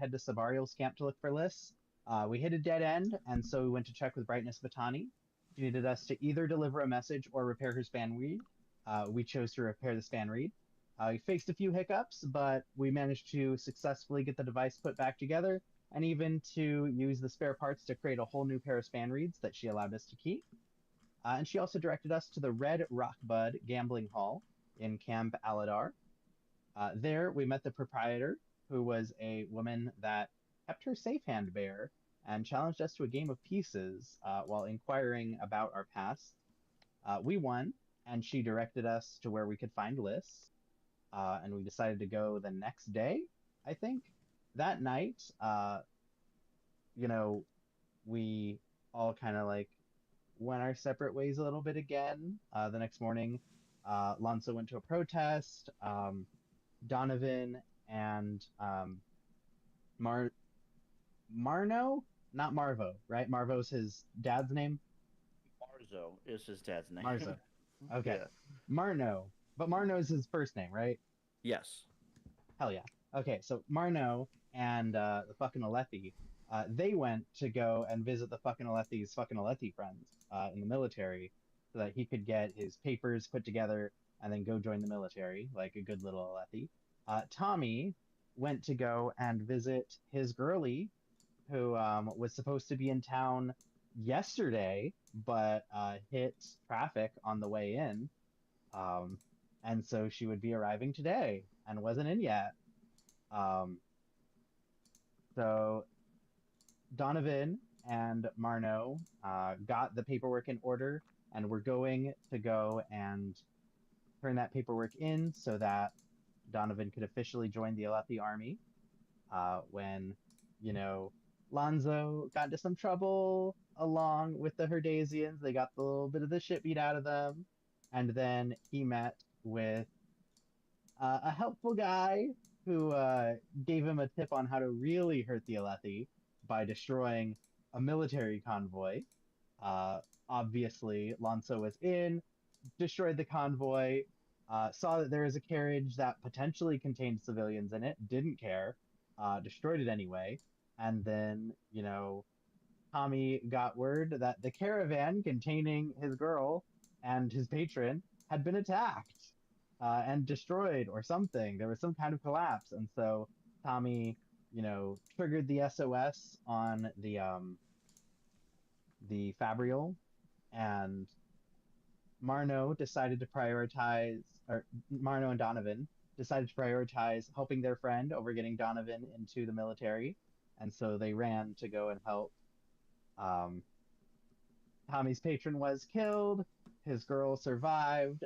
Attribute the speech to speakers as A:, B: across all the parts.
A: head to Sabarial's camp to look for Liss. We hit a dead end, and so we went to check with Brightness Batani. She needed us to either deliver a message or repair her span read. We chose to repair the span read. We faced a few hiccups, but we managed to successfully get the device put back together and even to use the spare parts to create a whole new pair of span reads that she allowed us to keep. And she also directed us to the Red Rockbud Gambling Hall in Camp Aladar. There, we met the proprietor, who was a woman that kept her safe hand bare and challenged us to a game of pieces while inquiring about our past. We won, and she directed us to where we could find Liss. And we decided to go the next day, I think. That night, you know, we all kind of like went our separate ways a little bit again. The next morning, Lonzo went to a protest. Donovan and Mar Marno, not Marvo, right? Marvo's his dad's name.
B: Marzo is his dad's name.
A: Marzo. Okay.
B: Yeah.
A: Marno, but Marno's his first name, right?
B: Yes.
A: Hell yeah. Okay, so Marno and the fucking Alethi, they went to go and visit the fucking Alethi's fucking Alethi friends in the military so that he could get his papers put together and then go join the military like a good little Alethi. Tommy went to go and visit his girlie who was supposed to be in town yesterday but hit traffic on the way in. Um, and so she would be arriving today and wasn't in yet. Um, so Donovan and Marno got the paperwork in order, and we're going to go and turn that paperwork in so that Donovan could officially join the Alethi army. When, you know, Lonzo got into some trouble along with the Herdasians, they got a little bit of the shit beat out of them, and then he met with a helpful guy who gave him a tip on how to really hurt the Alethi by destroying a military convoy. Uh, Obviously, Lonzo was in, destroyed the convoy, saw that there was a carriage that potentially contained civilians in it, didn't care, destroyed it anyway, and then, you know, Tommy got word that the caravan containing his girl and his patron had been attacked and destroyed or something. There was some kind of collapse, and so Tommy, you know, triggered the SOS on the Fabrial, and Marno decided to prioritize, or Marno and Donovan decided to prioritize helping their friend over getting Donovan into the military, and so they ran to go and help. Um, Tommy's patron was killed. His girl survived,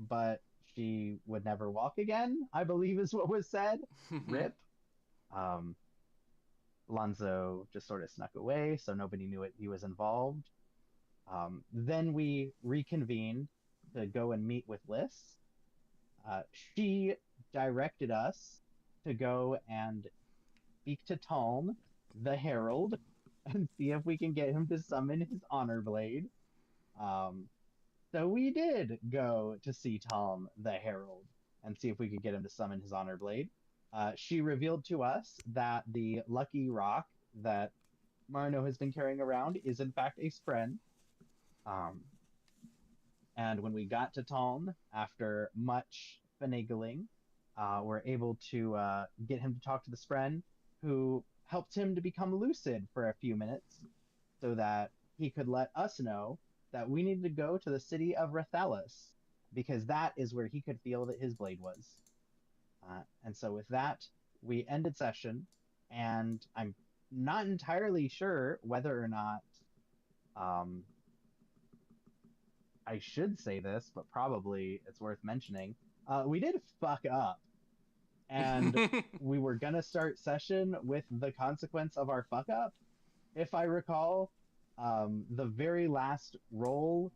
A: but she would never walk again, I believe is what was said. Rip. Um, Lonzo just sort of snuck away, so nobody knew he was involved. Then we reconvened to go and meet with Liss. She directed us to go and speak to Talm, the Herald, and see if we can get him to summon his honor blade. Um, so we did go to see Talm, the Herald, and see if we could get him to summon his honor blade. She revealed to us that the lucky rock that Marno has been carrying around is in fact a spren. Um, and when we got to Talm, after much finagling, we're able to get him to talk to the spren, who helped him to become lucid for a few minutes so that he could let us know that we needed to go to the city of Rathalis because that is where he could feel that his blade was. And so with that, we ended session, and I'm not entirely sure whether or not I should say this, but probably it's worth mentioning. We did fuck up, and we were gonna start session with the consequence of our fuck up. If I recall, the very last roll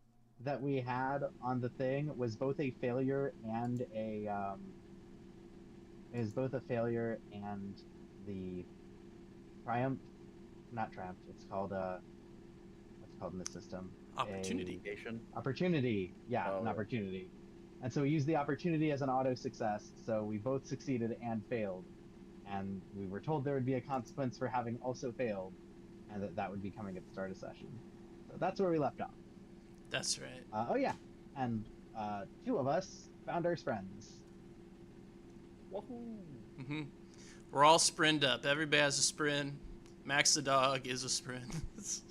A: that we had on the thing was both a failure and the triumph, not triumph. It's called what's it called in the system?
C: Opportunity.
A: Opportunity. Yeah,
B: Oh,
A: an
B: yeah.
A: opportunity. And so we used the opportunity as an auto success. So we both succeeded and failed. and we were told there would be a consequence for having also failed, and that would be coming at the start of session. So that's where we left off.
C: That's right.
A: Oh yeah, and two of us found our friends.
B: Woohoo!
C: Mm-hmm. We're all sprinned up. Everybody has a sprin. Max the dog is a sprin. He's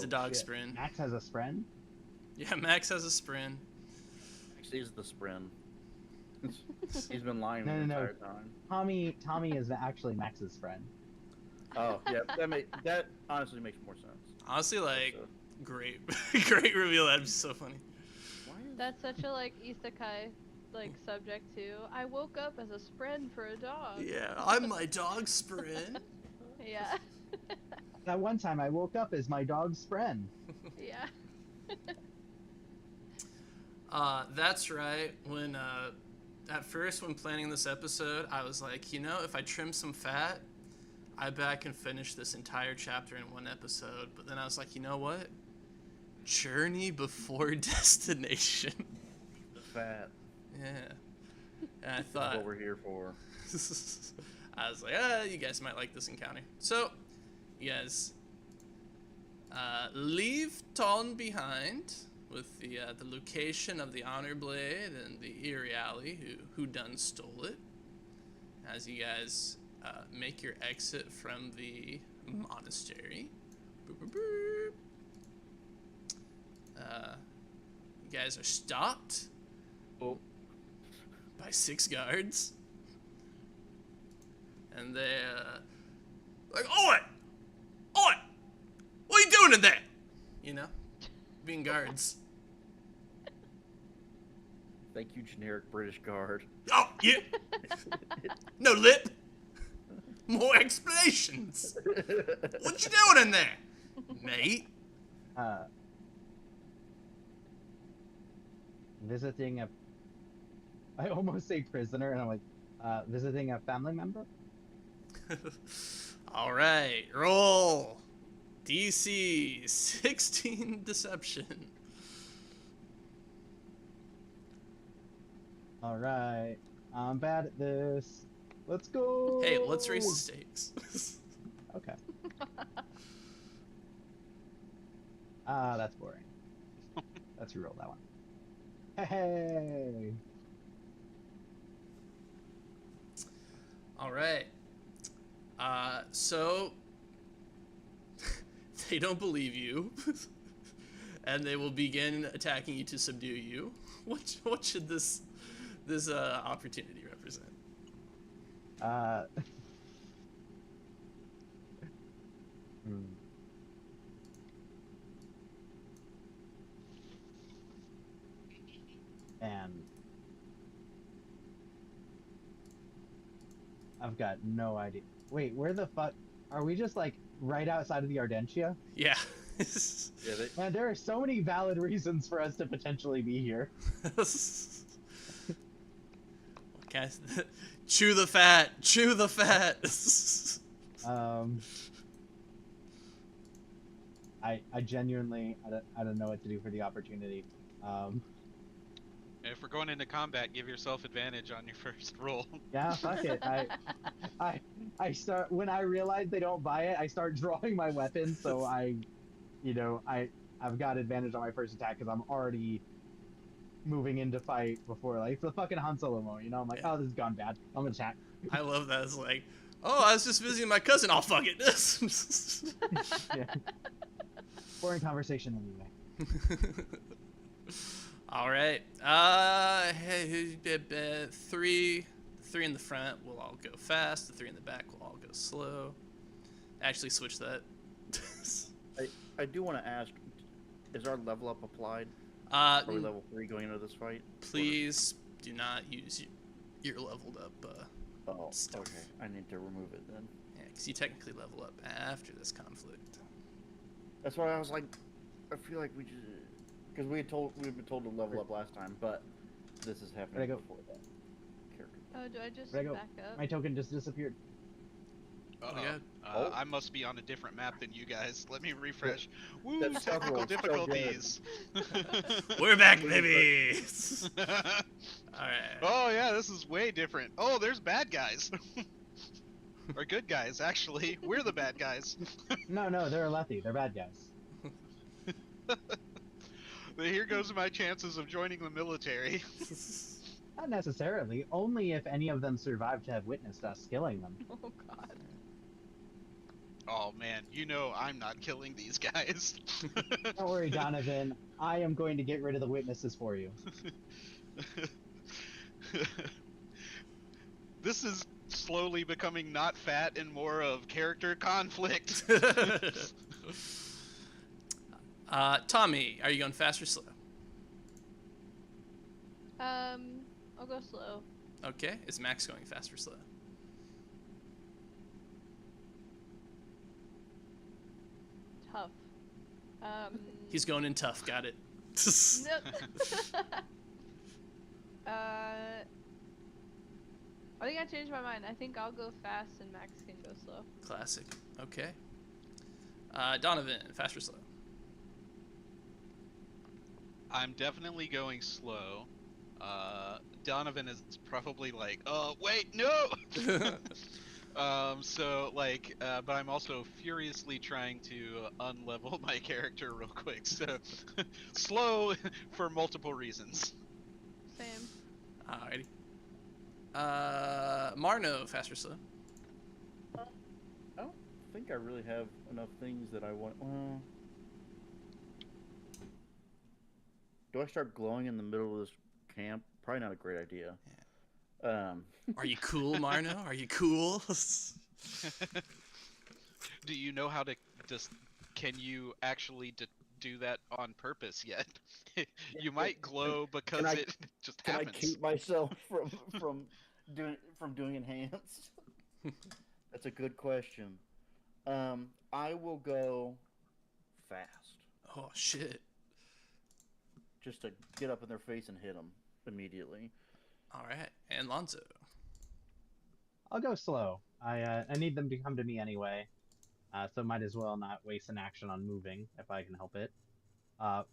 C: a dog
A: shit.
C: sprin.
A: Max has a spren?
C: Yeah, Max has a sprin.
B: Actually, he's the sprin. He's been lying
A: No,
B: the
A: no, no.
B: entire time.
A: Tommy is actually Max's friend.
B: Oh, yeah, that honestly makes more sense.
C: Honestly, like,
B: So,
C: great, great reveal. That'd be so funny.
B: why is
D: That's such a like isekai like subject too. I woke up as a spren for a dog.
C: Yeah, I'm my dog sprin.
D: Yeah.
A: That one time I woke up as my dog's friend.
D: Yeah.
C: That's right. When at first when planning this episode, I was like, you know, if I trim some fat, I bet I can finish this entire chapter in one episode. But then I was like, you know what? Journey before destination.
B: the fat?
C: Yeah. And I
B: That's
C: thought,
B: what we're here for.
C: I was like, you guys might like this encounter. So, you guys leave Ton behind with the location of the Honor Blade and the Eerie Alley who done stole it. As you guys make your exit from the monastery. Boop, boop, boop. You guys are stopped
B: Oh,
C: by 6 guards. And they, like, Oi! Oi! What are you doing in there? You know? Being guards.
B: thank you, generic British guard.
C: Oh, yeah! No lip! More explanations! What you doing in there? Mate?
A: Visiting a... I almost say prisoner, and I'm like, visiting a family member?
C: Alright, roll! DC 16 Deception.
A: Alright, I'm bad at this. Let's go!
C: Hey, let's raise the stakes.
A: Okay. That's boring. Let's reroll that one. Hey!
C: Alright. So they don't believe you, and they will begin attacking you to subdue you. What should this opportunity represent?
A: Hmm. And I've got no idea. Wait, where the fuck are we? Just like right outside of the Ardentia?
C: Yeah.
B: Yeah,
A: Man, there are so many valid reasons for us to potentially be here.
C: Okay. Chew the fat. Chew the fat.
A: I genuinely I don't know what to do for the opportunity.
E: If we're going into combat, give yourself advantage on your first roll.
A: Yeah, fuck it. I start when I realize they don't buy it. I start drawing my weapon, so I've got advantage on my first attack because I'm already moving into fight before, like, it's the fucking Han Solo moment. You know, I'm like, oh, this has gone bad. I'm gonna attack.
C: I love that. It's like, oh, I was just visiting my cousin. Oh, fuck it.
A: Yeah. Boring conversation anyway.
C: All right. Hey, three in the front will all go fast. The 3 in the back will all go slow. Actually, switch that.
B: I do want to ask, is our level up applied? Are we level 3 going into this fight?
C: Please do not use your leveled up
B: Oh,
C: stuff.
B: okay. I need to remove it then.
C: Yeah, because you technically level up after this conflict.
B: That's why I was like, I feel like we just because we've been told to level up last time, but this is happening
A: Where'd I go?
B: before that character.
D: Oh, do I just
A: Where'd I go?
D: back up?
A: My token just disappeared.
C: Oh yeah.
B: Oh.
E: I must be on a different map than you guys. Let me refresh. Woo,
B: That stuff
E: technical
B: roll's so good.
E: difficulties.
C: We're back,
B: We
C: baby. All right.
E: Oh yeah, this is way different. Oh, there's bad guys. Or good guys, actually. We're the bad guys.
A: No, they're Alethi. They're bad guys.
E: But here goes my chances of joining the military.
A: Not necessarily. Only if any of them survive to have witnessed us killing them.
D: Oh god.
E: Oh man, you know I'm not killing these guys.
A: Don't worry, Donovan. I am going to get rid of the witnesses for you.
E: This is slowly becoming not fat and more of character conflict.
C: Tommy, are you going fast or slow?
D: I'll go slow.
C: Okay. Is Max going fast or slow?
D: Tough.
C: He's going in tough. Got it.
D: Nope. I think I changed my mind. I think I'll go fast and Max can go slow.
C: Classic. Okay. Donovan, fast or slow?
E: I'm definitely going slow. Donovan is probably like, oh wait, no. So like, but I'm also furiously trying to unlevel my character real quick. So slow for multiple reasons.
D: Same.
C: Alrighty. Marno, fast or slow?
B: I don't think I really have enough things that I want. Well, do I start glowing in the middle of this camp? Probably not a great idea.
C: Are you cool, Marno? Are you cool?
E: Do you know how to just? Can you actually do that on purpose yet? You might glow because
B: I-
E: it just
B: Can I
E: happens.
B: keep myself from doing enhanced? That's a good question. I will go fast,
C: Oh shit.
B: just to get up in their face and hit them immediately.
C: All right. And Lonzo.
A: I'll go slow. I need them to come to me anyway, so might as well not waste an action on moving if I can help it.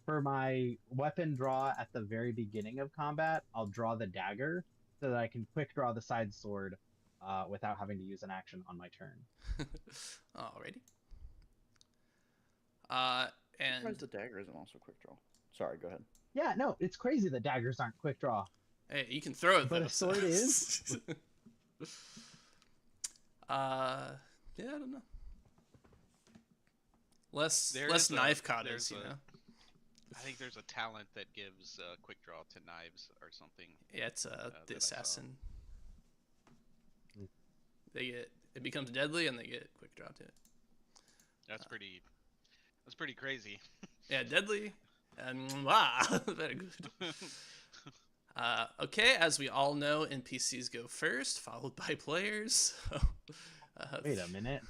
A: For my weapon draw at the very beginning of combat, I'll draw the dagger so that I can quick draw the side sword without having to use an action on my turn.
C: Alrighty.
B: Surprised
C: And
B: the dagger isn't also quick draw. Sorry, go ahead.
A: Yeah, no, it's crazy that daggers aren't quick draw.
C: hey, you can throw it
A: But
C: though.
A: a sword is?
C: Yeah, I don't know. Less
E: There
C: less
E: is a-
C: knife caught
E: there's
C: you
E: a-
C: know.
E: I think there's a talent that gives quick draw to knives or something.
C: Yeah, it's
E: that
C: the
E: I saw.
C: assassin.
A: Mm.
C: It becomes deadly and they get quick draw to it.
E: That's pretty crazy.
C: Yeah, deadly and very good. Okay, as we all know, NPCs go first, followed by players.
A: Wait a minute.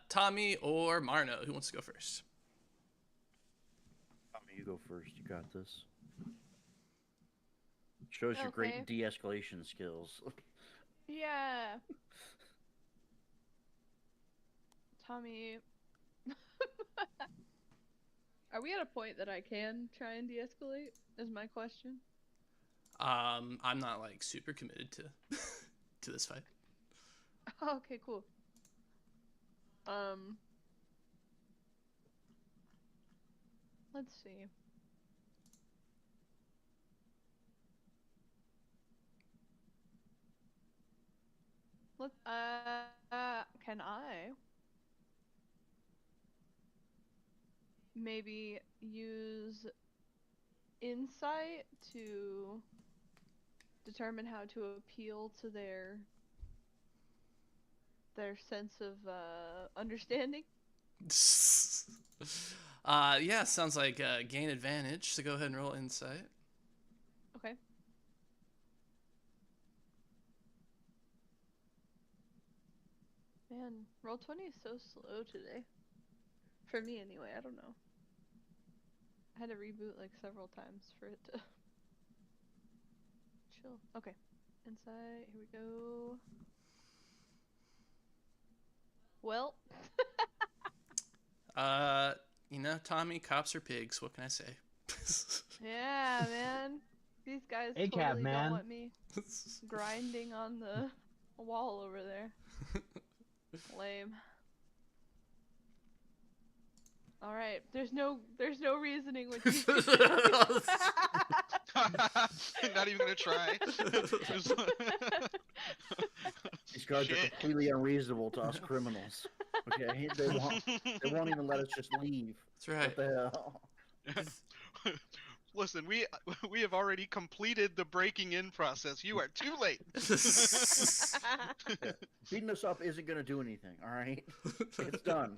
C: Tommy or Marno, who wants to go first?
B: Tommy, you go first. You got this. Shows your
D: Okay.
B: great de-escalation skills.
D: Yeah. Tommy. Are we at a point that I can try and de-escalate? Is my question.
C: I'm not like super committed to to this fight.
D: Oh, okay, cool. Let's see. Can I maybe use insight to determine how to appeal to their sense of understanding?
C: Yeah, sounds like gain advantage. So go ahead and roll insight.
D: Okay. Man, roll 20 is so slow today. For me anyway, I don't know. I had to reboot like several times for it to chill. Okay. Insight, here we go. Well,
C: Tommy, cops are pigs. What can I say?
D: yeah, man. These guys
A: ACAB,
D: totally don't
A: man.
D: want me grinding on the wall over there. Lame. All right. There's no reasoning with these guys.
E: Not even gonna try.
B: These guards are
E: Shit.
B: completely unreasonable to us criminals. Okay, they won't even let us just leave.
C: That's right.
B: What the hell?
E: Listen, we have already completed the breaking in process. You are too late.
B: Yeah. Beating us up isn't gonna do anything. All right, it's done.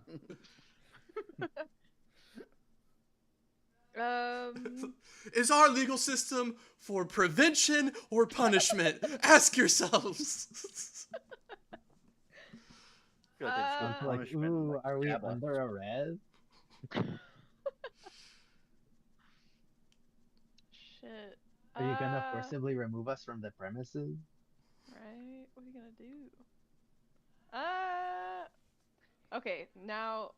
C: Is our legal system for prevention or punishment? Ask yourselves.
B: I feel like they just want
A: It's like,
B: punishment and,
A: ooh, are we
B: stab us.
A: under arrest?
D: Shit.
A: Are you gonna forcibly remove us from the premises?
D: Right? What are you gonna do? Okay, now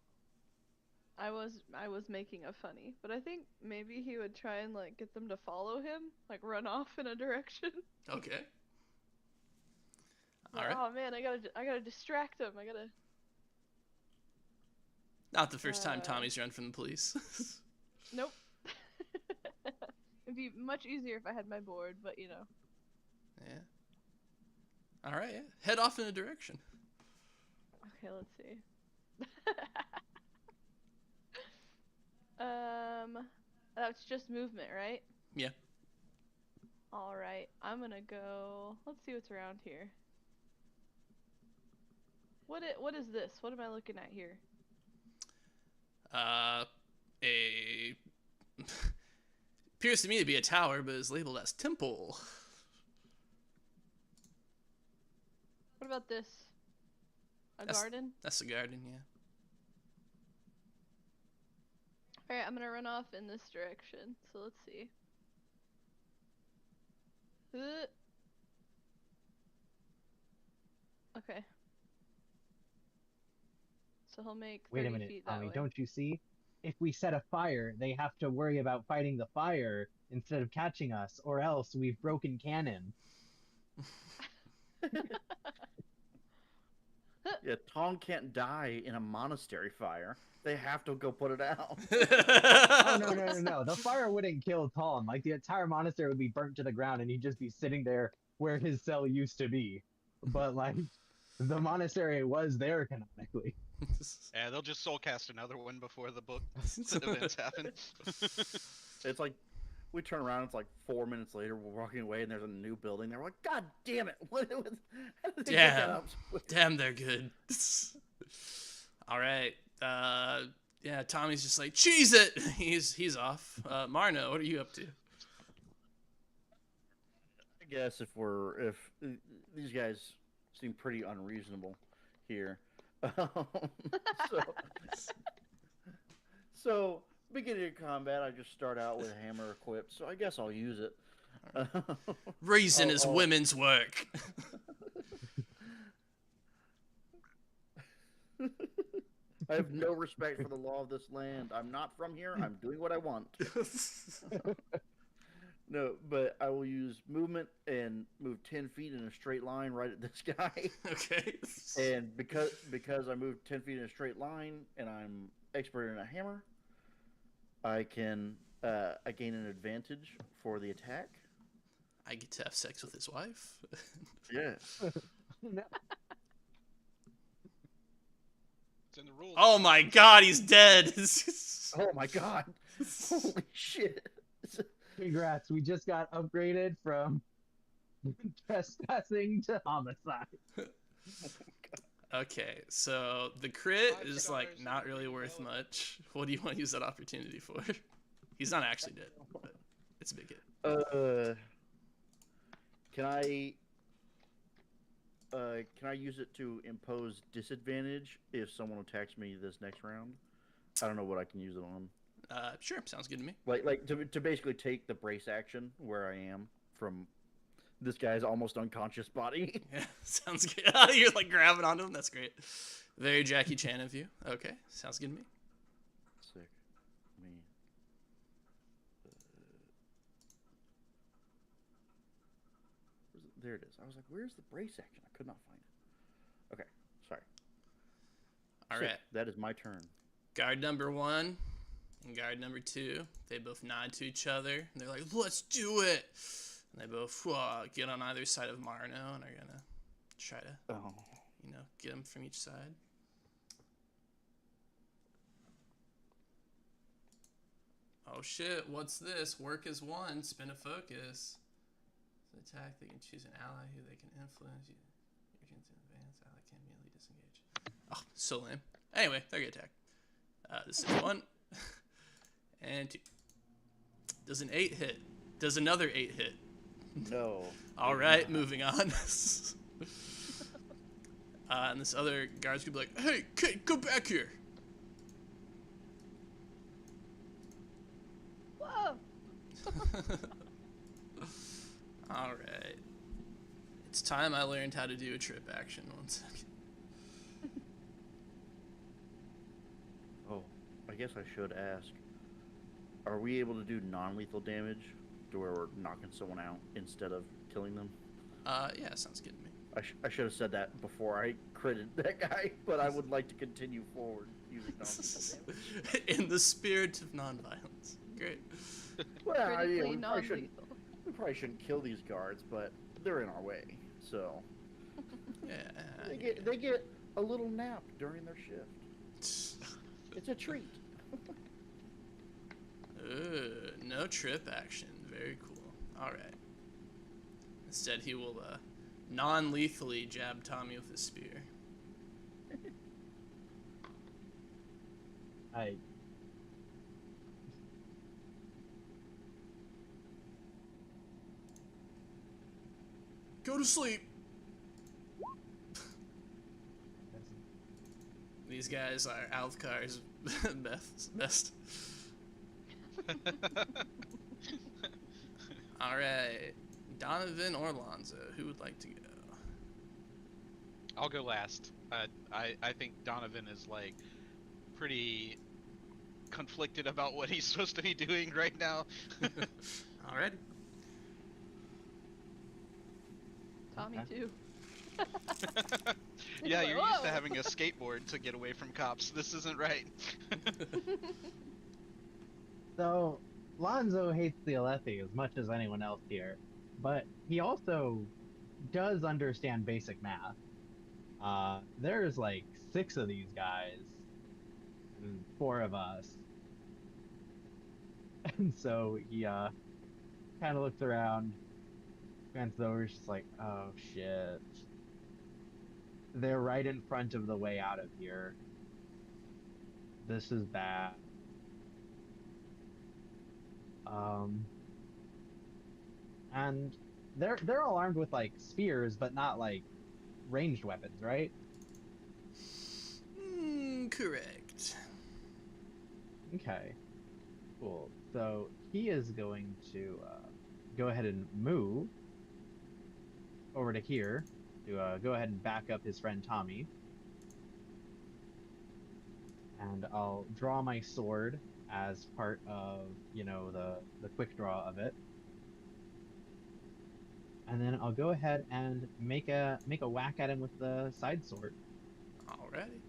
D: I was making a funny, but I think maybe he would try and like get them to follow him, like run off in a direction.
C: Okay. All
D: Like,
C: right.
D: oh man, I gotta distract him. I gotta.
C: Not the first time Tommy's run from the police.
D: Nope. It'd be much easier if I had my board, but you know.
C: Yeah. All right. Yeah. Head off in a direction.
D: Okay, let's see. That's just movement, right?
C: Yeah.
D: All right, I'm gonna go. Let's see what's around here. What is this? What am I looking at here?
C: A appears to me to be a tower, but is labeled as temple.
D: What about this? Garden?
C: That's the garden, yeah.
D: All right, I'm gonna run off in this direction. So let's see. Okay. So he'll make 30
A: Wait a minute,
D: feet that
A: Tommy,
D: way.
A: don't you see? If we set a fire, they have to worry about fighting the fire instead of catching us, or else we've broken canon.
B: Yeah, Tom can't die in a monastery fire. They have to go put it out.
A: Oh, no. The fire wouldn't kill Tom. Like, the entire monastery would be burnt to the ground, and he'd just be sitting there where his cell used to be. But, like, the monastery was there canonically.
E: Yeah, they'll just soul cast another one before the book events happen.
B: It's like we turn around. It's like 4 minutes later. We're walking away, and there's a new building. They're like, "God damn it! How did they get that up?"
C: Damn, they're good. All right. Yeah, Tommy's just like, cheese it. He's off. Marno, what are you up to?
B: I guess if these guys seem pretty unreasonable here. So beginning of combat, I just start out with a hammer equipped, so I guess I'll use it.
C: Reason is women's work.
B: I have no respect for the law of this land. I'm not from here. I'm doing what I want. No, but I will use movement and move 10 feet in a straight line right at this guy.
C: Okay.
B: And because I moved 10 feet in a straight line and I'm expert in a hammer, I can I gain an advantage for the attack.
C: I get to have sex with his wife.
B: Yeah.
A: No.
E: It's in the rules.
C: Oh my god, he's dead.
B: Oh my god. Holy shit.
A: Congrats, we just got upgraded from trespassing to homicide.
C: Okay, so the crit
E: 5
C: is like
E: stars
C: not
E: and
C: really
E: pretty
C: worth
E: well.
C: much. What do you want to use that opportunity for? He's not actually dead, but it's a big hit.
B: Can I use it to impose disadvantage if someone attacks me this next round? I don't know what I can use it on.
C: Sure, sounds good to me.
B: Like to basically take the brace action where I am from this guy's almost unconscious body.
C: Yeah, sounds good. You're like grabbing onto him. That's great. Very Jackie Chan of you. Okay, sounds good to me.
B: Sick. Me. There it is. I was like, where's the brace action? I could not find it. Okay, sorry.
C: All
B: Sick.
C: right.
B: That is my turn.
C: Guard number 1 and guard number 2, they both nod to each other, and they're like, let's do it! And they both get on either side of Marno and are gonna try to,
B: Oh.
C: get him from each side. Oh shit, what's this? Work as one, spin a focus. To attack, they can choose an ally who they can influence. You can advance, ally can immediately disengage. Oh, so lame. Anyway, they're gonna attack. This is 1 and 2. Does an 8 hit? Does another 8 hit?
B: No.
C: All right, moving on. And this other guard's gonna be like, "Hey, Kate, come back here."
D: Whoa!
C: All right. It's time I learned how to do a trip action. 1 second.
B: Oh, I guess I should ask. Are we able to do non-lethal damage to where we're knocking someone out instead of killing them?
C: Yeah, sounds good to me.
B: I should have said that before I critted that guy, but I would like to continue forward using non-lethal damage.
C: In the spirit of nonviolence. Great.
B: Well,
D: Critically
B: we
D: non-lethal.
B: probably shouldn't kill these guards, but they're in our way, so
C: Yeah.
B: they get a little nap during their shift. It's a treat.
C: No trip action. Very cool. All right. Instead, he will non-lethally jab Tommy with his spear. Go to sleep. These guys are Althkar's best. All right, Donovan or Lonzo, who would like to go?
E: I'll go last. I think Donovan is like pretty conflicted about what he's supposed to be doing right now.
C: All right.
D: Tommy too.
E: Yeah,
D: like,
E: you're used to
D: "Whoa."
E: having a skateboard to get away from cops. This isn't right.
A: So, Lonzo hates the Alethi as much as anyone else here, but he also does understand basic math. There's like 6 of these guys, and 4 of us. And so he kind of looks around, glances over, he's just like, oh shit. They're right in front of the way out of here. This is bad. And they're all armed with like spears, but not like ranged weapons, right?
C: Correct.
A: Okay. Cool. So he is going to go ahead and move over to here to go ahead and back up his friend Tommy. And I'll draw my sword as part of, the quick draw of it. And then I'll go ahead and make a whack at him with the side sword.
C: Alrighty.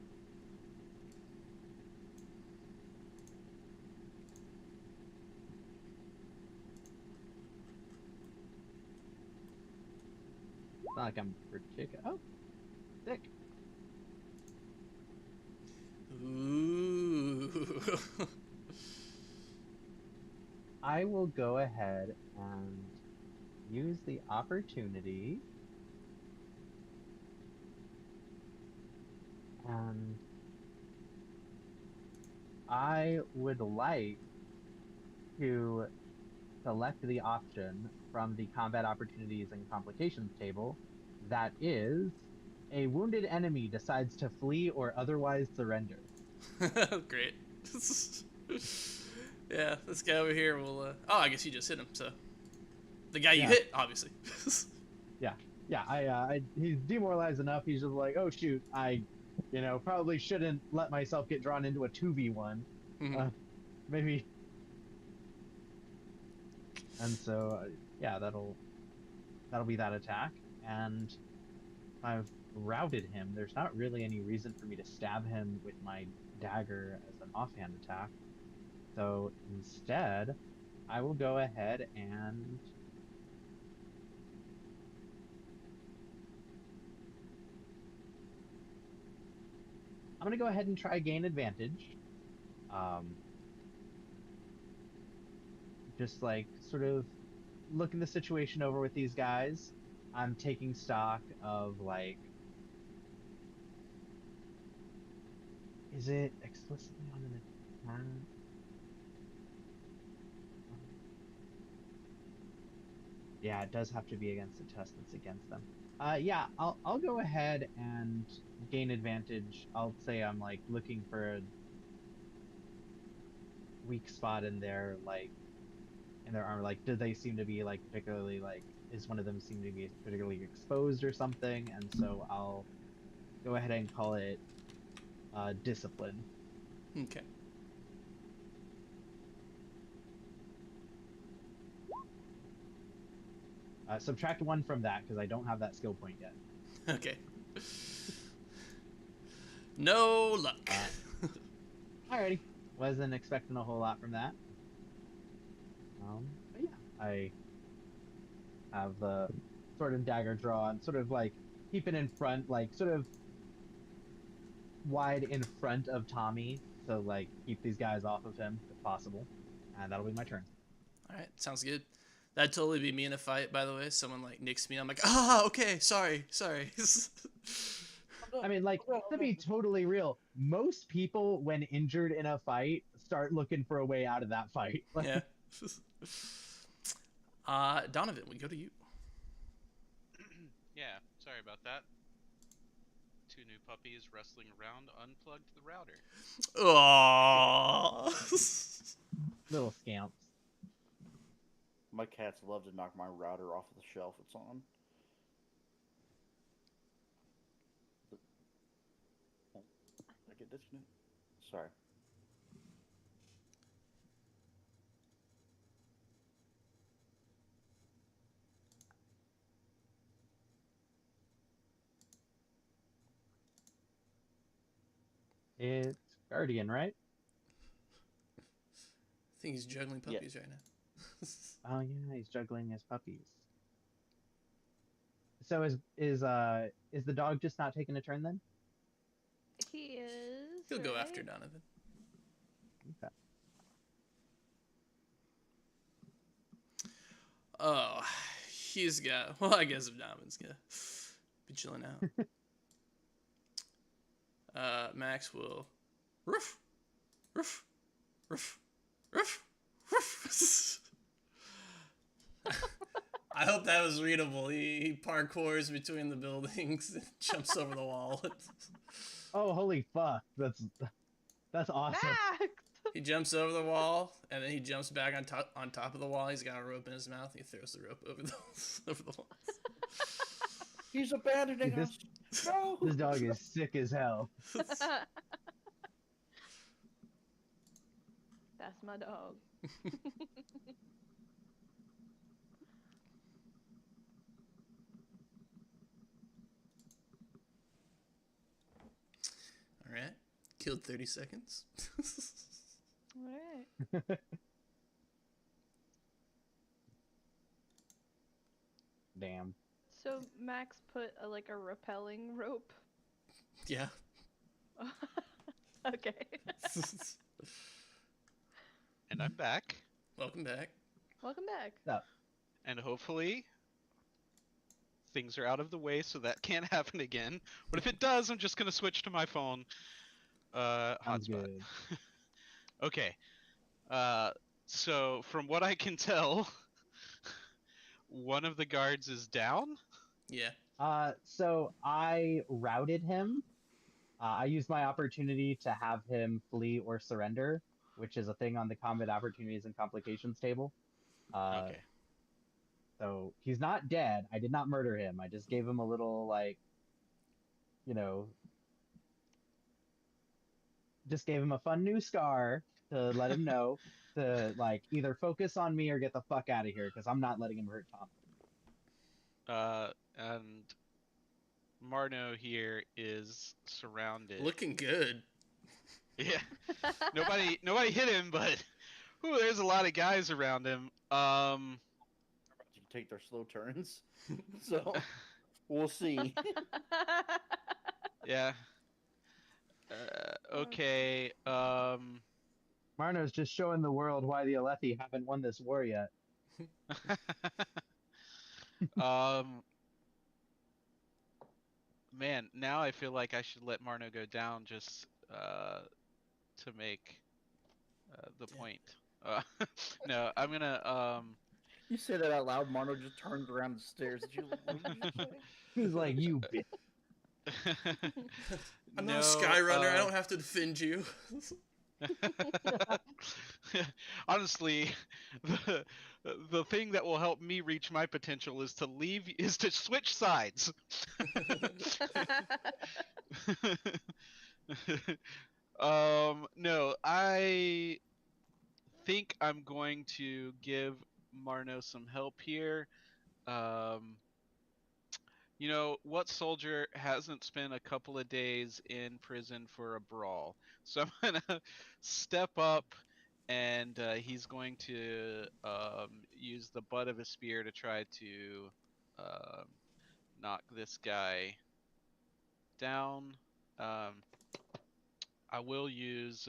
A: It's not like I'm particular. Oh, sick.
C: Ooh.
A: I will go ahead and use the opportunity and I would like to select the option from the combat opportunities and complications table that is a wounded enemy decides to flee or otherwise surrender.
C: Great. Yeah, this guy over here will. Oh, I guess you just hit him. So, the guy you
A: Yeah.
C: hit, obviously.
A: Yeah, he's demoralized enough. He's just like, oh shoot, I Probably shouldn't let myself get drawn into a 2v1.
C: Mhm.
A: Maybe. And so, yeah, that'll be that attack. And I've routed him. There's not really any reason for me to stab him with my dagger as an offhand attack. So instead, I will go ahead and I'm gonna go ahead and try gain advantage. Um, just like sort of looking the situation over with these guys. I'm taking stock of like, is it explicitly on an attack? Yeah, it does have to be against a test that's against them. Yeah, I'll go ahead and gain advantage. I'll say I'm like looking for a weak spot in their armor. Like, do they seem to be like particularly like is one of them seem to be particularly exposed or something? And so I'll go ahead and call it discipline.
C: Okay.
A: Subtract 1 from that because I don't have that skill point yet.
C: Okay. No luck.
A: Alrighty, wasn't expecting a whole lot from that. But yeah, I have the sword and dagger drawn, sort of like keep it in front, like sort of wide in front of Tommy, so like keep these guys off of him if possible, and that'll be my turn.
C: All right, sounds good. That'd totally be me in a fight, by the way. Someone like nicks me. I'm like, okay, sorry.
A: I mean, like, to be totally real, most people, when injured in a fight, start looking for a way out of that fight.
C: Yeah. Donovan, we go to you.
E: Yeah, sorry about that. 2 new puppies wrestling around unplugged the router.
C: Oh.
A: Little scamps.
B: My cats love to knock my router off the shelf it's on. I get disconnected. Sorry.
A: It's Guardian, right?
C: I think he's juggling puppies right now.
A: Oh yeah, he's juggling his puppies. So is the dog just not taking a turn then?
D: He is.
C: He'll go after
D: right?
C: Donovan.
A: Okay.
C: Oh, he's got. Well, I guess if Donovan's gonna be chilling out. Max will. Roof, roof, roof, roof, roof. I hope that was readable. He parkours between the buildings, and jumps over the wall.
A: Oh, holy fuck! That's awesome.
D: Max!
C: He jumps over the wall, and then he jumps back on top of the wall. He's got a rope in his mouth. And he throws the rope over the wall.
B: He's abandoning
A: Dude,
B: us. No.
A: This dog is sick as hell.
D: That's my dog.
C: All right, killed 30 seconds.
D: Alright.
A: Damn.
D: So Max put like a repelling rope.
C: Yeah.
D: Okay.
E: And I'm back.
C: Welcome back.
D: Welcome back.
A: So,
E: And hopefully things are out of the way so that can't happen again. But if it does, I'm just gonna switch to my phone.
A: sounds
E: Hotspot.
A: good.
E: Okay. So from what I can tell, one of the guards is down.
C: Yeah.
A: So I routed him. I used my opportunity to have him flee or surrender, which is a thing on the combat opportunities and complications table.
E: Okay.
A: So he's not dead. I did not murder him. I just gave him a little, like, you know, just gave him a fun new scar to let him know to like either focus on me or get the fuck out of here because I'm not letting him hurt Tom.
E: And Marno here is surrounded.
C: Looking good.
E: Yeah. Nobody hit him, but there's a lot of guys around him.
B: You can take their slow turns. So we'll see.
E: Yeah. Okay.
A: Marno's just showing the world why the Alethi haven't won this war yet.
E: Man, now I feel like I should let Marno go down just to make the point. No, I'm gonna
B: You say that out loud, Marno just turned around and stares at you. What did you say?
A: He's like, you bitch.
C: I'm not a Skyrunner. I don't have to defend you.
E: Honestly, the thing that will help me reach my potential is to switch sides. No, I think I'm going to give Marno some help here. You know, what soldier hasn't spent a couple of days in prison for a brawl? So I'm gonna step up, and he's going to use the butt of his spear to try to knock this guy down. I will use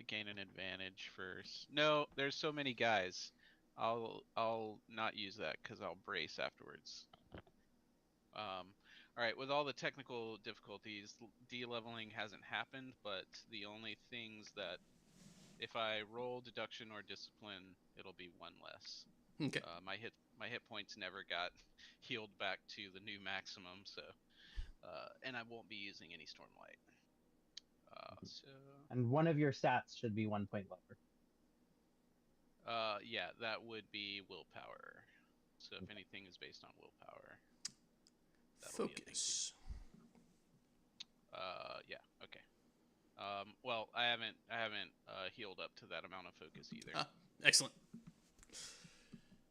E: gain an advantage first. No, there's so many guys. I'll not use that because I'll brace afterwards. All right, with all the technical difficulties, de-leveling hasn't happened, but the only things that if I roll deduction or discipline, it'll be one less.
C: Okay.
E: My hit points never got healed back to the new maximum, so and I won't be using any Stormlight. So.
A: And one of your stats should be 1 point lower.
E: Yeah, that would be willpower. So if anything is based on willpower.
C: Focus.
E: Yeah, okay. Well, I haven't healed up to that amount of focus either.
C: Excellent.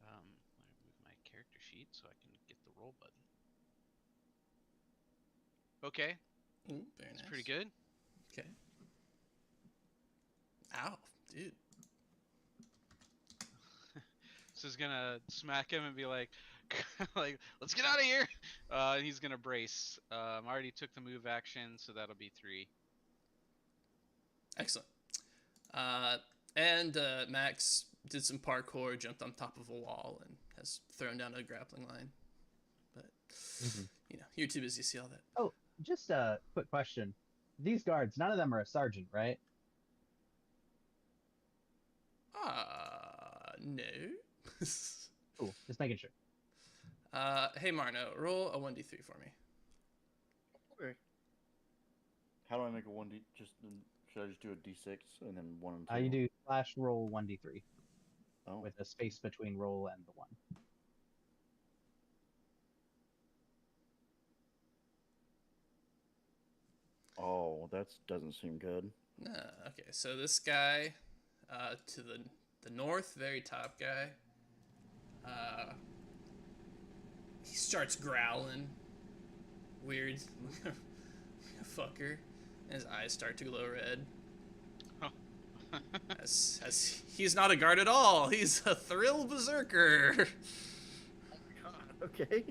E: Let me move my character sheet so I can get the roll button. Okay,
C: Ooh, very
E: that's
C: nice.
E: pretty good.
C: Okay. Ow, dude.
E: So he's gonna smack him and be like, like, let's get out of here. And he's gonna brace. I already took the move action, so that'll be 3.
C: Excellent. And Max did some parkour, jumped on top of a wall, and has thrown down a grappling line. But, you know, you're too busy to see all that.
A: Oh, just a quick question. These guards, none of them are a sergeant, right?
C: No.
A: Cool, just making sure.
C: Hey, Marno, roll a 1d3 for me.
B: Okay. How do I make a 1D? Should I just do a D6 and then 1 and 2?
A: You do slash roll 1d3
B: Oh.
A: with a space between roll and the 1.
B: Oh, that doesn't seem good.
C: Okay, so this guy to the north, very top guy, he starts growling. Weird fucker. And his eyes start to glow red. as he's not a guard at all. He's a thrill berserker.
B: Okay.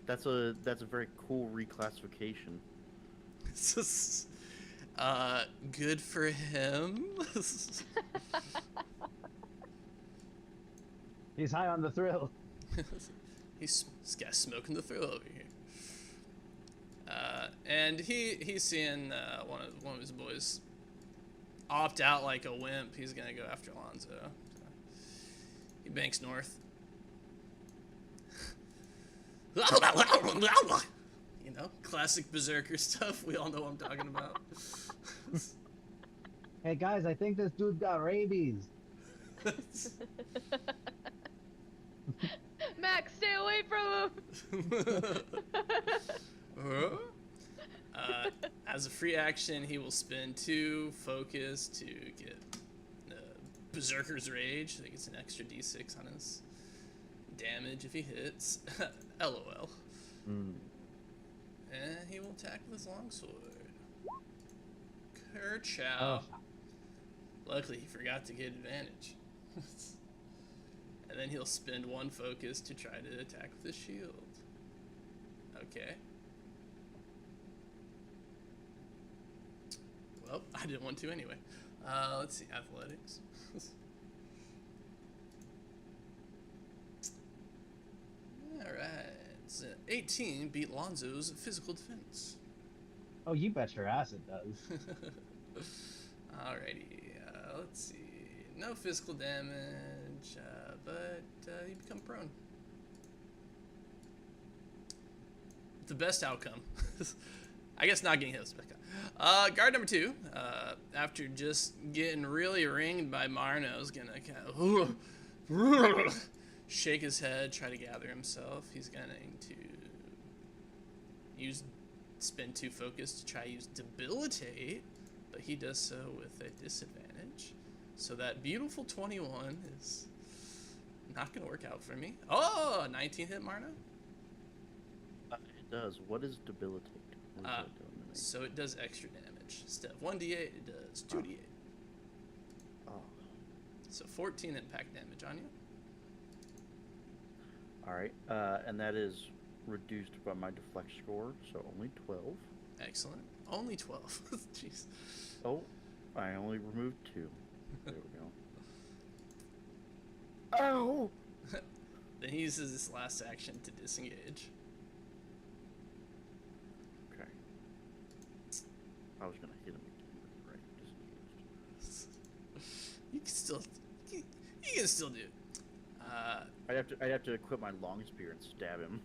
B: That's a very cool reclassification.
C: It's just, good for him.
A: He's high on the thrill.
C: He's this guy's smoking the thrill over here. And he's seeing one of his boys opt out like a wimp. He's gonna go after Alonzo. So he banks north. You know, classic berserker stuff. We all know what I'm talking about.
A: Hey guys, I think this dude got rabies.
D: Max, stay away from him!
C: As a free action, he will spend 2 focus to get Berserker's Rage. I think it's an extra d6 on his damage if he hits. LOL.
A: Mm.
C: And he will attack with his longsword. Kerchow.
A: Oh.
C: Luckily, he forgot to get advantage. And then he'll spend 1 focus to try to attack with his shield. Okay. Well, I didn't want to anyway. Let's see, athletics. Alright. So 18 beat Lonzo's physical defense.
A: Oh, you bet your ass it does.
C: Alrighty. Let's see. No physical damage, but you become prone. The best outcome. I guess not getting hit was the best outcome. Guard number 2, after just getting really ringed by Marno, is gonna kind of shake his head, try to gather himself. He's going to spend 2 focus to try to use debilitate, but he does so with a disadvantage. So that beautiful 21 is not going to work out for me. Oh, 19 hit Marno.
B: It does. What is debilitate? What is that doing to me?
C: So it does extra damage. Instead of 1d8, it does 2d8.
B: Oh.
C: So 14 impact damage on you.
B: All right, and that is reduced by my deflect score, so only 12.
C: Excellent. Only 12. Jeez.
B: Oh, I only removed 2. There we go. Oh!
C: Then he uses his last action to disengage.
B: Okay. I was gonna hit him again, but right, disengaged.
C: You can still do it.
B: I'd have to equip my long spear and stab him.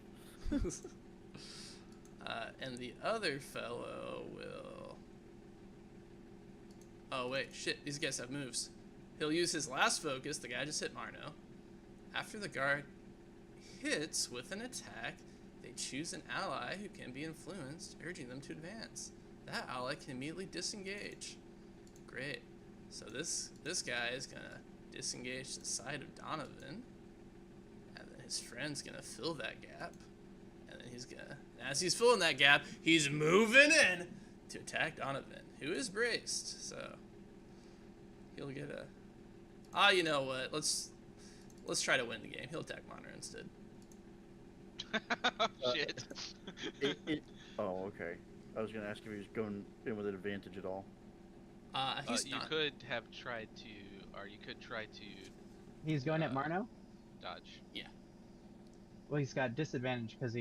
C: And the other fellow will... Oh, wait. Shit. These guys have moves. He'll use his last focus. The guy just hit Marno. After the guard hits with an attack, they choose an ally who can be influenced, urging them to advance. That ally can immediately disengage. Great. So this guy is going to disengage to the side of Donovan. And then his friend's going to fill that gap. And then he's going to... As he's filling that gap, he's moving in to attack Donovan, who is braced. So he'll get a... Ah, you know what? Let's try to win the game. He'll attack Monner instead.
E: Shit.
B: Oh, okay. I was gonna ask if he was going in with an advantage at all.
C: He's
E: You
C: not.
E: could have tried to, or you could try to
A: He's going at Marno?
E: dodge.
A: Well, he's got disadvantage because of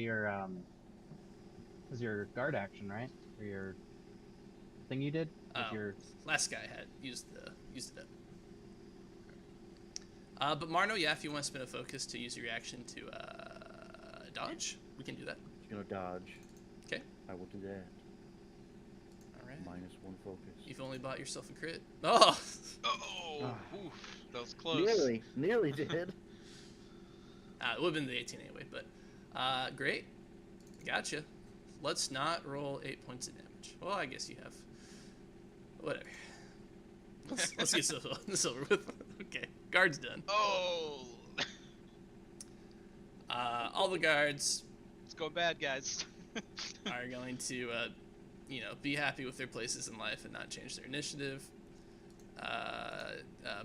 A: your guard action, right? Or your thing you did with your...
C: Last guy had used it up. But Marno, yeah, if you want to spin a focus to use your reaction to dodge, we can do that.
B: He's gonna dodge.
C: Okay.
B: I will do that.
C: All right.
B: -1 focus.
C: You've only bought yourself a crit. Oh!
E: Oh, oof, that was close.
B: Nearly did.
C: It would have been the 18 anyway, but great. Gotcha. Let's not roll 8 points of damage. Well, I guess you have. Whatever. Let's get this over with. Okay, guard's done.
E: Oh,
C: All the guards
E: it's going bad, guys.
C: are going to, be happy with their places in life and not change their initiative.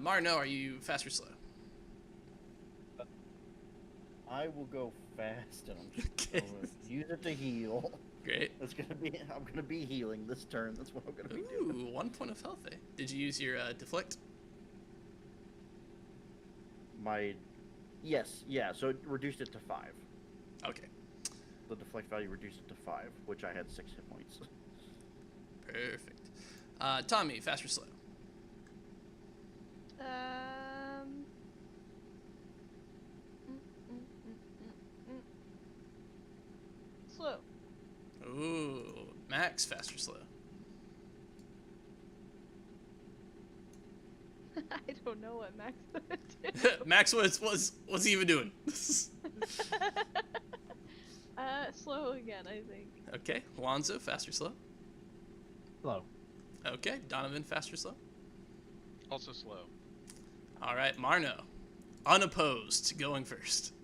C: Marno, are you fast or slow?
B: I will go fast, and I'm just
C: Okay.
B: gonna use it to heal.
C: Great.
B: I'm gonna be healing this turn. That's what I'm gonna be doing.
C: Ooh, 1 point of health. Eh? Did you use your deflect?
B: Yes, yeah. So it reduced it to 5.
C: Okay.
B: The deflect value reduced it to 5, which I had 6 hit points.
C: Perfect. Tommy, fast or slow?
D: Slow.
C: Ooh, Max, fast or slow?
D: I don't know what Max would do.
C: Max, what's he even doing?
D: Slow again, I think.
C: Okay, Alonzo, fast or slow?
A: Slow.
C: Okay, Donovan, fast or slow?
E: Also slow.
C: All right, Marno, unopposed, going first.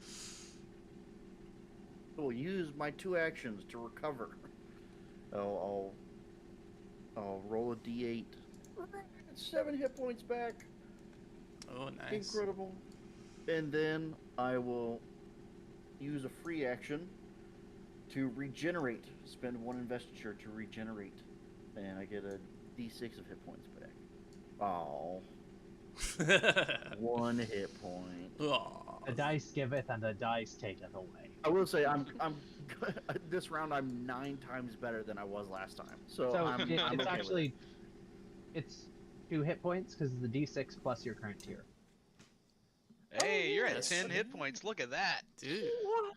B: I will use my 2 actions to recover. I'll roll a d8. 7 hit points back.
C: Oh, nice.
B: Incredible. And then I will use a free action to regenerate. Spend 1 investiture to regenerate. And I get a d6 of hit points back. Oh. 1 hit point.
C: Aw.
A: The dice giveth and the dice taketh away.
B: I will say I'm this round I'm 9 times better than I was last time. So I'm
A: it's
B: okay
A: actually
B: with
A: it's 2 hit points because the d6 plus your current tier.
E: Hey, you're at
C: yes.
E: 10 hit points. Look at that.
C: Dude,
B: it.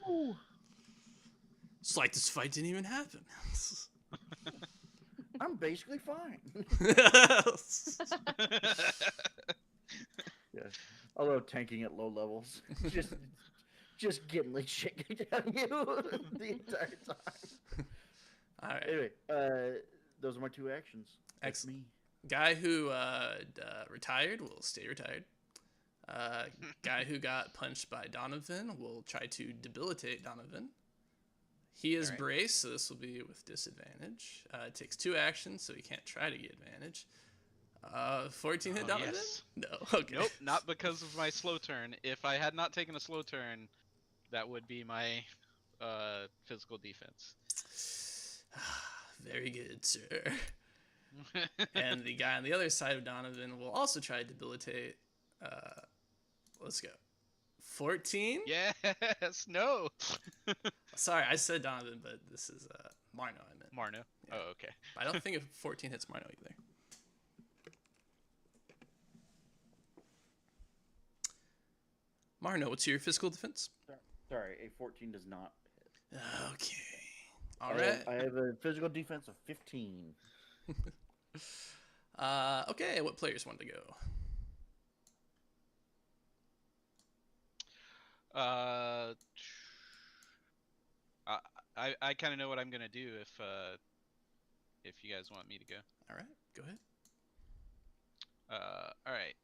B: Whoa!
C: it's like this fight didn't even happen.
B: I'm basically fine. Yeah. Although tanking at low levels, just getting like shit kicked out of you the entire time.
C: All right.
B: Anyway, those are my 2 actions. That's
C: Excellent.
B: me.
C: Guy who retired will stay retired. Guy who got punched by Donovan will try to debilitate Donovan. He is
E: Alright.
C: braced, so this will be with disadvantage. It takes 2 actions, so he can't try to get advantage. 14 hit
E: Oh,
C: Donovan?
E: yes.
C: No. Okay.
E: Nope, not because of my slow turn. If I had not taken a slow turn, that would be my physical defense.
C: Very good, sir. And the guy on the other side of Donovan will also try to debilitate. Let's go. 14?
E: Yes, no.
C: Sorry, I said Donovan, but this is Marno I meant.
E: Marno.
C: Yeah.
E: Oh, okay.
C: I don't think if 14 hits Marno either. Marno, what's your physical defense?
B: Sorry, a 14 does not hit.
C: Okay. All right.
B: I have a physical defense of 15.
C: Okay, what players want to go?
E: I kind of know what I'm gonna do if you guys want me to go.
C: All right, go ahead.
E: All right.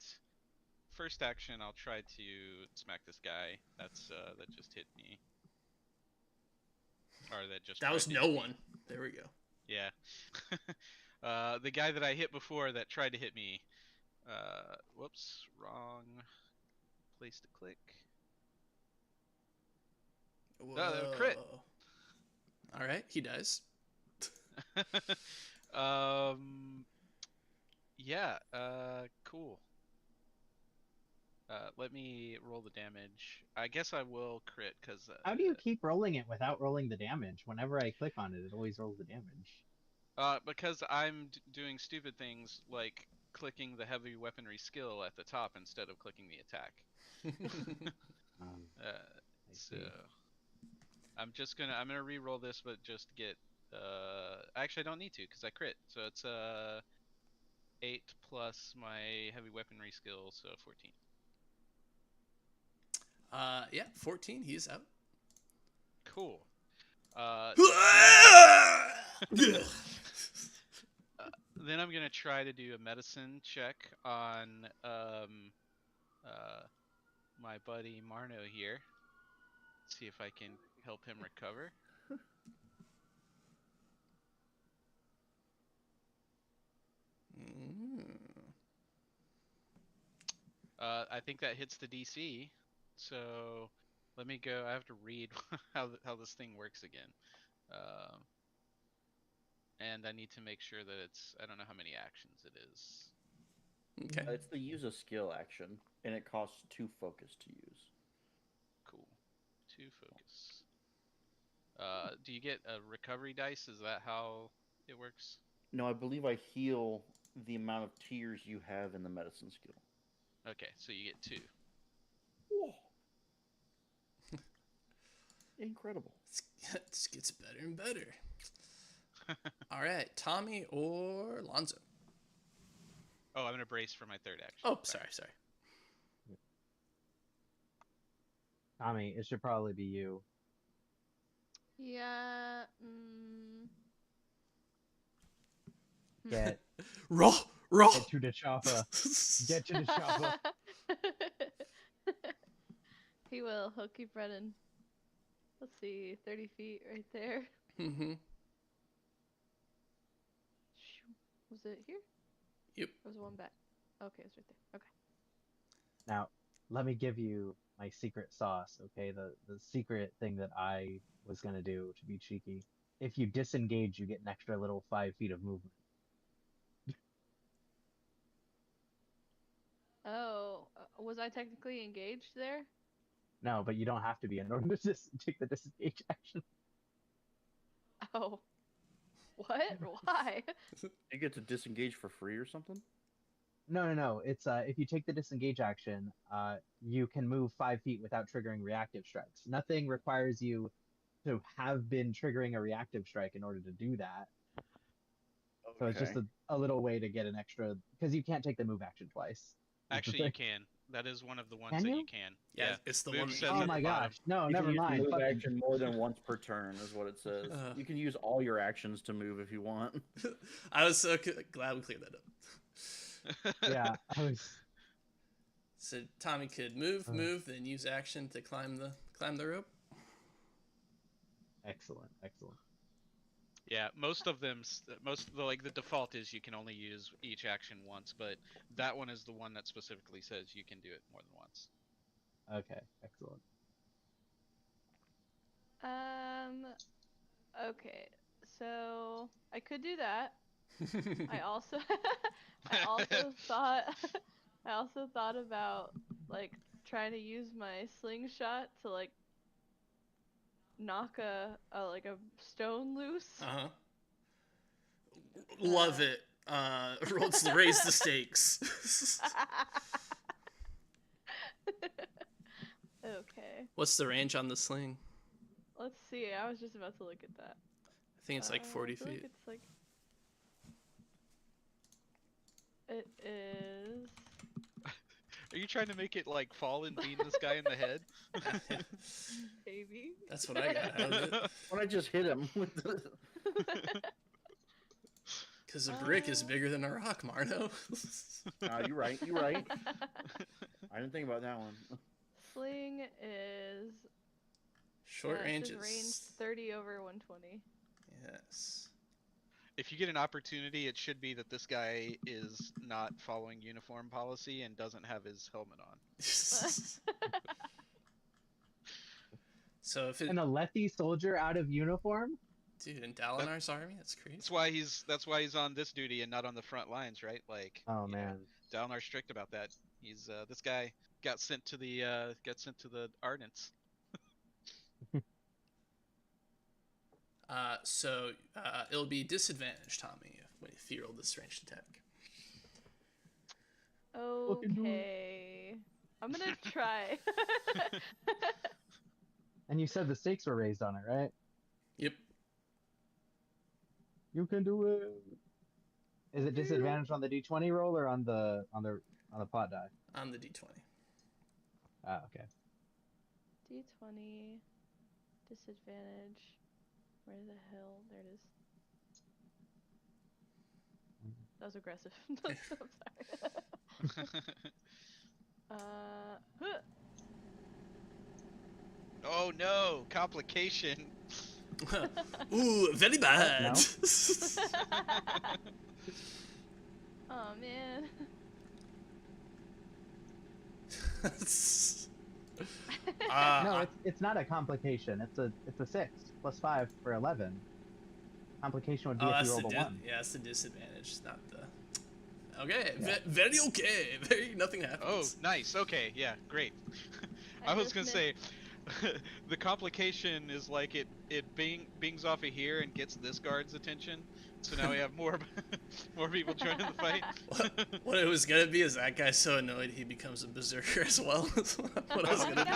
E: First action, I'll try to smack this guy. That's that just hit me. Or that just.
C: That
E: tried
C: was
E: to
C: no
E: hit me.
C: one. There we go.
E: Yeah. The guy that I hit before that tried to hit me. Whoops, wrong place to click.
C: Whoa.
E: Crit.
C: All right, he dies.
E: Yeah, cool. Let me roll the damage. I guess I will crit because.
A: How do you keep rolling it without rolling the damage? Whenever I click on it, it always rolls the damage.
E: Because I'm doing stupid things like clicking the heavy weaponry skill at the top instead of clicking the attack.
A: I
E: So
A: see.
E: I'm gonna re-roll this, but just get. Actually, I don't need to because I crit. So it's 8 plus my heavy weaponry skill, so 14.
C: Yeah, 14. He's out.
E: Cool. Then I'm gonna try to do a medicine check on my buddy Marno here. See if I can help him recover. I think that hits the DC. So let me go. I have to read how this thing works again. And I need to make sure that it's. I don't know how many actions it is.
C: Okay.
B: It's the use a skill action, and it costs 2 focus to use.
E: Cool. 2 focus. Do you get a recovery dice? Is that how it works?
B: No, I believe I heal the amount of tiers you have in the medicine skill.
E: Okay, so you get 2.
B: Whoa. Incredible.
C: This gets better and better. All right, Tommy or Lonzo?
E: Oh, I'm gonna brace for my third action.
C: Oh, sorry.
A: Tommy, it should probably be you.
D: Yeah.
A: Get
C: Roll, roll.
A: get to the chopper. Get to the chopper.
D: He will. He'll keep running. Let's see, 30 feet right there.
C: Mm-hmm.
D: Was it here?
C: Yep.
D: Or was it one back? Okay, it's right there. Okay.
A: Now, let me give you my secret sauce, okay? The secret thing that I was gonna do to be cheeky. If you disengage, you get an extra little 5 feet of movement.
D: Oh, was I technically engaged there?
A: No, but you don't have to be in order to take the disengage action.
D: Oh. What? Why?
B: You get to disengage for free or something?
A: No. It's if you take the disengage action, you can move 5 feet without triggering reactive strikes. Nothing requires you to have been triggering a reactive strike in order to do that. So it's just
B: Okay.
A: a little way to get an extra, because you can't take the move action twice. is the
E: Actually,
A: thing.
E: you can. That is one of the ones
A: Can
E: that
A: you?
E: you can.
C: Yeah,
E: Yeah.
C: it's the
E: Move
C: one that you
E: says
C: can.
A: Oh
E: at
A: my
E: the bottom.
A: gosh, no,
B: You
A: never
B: can use
A: mind.
B: move
A: Fucking
B: action more than once per turn, is what it says. You can use all your actions to move if you want.
C: I was so glad we cleared that up.
A: yeah, I was.
C: So Tommy could move, then use action to climb the rope.
A: Excellent.
E: Yeah, most of them, like the default is you can only use each action once, but that one is the one that specifically says you can do it more than once.
A: Okay, excellent.
D: Okay. So I could do that. I also I also thought I also thought about like trying to use my slingshot to like knock a stone loose.
C: Uh-huh. Love it. Let's raise the stakes.
D: Okay.
C: What's the range on the sling?
D: Let's see. I was just about to look at that.
C: I think it's like 40
D: I feel like
C: feet.
D: it's like it is.
E: Are you trying to make it like fall and beam this guy in the head?
D: Maybe.
C: That's what I got out of it.
B: When I just hit him with the...
C: Because a brick is bigger than a rock, Marno.
B: You're right. I didn't think about that one.
D: Sling is
C: Short
D: it
C: range
D: says
C: is...
D: range 30 over 120.
C: Yes.
E: If you get an opportunity, it should be that this guy is not following uniform policy and doesn't have his helmet on.
C: So if it...
A: An Alethi soldier out of uniform?
C: Dude, in Dalinar's army? That's crazy.
E: That's why he's on this duty and not on the front lines, right? Like,
A: Oh
E: you know,
A: man.
E: Dalinar's strict about that. He's this guy got sent to the Ardents.
C: So it'll be disadvantage, Tommy, if you roll this ranged attack.
D: Okay. I'm gonna try.
A: And you said the stakes were raised on it, right?
C: Yep.
A: You can do it. Is it disadvantage on the d20 roll or on the plot die?
C: On the d20.
A: Ah, okay.
D: D20 disadvantage. Where the hell? There it is. That was aggressive. I'm sorry. Huh.
E: Oh no, complication.
C: Ooh, very bad.
A: No?
D: Oh man.
A: No, it's not a complication. It's a 6 plus 5 for 11. Complication would be if you rolled a 1.
C: Yeah, that's the disadvantage, not the... Okay, yeah. Very okay. Very nothing happens.
E: Oh, nice. Okay, yeah, great. I was gonna say, the complication is like it bings off of here and gets this guard's attention. So now we have more people joining the fight.
C: What it was gonna be is that guy's so annoyed he becomes a berserker as well. What I was gonna do.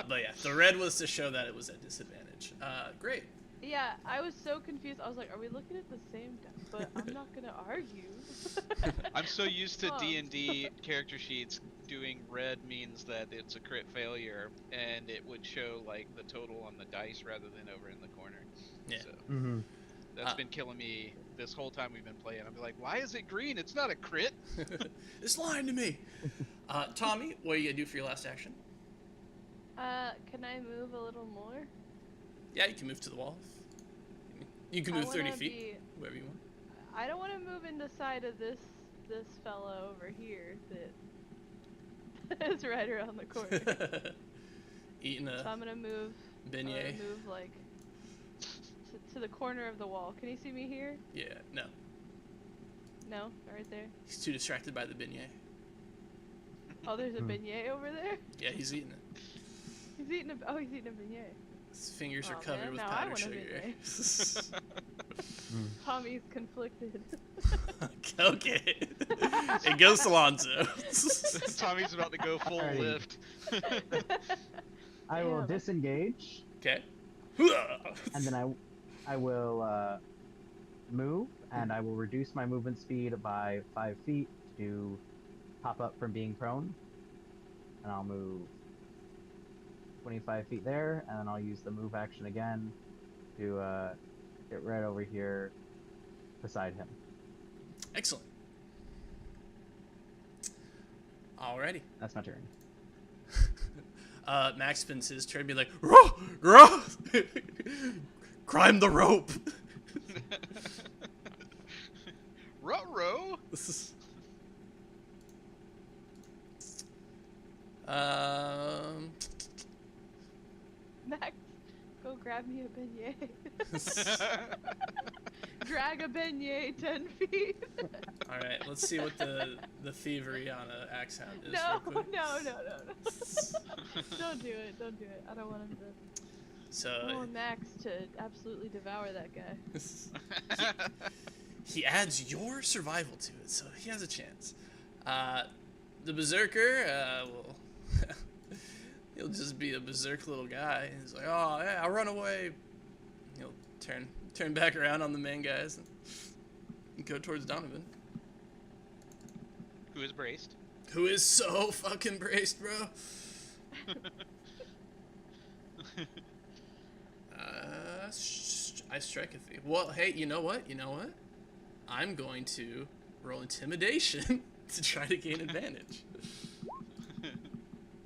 C: But yeah, the red was to show that it was at disadvantage. Great.
D: Yeah, I was so confused. I was like, are we looking at the same deck? But I'm not gonna argue.
E: I'm so used to D&D character sheets doing red means that it's a crit failure, and it would show like the total on the dice rather than over in the corner.
C: Yeah.
E: So
A: Mm-hmm.
E: that's been killing me this whole time we've been playing. I'll be like, why is it green? It's not a crit.
C: It's lying to me. Tommy, what are you gonna do for your last action?
D: Can I move a little more?
C: Yeah, you can move to the wall. You can move 30 feet, wherever you want.
D: I don't want to move into side of this fella over here that is right around the corner.
C: Eating a
D: So I'm gonna move. I'm
C: beignet.
D: gonna move like to the corner of the wall. Can you see me here?
C: Yeah, no.
D: No, right there.
C: He's too distracted by the beignet.
D: Oh, there's a beignet over there.
C: Yeah, he's eating it.
D: He's eating a. Oh, he's eating a beignet.
C: His fingers are
D: Aw,
C: covered
D: man,
C: with
D: now I
C: powdered
D: want a
C: sugar.
D: Tommy's conflicted.
C: Okay. It goes to Alonzo.
E: Tommy's about to go full
A: Alrighty.
E: lift.
A: I will
D: Damn.
A: disengage,
C: Okay.
A: and then I will move, and I will reduce my movement speed by 5 feet to pop up from being prone. And I'll move 25 feet there, and then I'll use the move action again to get right over here beside him.
C: Excellent. Alrighty.
A: That's my turn.
C: Max spins his turn, be like, "Row, row, climb the rope."
E: Ruh-roh.
D: Max, go grab me a beignet. Drag a beignet 10 feet.
C: All right, let's see what the thievery on a axe hound is.
D: No,
C: real quick.
D: no. Don't do it. Don't do it. I don't want him to.
C: So
D: I want Max to absolutely devour that guy.
C: he adds your survival to it, so he has a chance. The berserker will he'll just be a berserk little guy. He's like, "Oh, yeah, I'll run away." He'll turn back around on the main guys and go towards Donovan,
E: Who is braced?
C: who is so fucking braced, bro. I strike a thief. Well, hey, you know what? I'm going to roll intimidation to try to gain advantage.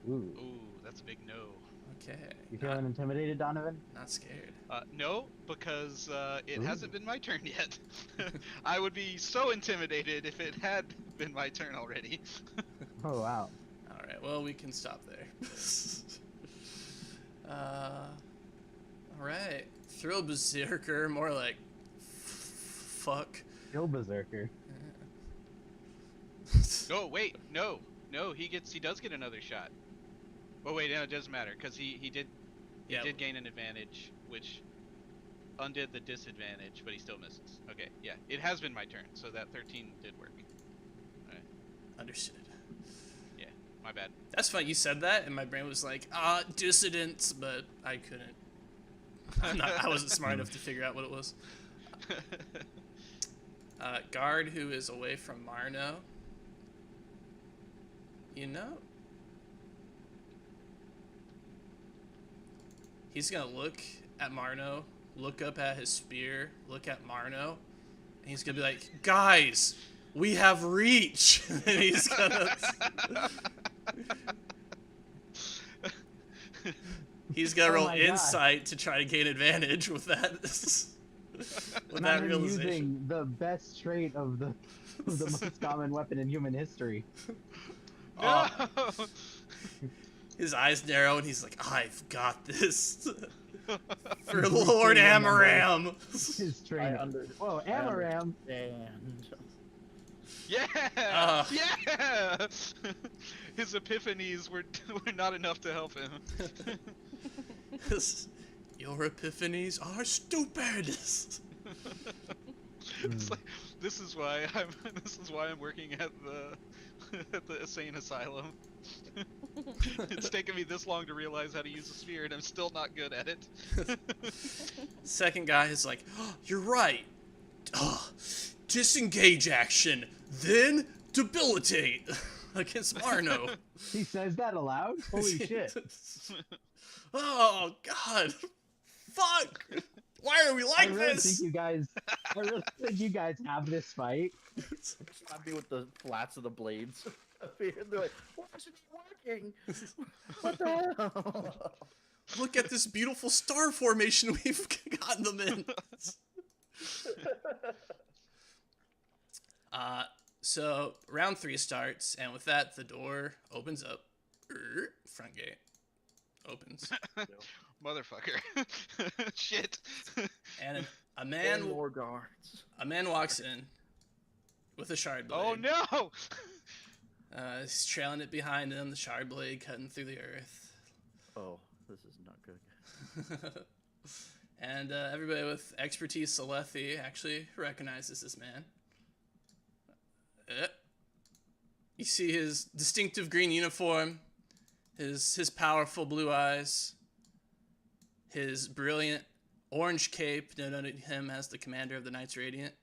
A: Ooh.
E: Ooh, that's a big no.
C: Okay.
A: You feeling intimidated, Donovan?
C: Not scared.
E: No, because it
A: Ooh.
E: hasn't been my turn yet. I would be so intimidated if it had been my turn already.
A: Oh, wow.
C: All right. Well, we can stop there. All right. Thrill berserker, more like fuck.
A: Still berserker.
E: No, wait, no, he does get another shot. Oh wait, no, it doesn't matter because he did gain an advantage, which undid the disadvantage, but he still misses. Okay, yeah, it has been my turn, so that 13 did work. All right,
C: Understood.
E: yeah, my bad.
C: That's fine. You said that, and my brain was like, dissidents, but I couldn't. I wasn't smart enough to figure out what it was. Guard who is away from Marno. You know? He's gonna look at Marno, look up at his spear, look at Marno, and he's gonna be like, "Guys, we have reach!" And he's gonna... He's gonna
A: Oh
C: roll
A: my God.
C: insight to try to gain advantage with that. With
A: Not
C: that
A: him
C: realization.
A: using the best trait of the most common weapon in human history.
E: No!
C: His eyes narrow and he's like, "I've got this." For Lord Amaram.
A: His trait. Whoa, Amaram.
E: Yeah! Yeah! His epiphanies were not enough to help him.
C: Your epiphanies are stupid.
E: It's like, this is why I'm working at the insane asylum. It's taken me this long to realize how to use a sphere, and I'm still not good at it.
C: Second guy is like, "Oh, you're right. Disengage action, then debilitate against Marno."
A: He says that aloud? Holy shit.
C: Oh God. Fuck. Why are we
A: I
C: like
A: really
C: this?
A: think you guys. I really think you guys have this fight.
B: Slap me with the flats of the blades. They're like, why isn't it working? What the hell?
C: Look at this beautiful star formation we've gotten them in. So round 3 starts, and with that, the door opens up. Front gate opens,
E: Motherfucker. Shit.
C: and a
B: And
C: man
B: more guards.
C: walks in with a shard blade.
E: Oh no!
C: He's trailing it behind him, the shard blade cutting through the earth.
B: Oh, this is not good.
C: And everybody with expertise Alethi actually recognizes this man. You see his distinctive green uniform, his powerful blue eyes, his brilliant orange cape, denoting him as the commander of the Knights Radiant.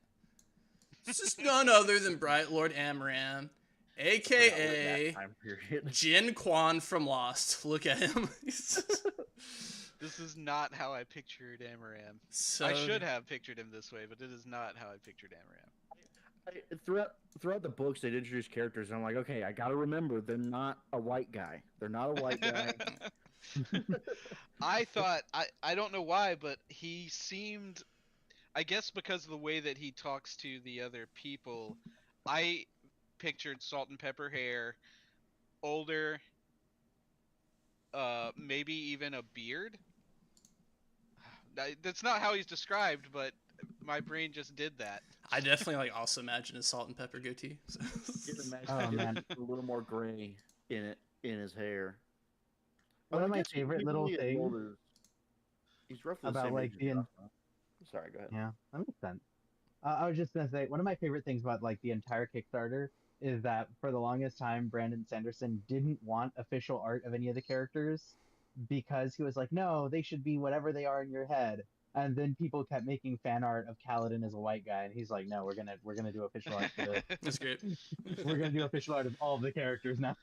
C: This is none other than Bright Lord Amaram, aka
B: Time period.
C: Jin Quan from Lost. Look at him.
E: This is not how I pictured Amaram.
C: So
E: I should have pictured him this way, but it is not how I pictured Amaram.
B: Throughout the books, they'd introduce characters, and I'm like, okay, I gotta remember they're not a white guy. They're not a white guy.
E: I thought I don't know why, but he seemed, I guess because of the way that he talks to the other people, I pictured salt and pepper hair, older, maybe even a beard. That's not how he's described, but my brain just did that.
C: I definitely also imagine a salt and pepper goatee. So.
A: Oh, man.
B: A little more gray in his hair.
A: One of
B: I
A: my
B: guess
A: favorite
B: he's
A: little
B: really as
A: things
B: old as- He's roughly the
A: about
B: same
A: like
B: age
A: the
B: as Joshua. Sorry, go ahead.
A: yeah, that makes sense. I was just gonna say one of my favorite things about like the entire Kickstarter is that for the longest time Brandon Sanderson didn't want official art of any of the characters because he was like, no, they should be whatever they are in your head. And then people kept making fan art of Kaladin as a white guy, and he's like, no, we're gonna do official art for this.
C: That's great.
A: We're gonna do official art of all of the characters now.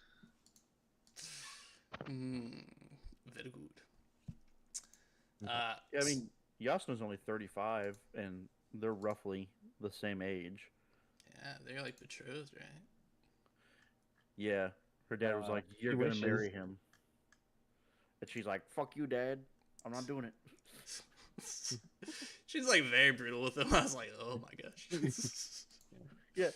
C: Very good.
B: Yeah, I mean, Yasuna's only 35, and they're roughly the same age.
C: Yeah, they're like betrothed, right?
B: Yeah, her dad was like, "You're
A: she
B: gonna
A: wishes.
B: marry him," and she's like, "Fuck you, Dad. I'm not doing it."
C: She's like very brutal with him. I was like, oh my gosh.
B: Yeah,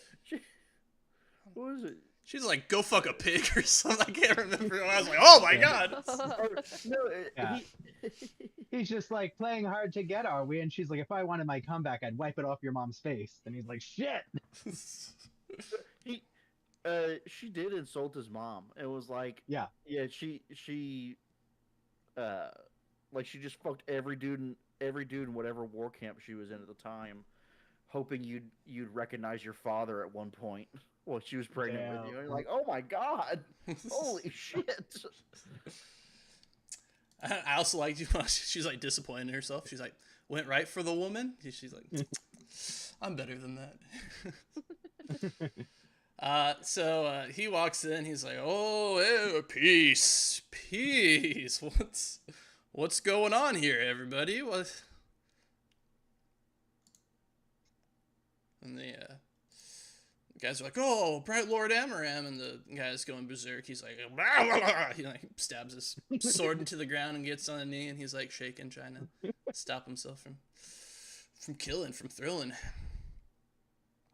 B: what was it?
C: She's like, go fuck a pig or something. I can't remember. I was like, oh my god.
B: Or, no,
A: Yeah. He's just like playing hard to get, are we? And she's like, if I wanted my comeback, I'd wipe it off your mom's face. And he's like, shit.
B: She did insult his mom. It was like,
A: Yeah.
B: she, like she just fucked every dude in whatever war camp she was in at the time, hoping you'd recognize your father at one point. Well, she was pregnant with you, and you're like, oh my god, holy shit.
C: I also liked she's like disappointed in herself. She's like, went right for the woman. She's like, I'm better than that. So he walks in. He's like, oh, peace. What's going on here, everybody? What? And the guys are like, oh, Bright Lord Amaram, and the guy's going berserk. He's like, blah, blah, blah. He like stabs his sword into the ground and gets on a knee, and he's like shaking, trying to stop himself from killing, from thrilling.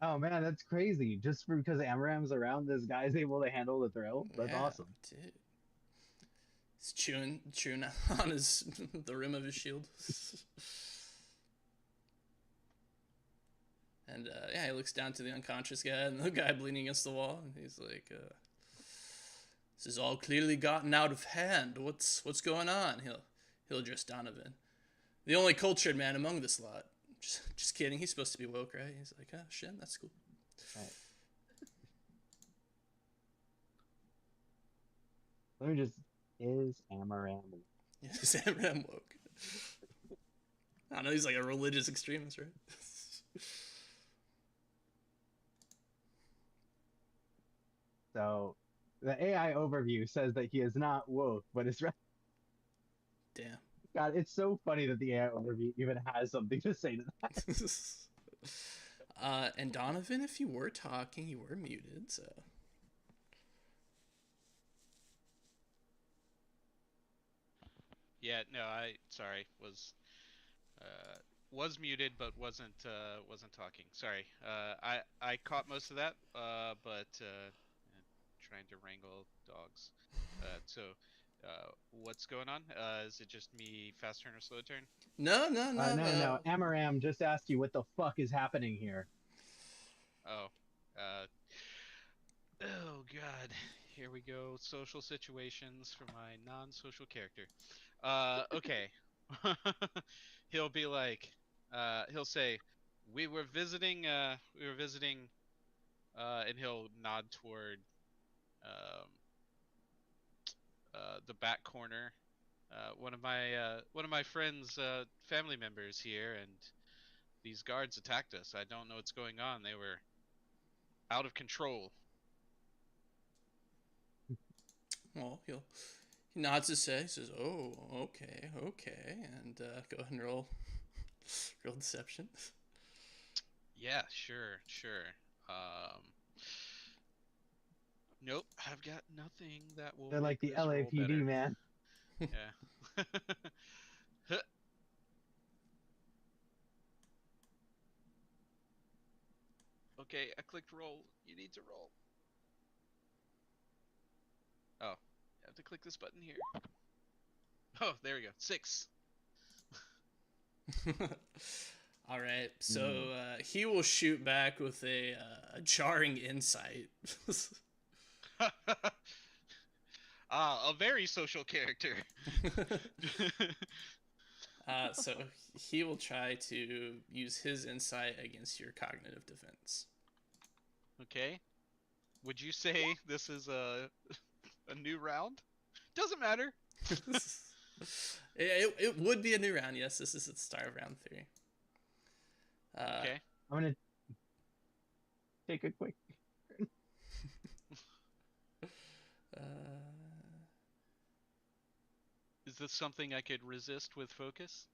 A: Oh man, that's crazy. Just because Amaram's around, this guy's able to handle the thrill. That's awesome.
C: Dude. He's chewing on the rim of his shield. And he looks down to the unconscious guy and the guy bleeding against the wall, and he's like, "This is all clearly gotten out of hand. What's going on?" He'll address Donovan, the only cultured man among this lot. Just kidding. He's supposed to be woke, right? He's like, "Oh shit, that's cool."
A: Right. Let me just is Amaram.
C: Is Amaram woke? I don't know. He's like a religious extremist, right?
A: So the AI overview says that he is not woke, but is right.
C: Damn.
A: God, it's so funny that the AI overview even has something to say to that.
C: And Donovan, if you were talking, you were muted, so.
E: Yeah, no, sorry, was muted but wasn't talking. Sorry. I caught most of that, but trying to wrangle dogs. So what's going on? Is it just me fast turn or slow turn?
C: No, no, no.
A: No. Amaram just asked you what the fuck is happening here.
E: Oh. Uh, oh God. Here we go. Social situations for my non-social character. Okay. He'll be like, he'll say, we were visiting, and he'll nod toward, um, the back corner. One of my friends' family members here, and these guards attacked us. I don't know what's going on. They were out of control.
C: Well, he nods his head. He says, "Oh, okay," and go ahead and roll deception.
E: Yeah, sure. Um, nope, I've got nothing that will
A: They're
E: make
A: like the
E: this roll
A: LAPD,
E: better.
A: man.
E: Yeah. Huh. Okay, I clicked roll. You need to roll. Oh, you have to click this button here. Oh, there we go. 6.
C: All right, so he will shoot back with a jarring insight.
E: Ah, a very social character.
C: So he will try to use his insight against your cognitive defense.
E: Okay. Would you say this is a new round? Doesn't matter.
C: It would be a new round. Yes, this is the start of round 3.
E: Okay.
A: I'm gonna take a quick.
C: Uh,
E: Is this something I could resist with focus?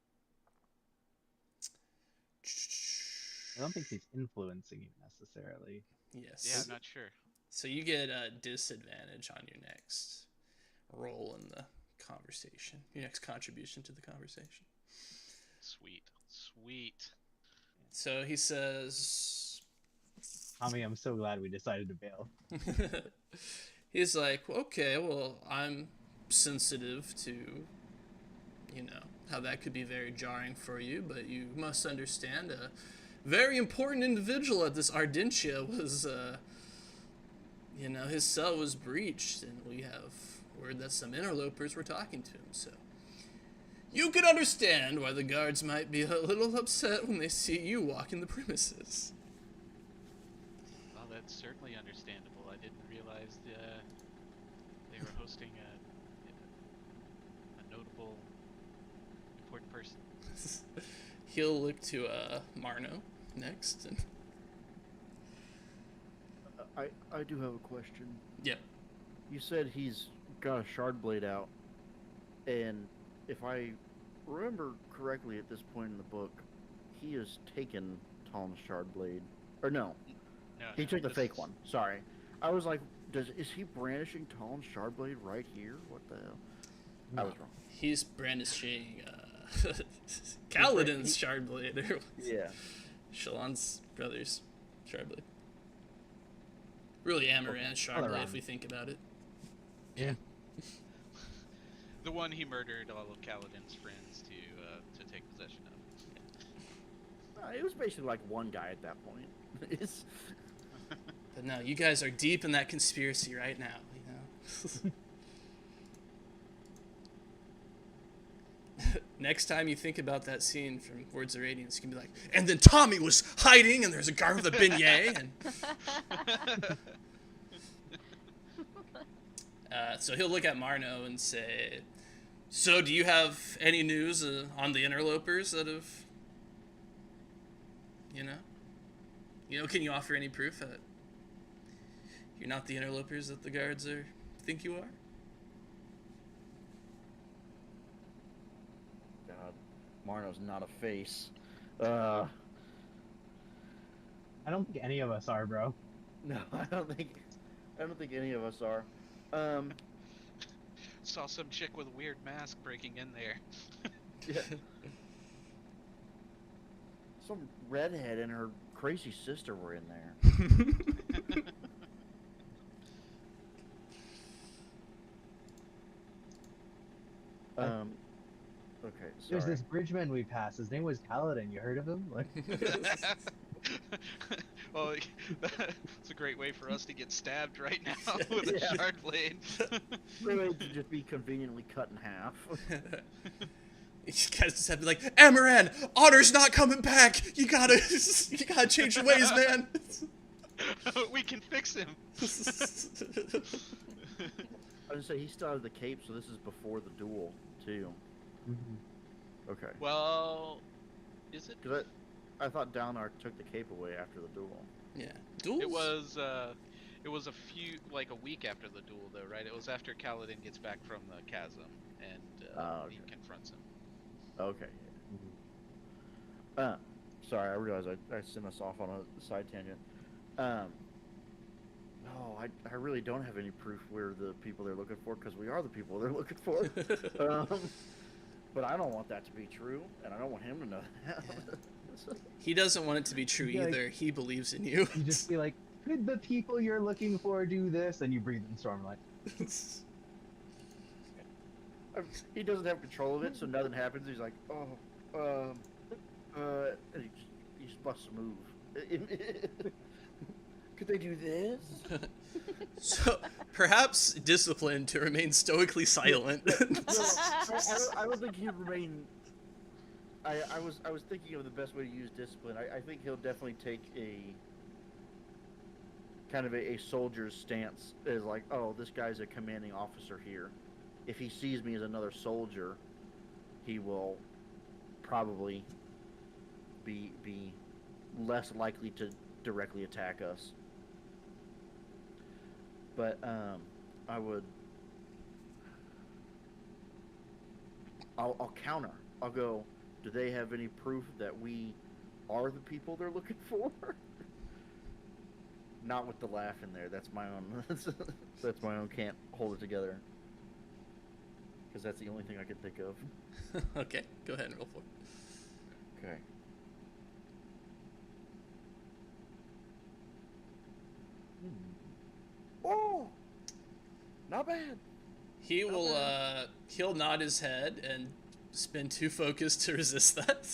A: I don't think he's influencing you necessarily.
C: yes.
E: Yeah, I'm not sure.
C: So you get a disadvantage on your next role in the conversation. Your next contribution to the conversation.
E: Sweet.
C: So he says,
A: Tommy, I'm so glad we decided to bail.
C: he's like, okay, well, I'm sensitive to, how that could be very jarring for you, but you must understand a very important individual at this Ardentia was, his cell was breached, and we have word that some interlopers were talking to him, so you can understand why the guards might be a little upset when they see you walking the premises.
E: Well, that's certainly understandable. I didn't realize they were hosting a notable, important person.
C: He'll look to Marno next. And
B: I do have a question.
C: yeah.
B: You said he's got a shard blade out, and if I remember correctly at this point in the book, he has taken Tom's shard blade. Or no,
E: No,
B: he took the
E: this
B: fake
E: is-
B: one. Sorry. I was like, is he brandishing Tom's shard blade right here? What the hell? I was wrong.
C: He's brandishing Kaladin's shard blade.
B: Yeah.
C: Shalon's brother's shard blade. Really Amaranth's shard blade if we think about it.
A: Yeah.
E: The one he murdered all of Kaladin's friends to take possession of.
B: It was basically like one guy at that point. It's...
C: But no, you guys are deep in that conspiracy right now, Next time you think about that scene from Words of Radiance, you can be like, and then Tommy was hiding, and there's a guard with a beignet, and... So he'll look at Marno and say, so do you have any news on the interlopers that have, can you offer any proof that you're not the interlopers that the guards think you are?
B: Marno's not a face. Uh,
A: I don't think any of us are, bro.
B: no, I don't think any of us are. Um,
E: Saw some chick with a weird mask breaking in there.
B: yeah, some redhead and her crazy sister were in there. Um, okay,
A: There's
B: sorry.
A: this bridgeman we passed. His name was Kaladin. You heard of him? Like,
E: Well, it's a great way for us to get stabbed right now with a
B: Yeah.
E: shard blade.
B: Really, to just be conveniently cut in half.
C: You guys just have to be like, Amaran, Otter's not coming back. You gotta change your ways, man.
E: We can fix him.
B: I was gonna say he still has the cape, so this is before the duel too. Okay.
E: Well, is it?
B: Because I thought Dalinar took the cape away after the duel.
C: Yeah, duels.
E: It was a week after the duel, though, right? It was after Kaladin gets back from the chasm and
B: Okay.
E: he confronts him.
B: Okay. Sorry, I realized I sent us off on a side tangent. No, I really don't have any proof we're the people they're looking for, because we are the people they're looking for. But I don't want that to be true, and I don't want him to know that.
C: He doesn't want it to be true
A: Yeah,
C: either. He believes in you.
A: you just be like, could the people you're looking for do this? And you breathe in Stormlight.
B: He doesn't have control of it, so nothing happens. He's like, and he just busts a move. Could they do this?
C: So perhaps discipline to remain stoically silent.
B: I don't think he'd remain. I was thinking of the best way to use discipline. I think he'll definitely take a kind of a soldier's stance, as like, oh, this guy's a commanding officer here. If he sees me as another soldier, he will probably be less likely to directly attack us. But I'll counter. I'll go, do they have any proof that we are the people they're looking for? Not with the laugh in there. That's my own. That's my own. Can't hold it together. Because that's the only thing I can think of.
C: Okay, go ahead and roll for it.
B: Okay. Oh, not bad.
C: He will he'll nod his head and spend 2 focus to resist that.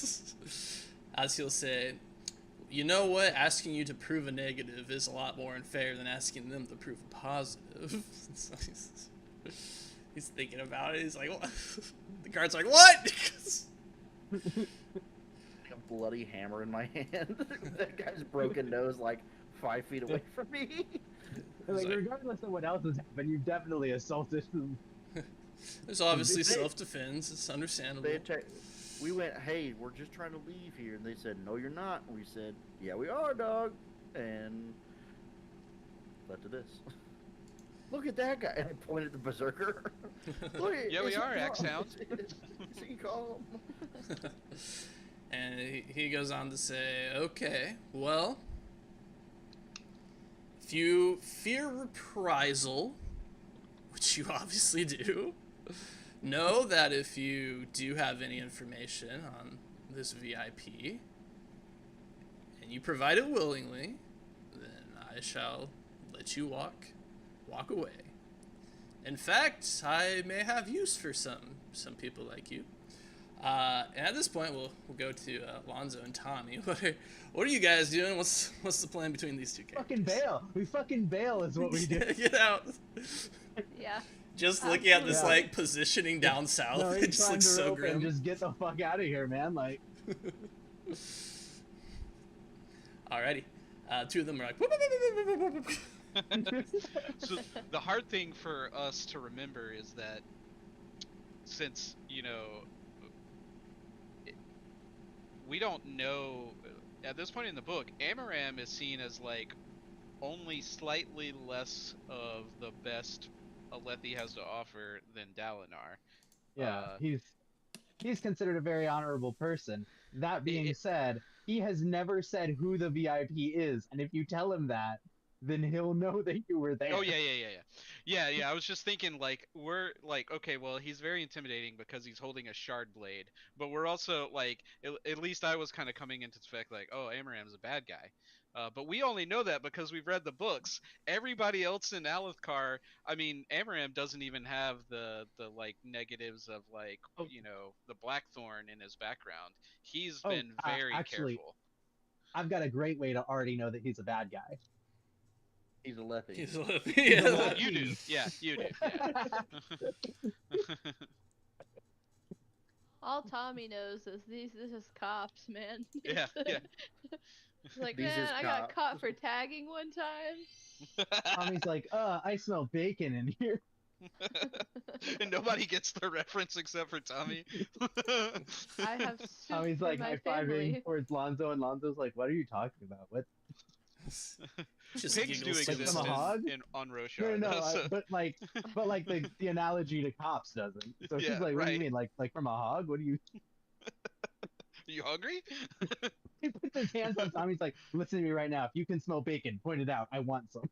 C: As he'll say, you know what? Asking you to prove a negative is a lot more unfair than asking them to prove a positive. So he's thinking about it. He's like, what? The guard's like, what?
B: A bloody hammer in my hand. That guy's broken nose like 5 feet away from me.
A: Like, regardless of what else has happened, you've definitely assaulted them.
C: There's obviously self-defense. It's understandable.
B: They attacked. We went, hey, we're just trying to leave here. And they said, no, you're not. We said, yeah, we are, dog. And led to this. Look at that guy. And I pointed at the berserker. Look at,
E: Yeah, we are, X-Hound.
B: Is he calm?
C: And he goes on to say, okay, well, if you fear reprisal, which you obviously do, know that if you do have any information on this VIP, and you provide it willingly, then I shall let you walk away. In fact, I may have use for some people like you. And at this point, we'll go to Lonzo and Tommy. What are you guys doing? What's the plan between these two characters?
A: Fucking bail. We fucking bail is what we do.
C: Get out.
D: Yeah.
C: Just looking at this,
A: Yeah.
C: like, positioning down south,
A: No,
C: it
A: he's
C: just
A: trying
C: looks
A: to
C: so
A: rope and
C: grim.
A: just get the fuck out of here, man. Like,
C: Alrighty. 2 of them are like, whoop, whoop, whoop, whoop, whoop, whoop.
E: So the hard thing for us to remember is that since, we don't know at this point in the book, Amaram is seen as like only slightly less of the best Alethi has to offer than Dalinar.
A: yeah, he's he's considered a very honorable person. That being
E: It,
A: said, he has never said who the VIP is, and if you tell him that, then he'll know that you were there.
E: Oh yeah. I was just thinking like we're like okay, well he's very intimidating because he's holding a shard blade, but we're also like at least I was kind of coming into the fact like oh Amaram's a bad guy, but we only know that because we've read the books. Everybody else in Alethkar, I mean Amaram doesn't even have the like negatives of like
A: Oh,
E: the Blackthorn in his background. He's
A: oh,
E: been very
A: actually,
E: careful.
A: I've got a great way to already know that he's a bad guy.
B: He's a Lethy.
C: He's a little,
A: He's a
E: Well,
A: Lethy.
E: you do, yeah, you do, yeah.
D: All Tommy knows is this is cops, man.
E: Yeah, yeah.
D: It's like,
B: These
D: man,
B: is
D: I got
B: cops."
D: caught for tagging one time.
A: Tommy's like, I smell bacon in here.
E: And nobody gets the reference except for Tommy.
D: I have soup
A: Tommy's
D: for
A: like
D: my
A: high-fiving
D: family.
A: towards Lonzo, and Lonzo's like, what are you talking about? What?
C: just
E: Pigs do
C: giggles to
A: Like
E: exist
A: from a
C: himself.
A: hog?
E: on
A: No,
E: Roshar.
A: no,
E: So,
A: but like the analogy to cops doesn't. So she's
E: yeah,
A: like, what do you
E: right.
A: mean? Like from a hog? What do you?
E: You hungry?
A: He puts his hands on Tommy's like, listen to me right now. If you can smell bacon, point it out. I want some.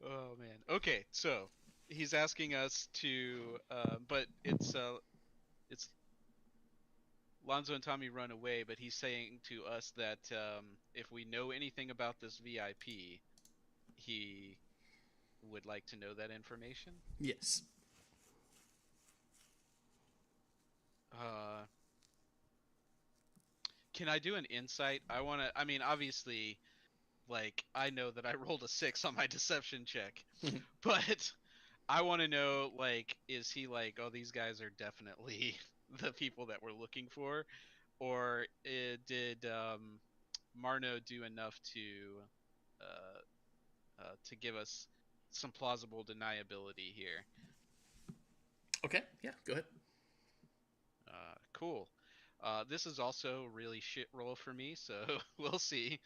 E: Oh man. Okay, so he's asking us to, but it's Lonzo and Tommy run away, but he's saying to us that if we know anything about this VIP, he would like to know that information.
C: Yes.
E: Uh, can I do an insight? I mean, obviously, like, I know that I rolled a 6 on my deception check, but I want to know, like, is he like, oh, these guys are definitely the people that we're looking for? Or did Marno do enough to give us some plausible deniability here?
C: Okay. Yeah. Go ahead.
E: Cool. This is also a really shit roll for me, so we'll see.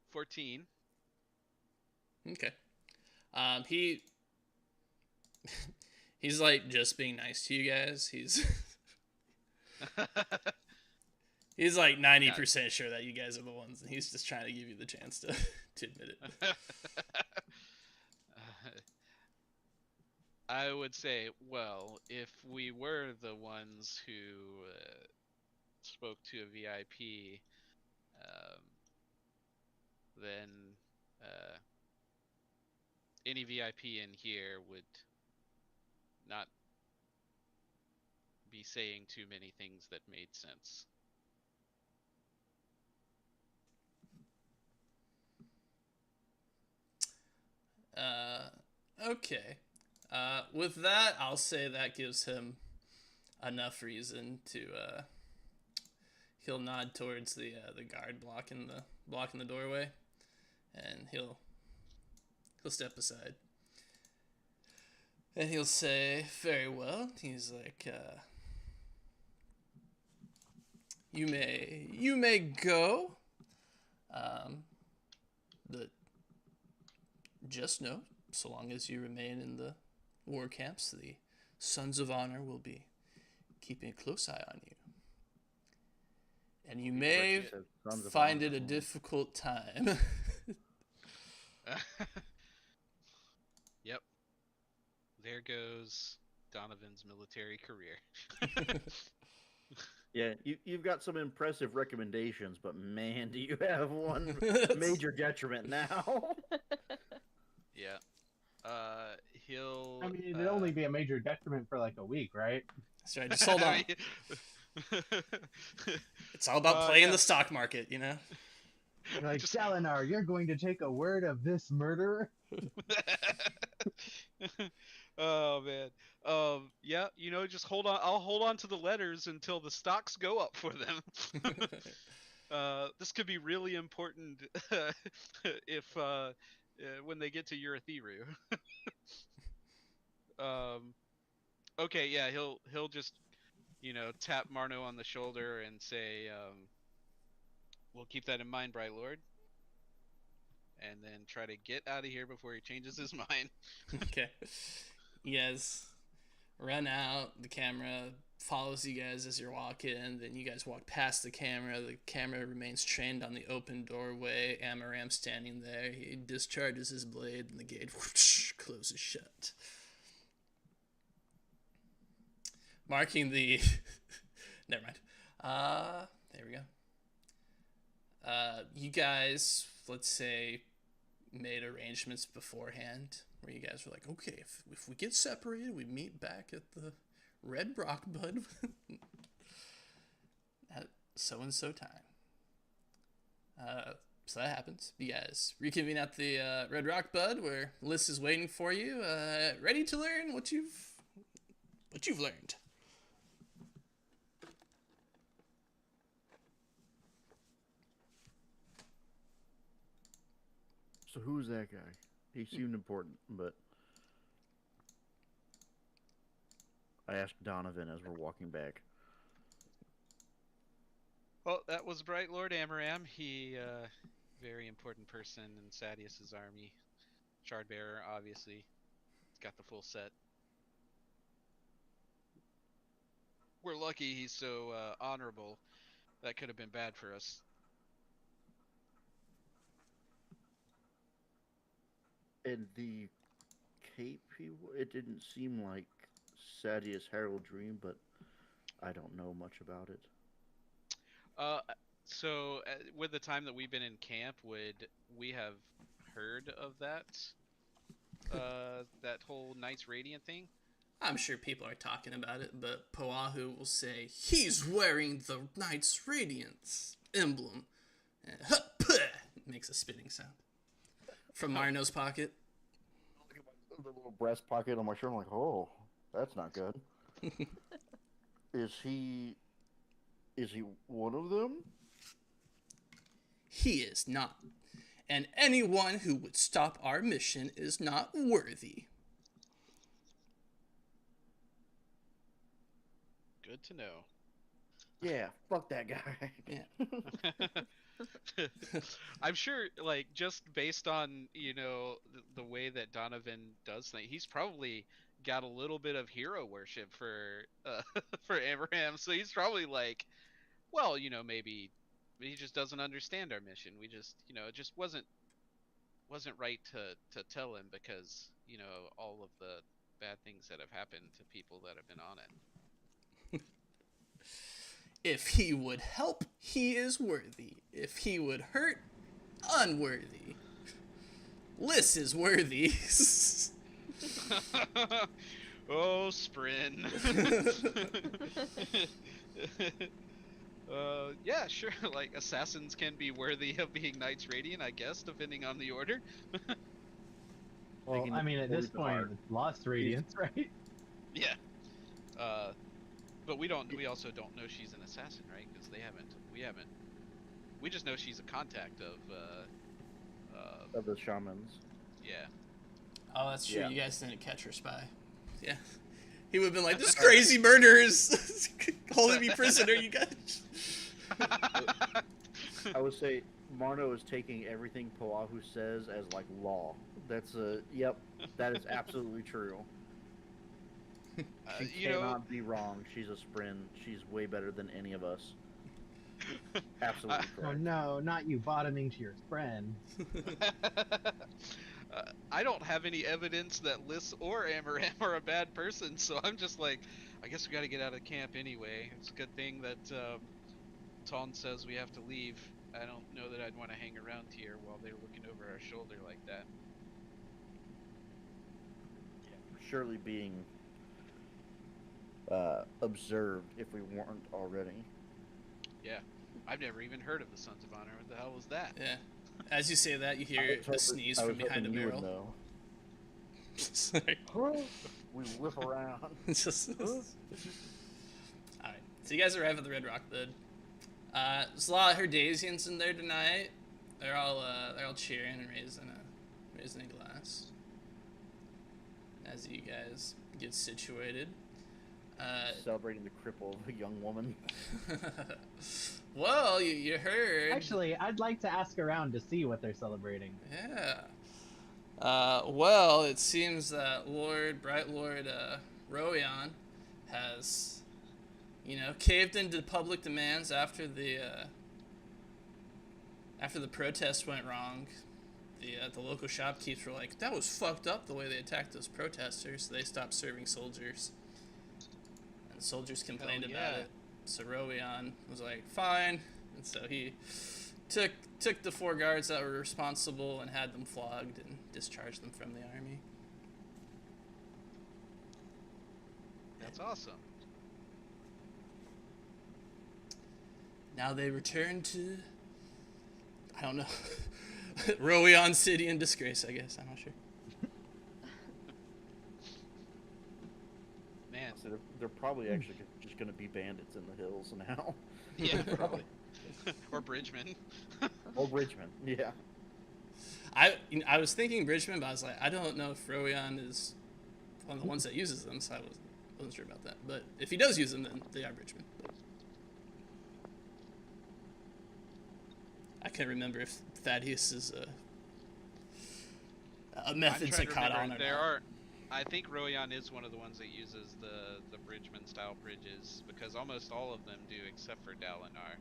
E: 14.
C: Okay. He he's like just being nice to you guys. He's like 90% sure that you guys are the ones, and he's just trying to give you the chance to to admit it.
E: I would say, well, if we were the ones who spoke to a VIP, then any VIP in here would not be saying too many things that made sense.
C: Okay. With that, I'll say that gives him enough reason to. He'll nod towards the guard blocking the doorway, and he'll step aside, and he'll say, "Very well." He's like, "You may go. But just know, so long as you remain in the war camps, the Sons of Honor will be keeping a close eye on you. And you may find it a difficult time."
E: Yep. There goes Donovan's military career.
B: Yeah, you've got some impressive recommendations, but man, do you have one major detriment now.
E: Yeah. He'll.
A: I mean, it'd only be a major detriment for like a week, right?
C: That's right, just hold on. It's all about playing the stock market, you know?
A: You're like, Dalinar, you're going to take a word of this murderer?
E: Oh man. Yeah, just hold on. I'll hold on to the letters until the stocks go up for them. This could be really important if when they get to Urithiru. Okay, yeah, he'll just tap Marno on the shoulder and say, "We'll keep that in mind, Bright Lord." and then try to get out of here before he changes his mind.
C: Okay. You guys run out. The camera follows you guys as you're walking. Then you guys walk past the camera. The camera remains trained on the open doorway. Amaram standing there. He discharges his blade, and the gate whoosh, closes shut. Marking the... Never mind. There we go. You guys, let's say, made arrangements beforehand where you guys were like, okay, if we get separated, we meet back at the Red Rock Bud at so-and-so time. So that happens. You guys reconvene at the Red Rock Bud where Liz is waiting for you, ready to learn what you've learned.
B: So who's that guy? He seemed important, but I asked Donovan as we're walking back.
E: Well, that was Bright Lord Amaram. He, very important person in Sadius's army. Shardbearer, obviously. He's got the full set. We're lucky he's so honorable. That could have been bad for us.
B: And the cape, it didn't seem like Sadius heraldry, but I don't know much about it.
E: So with the time that we've been in camp, would we have heard of that? That whole Knights Radiant thing?
C: I'm sure people are talking about it, but Poahu will say, he's wearing the Knights Radiance emblem. And makes a spitting sound. From Marno's pocket.
B: The little breast pocket on my shirt, I'm like, oh, that's not good. Is he one of them?
C: He is not. And anyone who would stop our mission is not worthy.
E: Good to know.
B: Yeah, fuck that guy.
C: Yeah.
E: I'm sure, like, just based on, the way that Donovan does things, he's probably got a little bit of hero worship for for Abraham. So he's probably like, well, maybe he just doesn't understand our mission. We just, it just wasn't right to tell him because, all of the bad things that have happened to people that have been on it.
C: If he would help, he is worthy. If he would hurt, unworthy. Liz is worthy.
E: Oh, Sprin. Yeah, sure. Like, assassins can be worthy of being Knights Radiant, I guess, depending on the order.
A: Well, I mean, at this point, it's lost radiance, right?
E: Yeah. But we also don't know she's an assassin, right? Because we just know she's a contact
B: of the shamans.
E: Yeah.
C: Oh, that's true.
B: Yeah.
C: You guys didn't catch her spy. Yeah. He would have been like, this crazy murderer is holding me prisoner, you guys.
B: I would say Marno is taking everything Poahu says as like law. That's yep, that is absolutely true. She cannot be wrong. She's a Sprin. She's way better than any of us. Absolutely correct.
A: Oh no, not you bottoming to your friend.
E: I don't have any evidence that Liz or Amaram are a bad person, so I'm just like, I guess we got to get out of camp anyway. It's a good thing that Ton says we have to leave. I don't know that I'd want to hang around here while they're looking over our shoulder like that.
B: Surely being observed if we weren't already.
E: Yeah, I've never even heard of the Sons of Honor. What the hell was that?
C: Yeah. As you say that, you hear a sneeze from behind a barrel. Sorry.
B: We whip around.
C: Alright. So you guys arrive at the Red Rock Bud. There's a lot of Herdasians in there tonight. They're all cheering and raising a glass. As you guys get situated.
B: Celebrating the cripple of a young woman.
C: Well, you heard.
A: Actually, I'd like to ask around to see what they're celebrating.
C: Yeah. Well, it seems that Bright Lord Royan has, caved into public demands after the protest went wrong. The local shopkeepers were like, that was fucked up the way they attacked those protesters. So they stopped serving soldiers. And the soldiers complained about it. So Royan was like, fine. And so he took the 4 guards that were responsible and had them flogged and discharged them from the army.
E: That's awesome.
C: Now they return to, I don't know, Royan City in disgrace, I guess. I'm not sure.
E: Man.
B: So they're probably actually just going to be bandits in the hills now.
E: Yeah, probably. Or Bridgman.
B: Or Bridgman, yeah.
C: I was thinking Bridgman, but I was like, I don't know if Royan is one of the ones that uses them, so I wasn't sure about that. But if he does use them, then they are Bridgman. I can't remember if Thaddeus is a method to caught on or not.
E: I think Royan is one of the ones that uses the Bridgman style bridges, because almost all of them do except for Dalinar.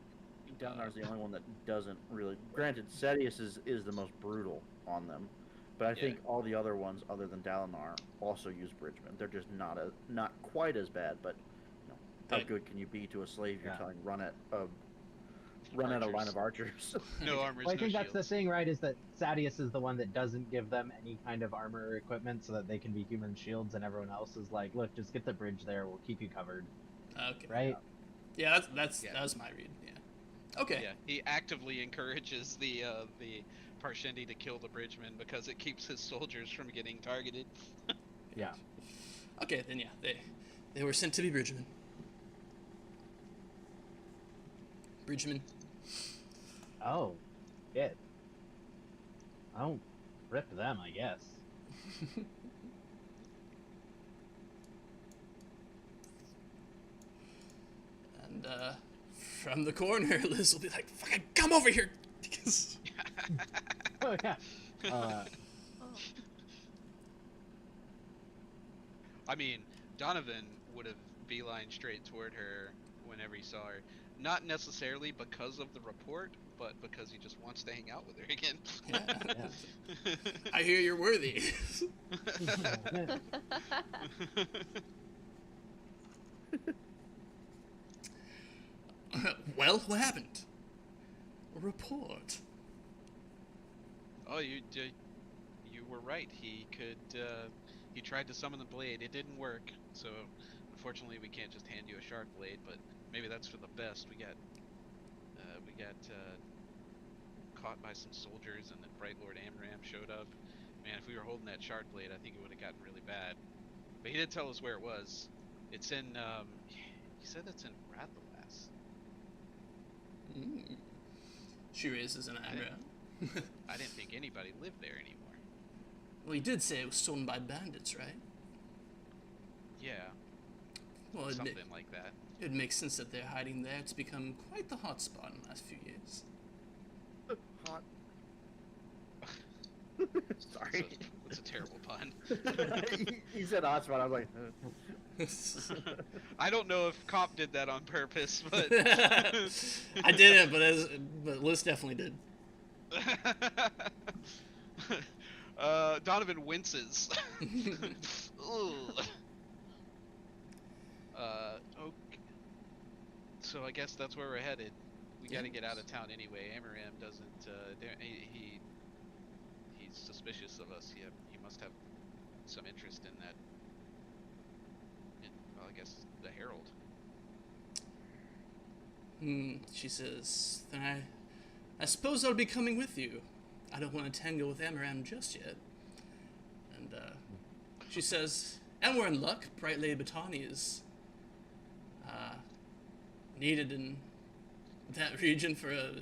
B: Dalinar's the only one that doesn't really. Granted, Sadius is the most brutal on them, but I think all the other ones, other than Dalinar, also use Bridgman. They're just not quite as bad, but how good can you be to a slave you're telling run at a line of archers?
E: No armors.
A: Well, I think
E: no
A: that's the
E: shields.
A: thing, right? Is that Sadius is the one that doesn't give them any kind of armor or equipment so that they can be human shields, and everyone else is like, look, just get the bridge there, we'll keep you covered.
C: Okay.
A: Right?
C: Yeah, that was my read. Yeah. Okay.
E: Yeah, he actively encourages the Parshendi to kill the Bridgemen because it keeps his soldiers from getting targeted.
A: Yeah.
C: Okay, then they were sent to be Bridgmen. Bridgmen.
A: Oh, shit. Oh, rip them, I guess.
C: And from the corner, Liz will be like, "Fucking come over here!"
A: Oh, yeah.
E: I mean, Donovan would have beeline straight toward her whenever he saw her. Not necessarily because of the report, but because he just wants to hang out with her again.
C: Yeah. I hear you're worthy. Well, what happened? A report.
E: Oh, you were right. He tried to summon the blade. It didn't work. So, unfortunately, we can't just hand you a shark blade. But maybe that's for the best. We got caught by some soldiers, and then Bright Lord Amram showed up. Man, if we were holding that shard blade, I think it would have gotten really bad. But he did tell us where it was. It's in. He said it's in Rathalas.
C: She raises an eyebrow.
E: I didn't think anybody lived there anymore.
C: Well, he did say it was stolen by bandits, right?
E: Yeah.
C: Well,
E: Something like that.
C: It makes sense that they're hiding there. It's become quite the hotspot in the last few years.
B: Hot. Sorry.
E: That's a terrible pun.
B: He said hotspot. I was like,
E: I don't know if Cop did that on purpose, but
C: I didn't, but Liz definitely did.
E: Donovan winces. Okay. So I guess that's where we're headed. We got to get out of town anyway. Amaram doesn't. He's suspicious of us. He must have some interest in that. Well, I guess the Herald.
C: She says, then I suppose I'll be coming with you. I don't want to tangle with Amaram just yet. And she says, and we're in luck. Bright Lady Batani is needed in that region for a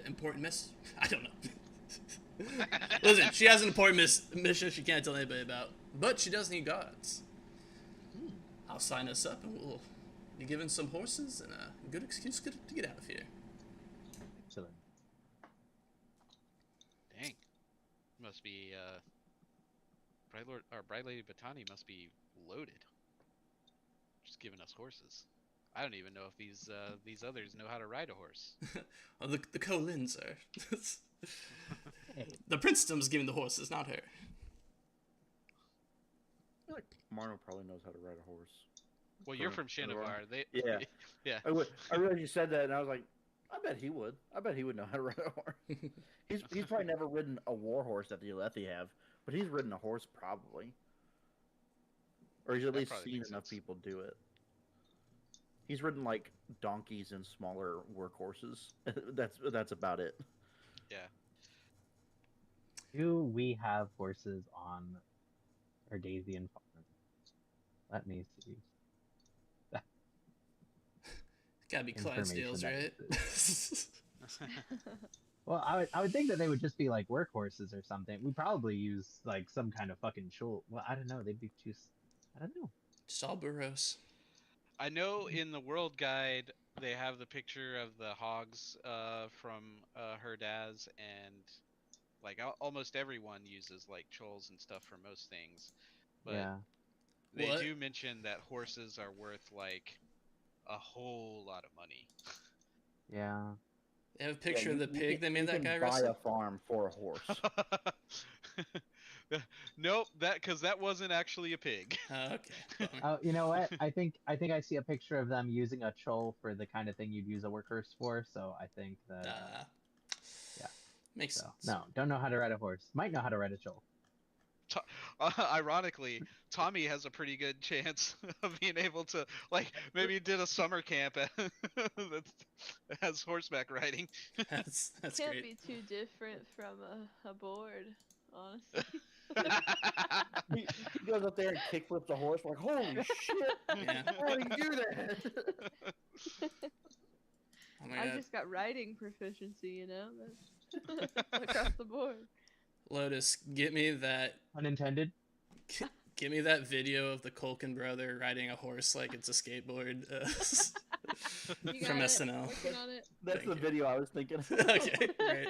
C: important miss. I don't know. Listen, she has an important mission she can't tell anybody about, but she does need guards. I'll sign us up and we'll be given some horses and a good excuse to get out of here.
A: Excellent.
E: Dang. Must be Bright Lady Batani must be loaded. Just giving us horses. I don't even know if these others know how to ride a horse.
C: Oh, the Colins are.
A: Hey,
C: The Princedom's giving the horses, not her.
B: I feel like Marno probably knows how to ride a horse.
E: Well, you're from
B: Correct.
E: Shinovar. They
B: Yeah.
E: yeah.
B: I realized you said that, and I was like, I bet he would. I bet he would know how to ride a horse. He's probably never ridden a war horse that the Alethi have, but he's ridden a horse probably, or he's at
E: That
B: least
E: probably
B: seen
E: makes
B: enough
E: sense.
B: people do it. He's ridden like donkeys and smaller workhorses. That's about it.
E: Yeah.
A: do we have horses on our Daisian farm? Let me see.
C: Gotta be Clydesdales,
A: Information
C: right?
A: Well, I would think that they would just be like workhorses or something. We probably use like some kind of fucking shoal. Well, I don't know. They'd be too. I don't know.
C: Just all burros.
E: I know in the world guide they have the picture of the hogs from Herdaz, and like almost everyone uses like chols and stuff for most things, but
A: Yeah.
E: they
C: What?
E: do mention that horses are worth like a whole lot of money.
A: Yeah.
C: They have a picture
B: Yeah,
C: of the pig they made that guy
B: buy
C: wrestle?
B: a farm for a horse.
E: Nope, because that wasn't actually a pig.
C: Oh, okay. Bummer.
A: Oh, you know what? I think I see a picture of them using a chol for the kind of thing you'd use a workhorse for. So I think that yeah.
C: Makes
A: So
C: sense.
A: no, don't know how to ride a horse. Might know how to ride a chol.
E: Ironically, Tommy has a pretty good chance of being able to, like, maybe did a summer camp that has horseback riding.
C: That's
D: Can't
C: great.
D: be too different from a board, honestly.
B: He goes up there and kickflips a horse. We're like, holy shit!
C: Yeah.
B: How do you do that?
C: Oh my
D: I
C: god.
D: just got writing proficiency, you know, that's across the board.
C: Lotus, get me that
A: Unintended.
C: video of the Culkin brother riding a horse like it's a skateboard
D: You
C: from
D: got it.
C: SNL.
D: Working on it.
B: That's
C: Thank
B: the
C: you.
B: video I was thinking of.
C: Okay, great.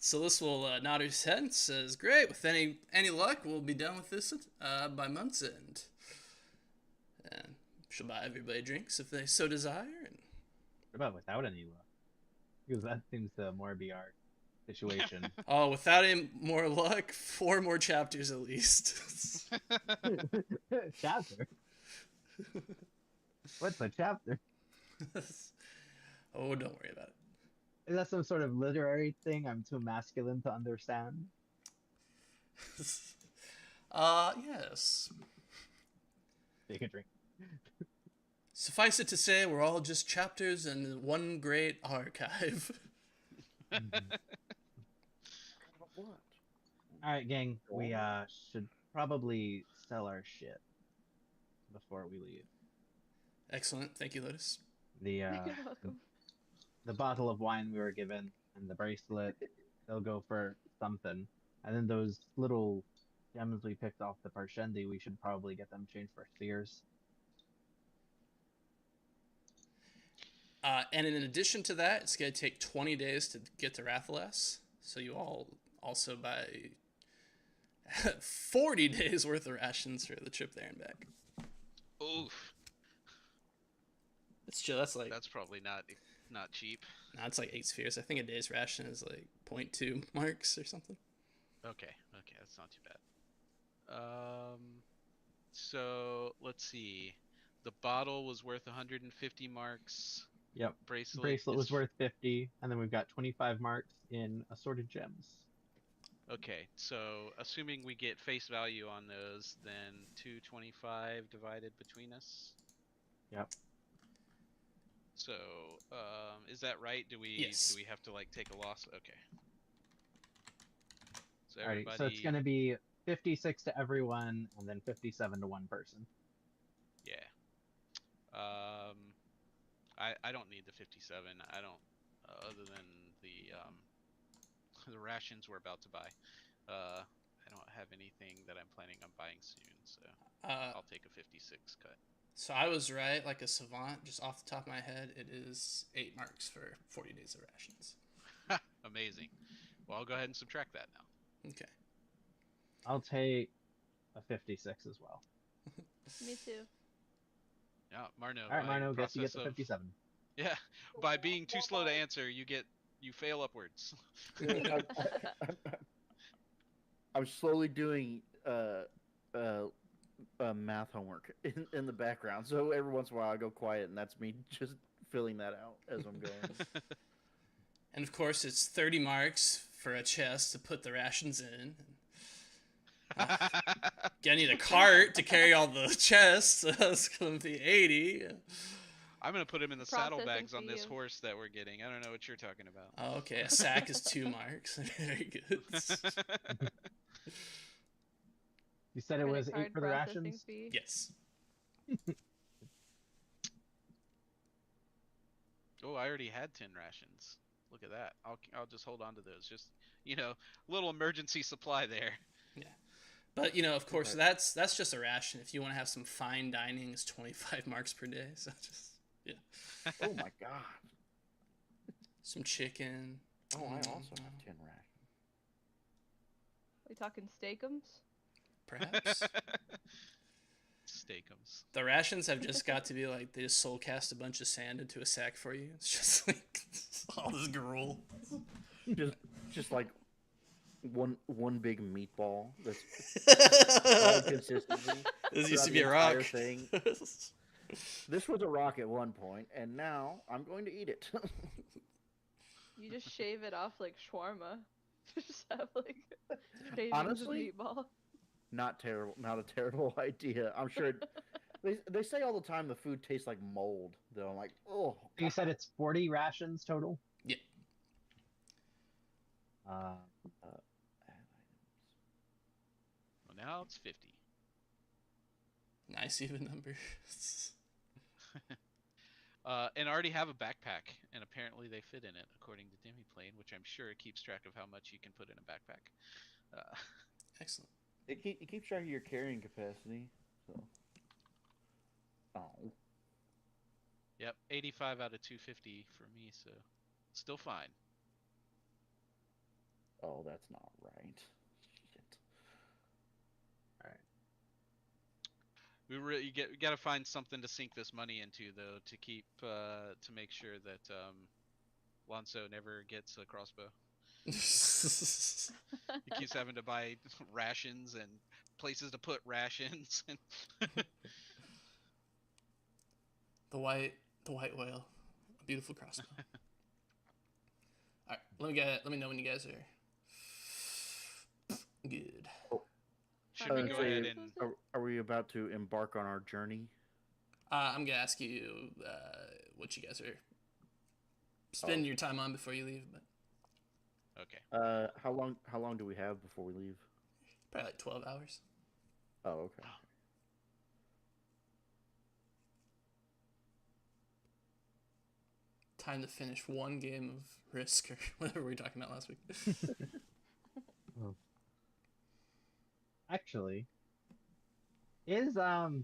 C: So this will nod his head and says, "Great. With any luck, we'll be done with this by month's end, and she'll buy everybody drinks if they so desire." And
A: What about without any luck? Because that seems to more be our situation.
C: oh, without any more luck, 4 more chapters at least.
A: Chapter. What's a chapter?
C: Oh, don't worry about it.
A: Is that some sort of literary thing I'm too masculine to understand?
C: Yes.
A: Take a drink.
C: Suffice it to say, we're all just chapters in one great archive.
B: What?
A: All right, gang. We should probably sell our shit before we leave.
C: Excellent. Thank you, Lotus.
A: The
D: You're welcome.
A: the bottle of wine we were given and the bracelet, they'll go for something. And then those little gems we picked off the Parshendi, we should probably get them changed for spheres.
C: And in addition to that, it's going to take 20 days to get to Rathalas. So you all also buy 40 days worth of rations for the trip there and back.
E: Oof,
C: It's chill. That's like,
E: that's probably not cheap.
C: no, it's like 8 spheres. I think a day's ration is like 0.2 marks or something.
E: Okay, that's not too bad. So let's see. The bottle was worth 150 marks.
A: Yep.
E: Bracelet
A: Was
E: is-
A: worth 50, and then we've got 25 marks in assorted gems.
E: Okay, so assuming we get face value on those, then 225 divided between us.
A: Yep.
E: So, is that right?
C: Yes.
E: Do we have to like take a loss? Okay. So
A: Alrighty,
E: everybody.
A: so it's gonna be 56 to everyone, and then 57 to one person.
E: Yeah. I don't need the 57. I don't. Other than the rations we're about to buy, I don't have anything that I'm planning on buying soon, so
C: Uh,
E: I'll take a 56 cut.
C: so I was right, like a savant, just off the top of my head. It is 8 marks for 40 days of rations.
E: Amazing. Well, I'll go ahead and subtract that now.
C: Okay.
A: I'll take a 56 as well.
D: Me too.
E: Yeah, Marno.
A: All right,
E: by
A: Marno, guess you get
E: process
A: the
E: of
A: 57.
E: yeah, by being too slow to answer, you fail upwards.
B: I'm slowly doing math homework in the background, so every once in a while I go quiet, and that's me just filling that out as I'm going.
C: And of course, it's 30 marks for a chest to put the rations in. Gonna need a cart to carry all the chests, so that's gonna be 80.
E: I'm gonna put him in the
D: Processing
E: saddlebags on
D: fee
E: this
D: of-
E: horse that we're getting. I don't know what you're talking about.
C: Oh, okay, a sack is 2 marks. Very good.
A: You said it
D: Credit
A: was 8
D: card
A: for the
D: processing
A: rations?
D: fee.
C: Yes.
E: Oh, I already had 10 rations. Look at that. I'll just hold on to those. Just little emergency supply there.
C: Yeah. But of course,
B: Okay.
C: that's just a ration. If you want to have some fine dining, it's 25 marks per day. So just
B: Oh my god!
C: some chicken.
B: Oh, I also have 10 rations.
D: We talking steakums?
C: Perhaps.
E: Steakums.
C: The rations have just got to be like they just soul cast a bunch of sand into a sack for you. It's just like all this gruel.
B: Just like one big meatball that's all consistency.
C: This used to
B: throughout
C: be
B: the
C: a rock.
B: entire thing. This was a rock at one point, and now I'm going to eat it.
D: You just shave it off like shawarma. Just have like shavings
B: Honestly?
D: of meatball.
B: Not terrible. Not a terrible idea. I'm sure. They say all the time the food tastes like mold. Though I'm like, oh.
A: You
B: God.
A: said it's 40 rations total?
C: Yeah.
A: Uh,
E: Well, now it's 50.
C: Nice even number.
E: And I already have a backpack, and apparently they fit in it, according to Demiplane, which I'm sure keeps track of how much you can put in a backpack.
C: Excellent.
B: It keeps track of your carrying capacity. So. Oh.
E: Yep, 85 out of 250 for me, so still fine.
B: Oh, that's not right. Shit.
E: We got to find something to sink this money into, though, to keep to make sure that Lonzo never gets a crossbow. He keeps having to buy rations and places to put rations.
C: The white whale, a beautiful crossbow. All right, let me know when you guys are good.
E: Should we go
B: so
E: ahead and
B: Are we about to embark on our journey?
C: I'm gonna ask you what you guys are spending your time on before you leave, but
E: okay.
B: How long do we have before we leave?
C: probably like 12 hours.
B: Oh, okay.
C: Time to finish one game of Risk or whatever we were talking about last week.
A: actually, is the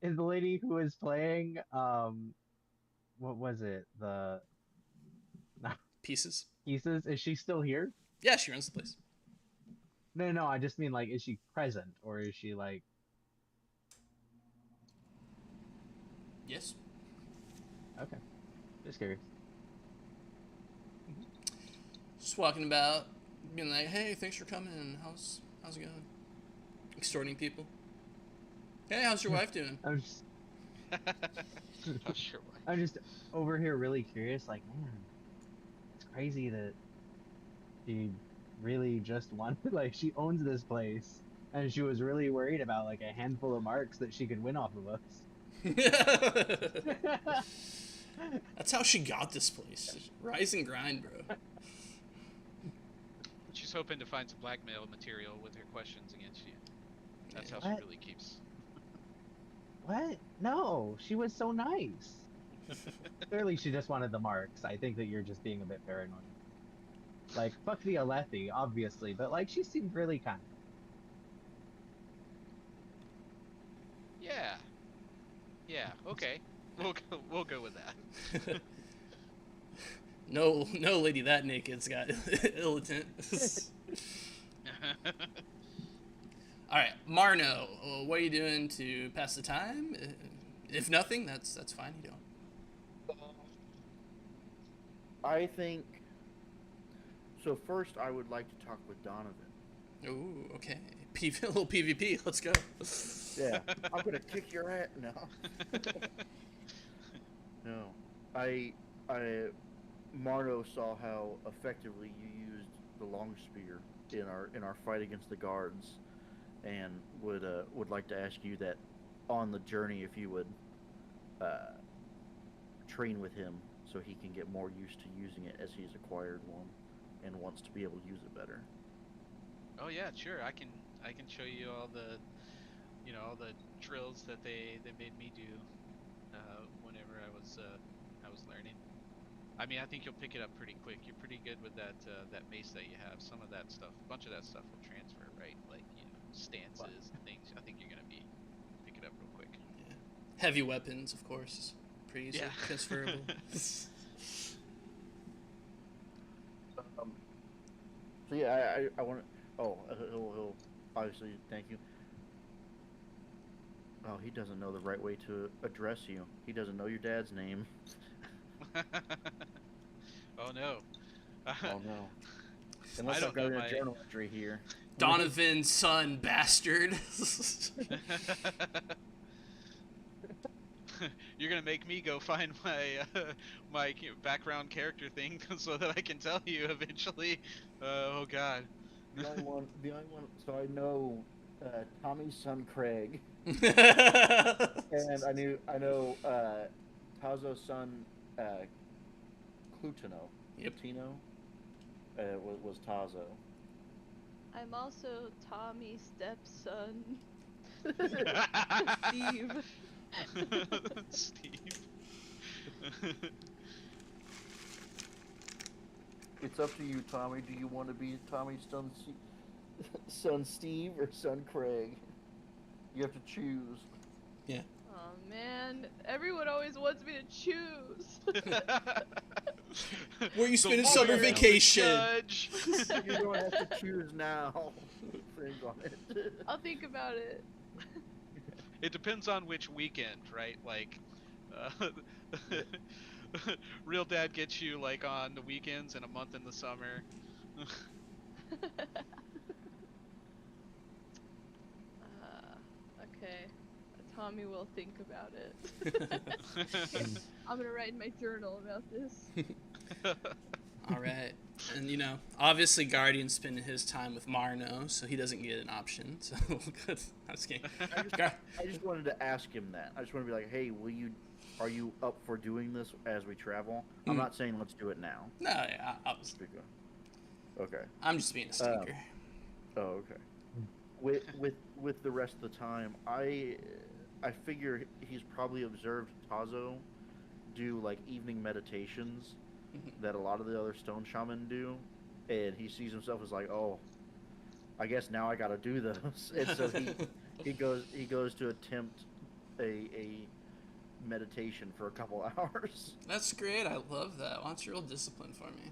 A: lady who is playing what was it? The
C: Pieces.
A: Pieces, is she still here?
C: Yeah, she runs the place.
A: No, I just mean like, is she present or is she like?
C: Yes.
A: Okay, just curious.
C: Just walking about, being like, "Hey, thanks for coming. How's it going?" Extorting people. Hey, how's your wife doing?
A: I'm just
E: Oh, sure.
A: I'm just over here really curious. Like, man, it's crazy that she really just wanted, like, she owns this place, and she was really worried about like a handful of marks that she could win off of us.
C: That's how she got this place. Just rise and grind, bro.
E: She's hoping to find some blackmail material with her questions against you. That's how
A: What?
E: she really keeps.
A: What? No, she was so nice. Clearly, she just wanted the marks. I think that you're just being a bit paranoid. Like, fuck the Alethi, obviously, but like she seemed really kind.
E: Yeah. Yeah. Okay. We'll go with that.
C: No, no lady that naked's got ill intent. All right, Marno, what are you doing to pass the time? If nothing, that's fine. You don't.
B: I think. So first, I would like to talk with Donovan.
C: Ooh, okay. A little PvP. Let's go.
B: Yeah, I'm gonna kick your ass. No, no. Marno saw how effectively you used the long spear in our fight against the guards, and would like to ask you that on the journey if you would train with him so he can get more used to using it as he's acquired one and wants to be able to use it better.
E: Oh yeah, sure. I can show you all the all the drills that they made me do whenever I was learning. I mean, I think you'll pick it up pretty quick. You're pretty good with that mace that you have. Some of that stuff, a bunch of that stuff will transfer, right? Like stances and things. I think you're gonna pick it up real quick.
C: Yeah. Heavy weapons, of course, pretty easily transferable.
B: So yeah, I want to. Oh, he'll obviously thank you. Oh, he doesn't know the right way to address you. He doesn't know your dad's name.
E: Oh no.
B: Oh no. Unless I've got a journal entry here.
C: Donovan's son, bastard.
E: You're gonna make me go find my my background character thing so that I can tell you eventually. Oh God.
B: The only one. So I know Tommy's son Craig, and I know Tazo's son Clutino.
C: Yep.
B: Tino was Tazo.
D: I'm also Tommy's stepson, Steve.
E: Steve.
B: It's up to you, Tommy. Do you want to be Tommy's son Steve or son Craig? You have to choose.
C: Yeah.
D: Oh man, everyone always wants me to choose.
C: Where you spending
E: The
C: summer
E: lawyer, the
C: vacation?
E: judge.
B: You don't have to choose now. Think on it.
D: I'll think about it.
E: It depends on which weekend, right? Like, real dad gets you like on the weekends and a month in the summer.
D: Okay. Tommy will think about it. I'm gonna write in my journal about this.
C: All right. And, obviously Guardian's spending his time with Marno, so he doesn't get an option. So, good. I'm just kidding.
B: I just wanted to ask him that. I just want to be like, hey, are you up for doing this as we travel? I'm not saying let's do it now.
C: No, yeah,
B: Okay.
C: I'm just being a stinker.
B: Oh, okay. With the rest of the time, I figure he's probably observed Tazo do like evening meditations that a lot of the other stone shaman do, and he sees himself as like, oh, I guess now I got to do those, and so he goes to attempt a meditation for a couple hours.
C: That's great. I love that. Why don't you roll discipline for me?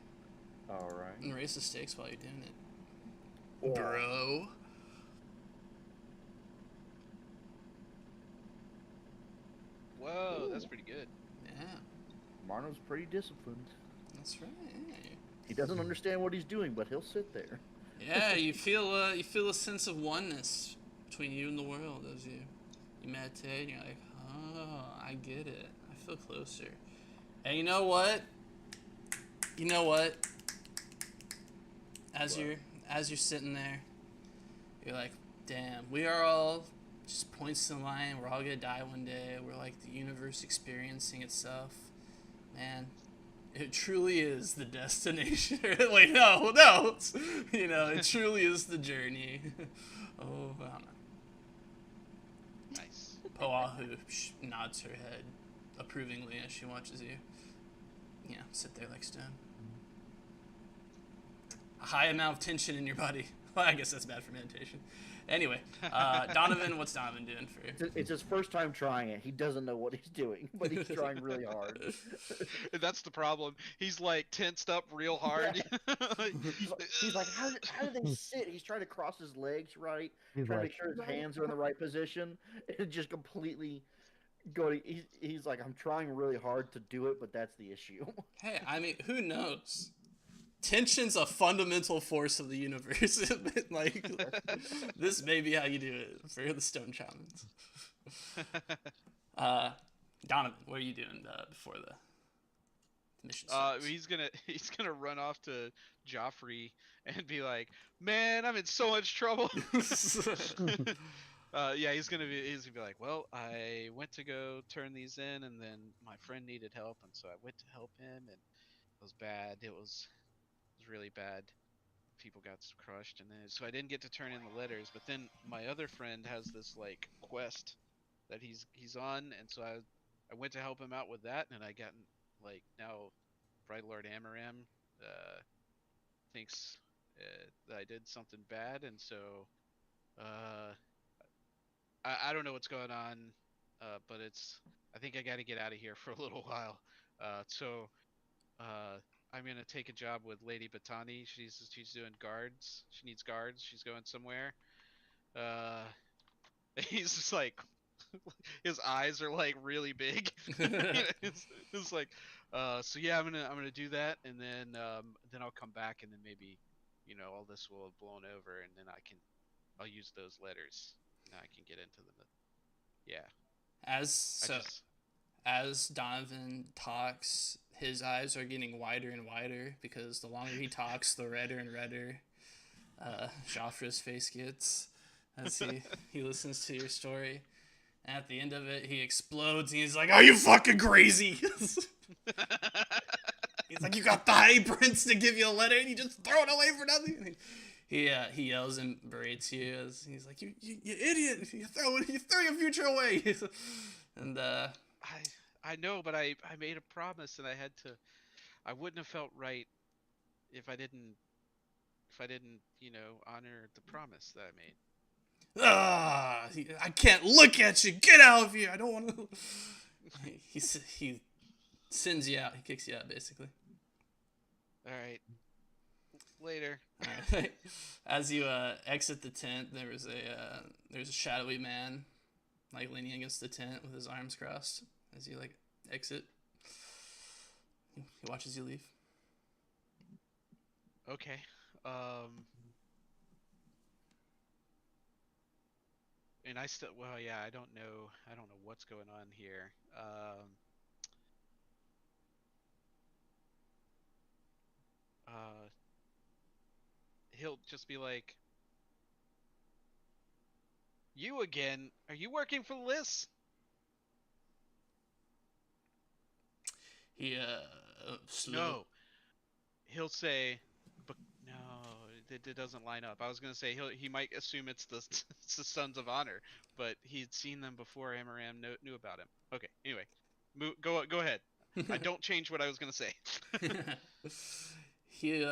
B: All right.
C: And raise the stakes while you're doing it.
B: Yeah.
C: Bro.
E: Whoa, that's pretty good.
C: Yeah,
B: Marno's pretty disciplined.
C: that's right.
B: He doesn't understand what he's doing, but he'll sit there.
C: Yeah, you feel a sense of oneness between you and the world as you meditate. And you're like, oh, I get it. I feel closer. And you know what? As you're sitting there, you're like, damn, we are all just points in the line. We're all gonna die one day. We're like the universe experiencing itself. Man, it truly is the destination. Wait, no. It truly is the journey. Oh, I don't know.
E: Nice.
C: Poahu nods her head approvingly as she watches you, sit there like stone. high amount of tension in your body. Well, I guess that's bad for meditation. Anyway, Donovan, what's Donovan doing for you?
B: It's his first time trying it. He doesn't know what he's doing, but he's trying really hard.
E: That's the problem. He's like tensed up real hard.
B: He's like, how do they sit? He's trying to cross his legs right,
A: He's
B: trying to
A: like,
B: make sure his hands are in the right position, and just completely going. He's like, I'm trying really hard to do it, but that's the issue.
C: Hey, I mean, who knows? Tension's a fundamental force of the universe. Like, this may be how you do it for the Stone Shamans. Donovan, what are you doing before the mission starts?
E: He's gonna run off to Joffrey and be like, "Man, I'm in so much trouble." Yeah, he's gonna be like, "Well, I went to go turn these in, and then my friend needed help, and so I went to help him, and it was bad. It was really bad. People got crushed, and then so I didn't get to turn in the letters. But then my other friend has this like quest that he's on, and so I went to help him out with that, and I got like now Bright Lord Amaram thinks that I did something bad, and so I don't know what's going on, but I think I got to get out of here for a little while. So I'm gonna take a job with Lady Batani. She's doing guards. She needs guards. She's going somewhere. Uh, he's just like, his eyes are like really big. It's like, so yeah, I'm gonna do that, and then I'll come back, and then maybe, all this will have blown over, and then I'll use those letters. Now I can get into them. Yeah.
C: As Donovan talks, his eyes are getting wider and wider because the longer he talks, the redder and redder Joffre's face gets as he listens to your story. And at the end of it, he explodes and he's like, "Are you fucking crazy?" He's like, "You got the High Prince to give you a letter and you just throw it away for nothing." He yells and berates you as he's like, "You idiot! You throw your future away." And
E: I know, but I made a promise, and I wouldn't have felt right if I didn't, honor the promise that I made.
C: I can't look at you. Get out of here. I don't want to. He sends you out. He kicks you out, basically.
E: All right. Later.
C: All right. As you exit the tent, there's a shadowy man, like leaning against the tent with his arms crossed. As you like exit, he watches you leave.
E: Okay. And I don't know what's going on here. He'll just be like, "You again? Are you working for Liz?"
C: He
E: No. He'll say, "But no, it doesn't line up." I was gonna say he might assume it's the it's the Sons of Honor, but he'd seen them before Amaram knew about him. Okay, anyway, go ahead. I don't change what I was gonna say.
C: He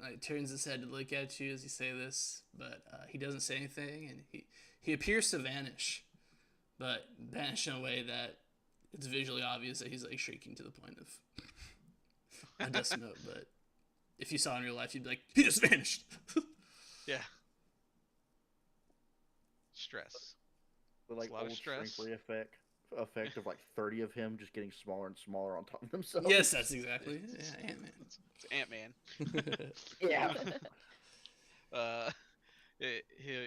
C: like turns his head to look at you as you say this, but he doesn't say anything, and he appears to vanish, but vanish in a way that it's visually obvious that he's like shrieking to the point of a death note. But if you saw in real life, you'd be like, he just vanished.
E: Yeah. Stress.
B: With like
E: It's a lot of
B: old
E: stress.
B: Shrinkly effect of like 30 of him just getting smaller and smaller on top of themselves.
C: Yes, that's exactly it. Yeah, Ant-Man.
E: It's Ant-Man.
B: Yeah.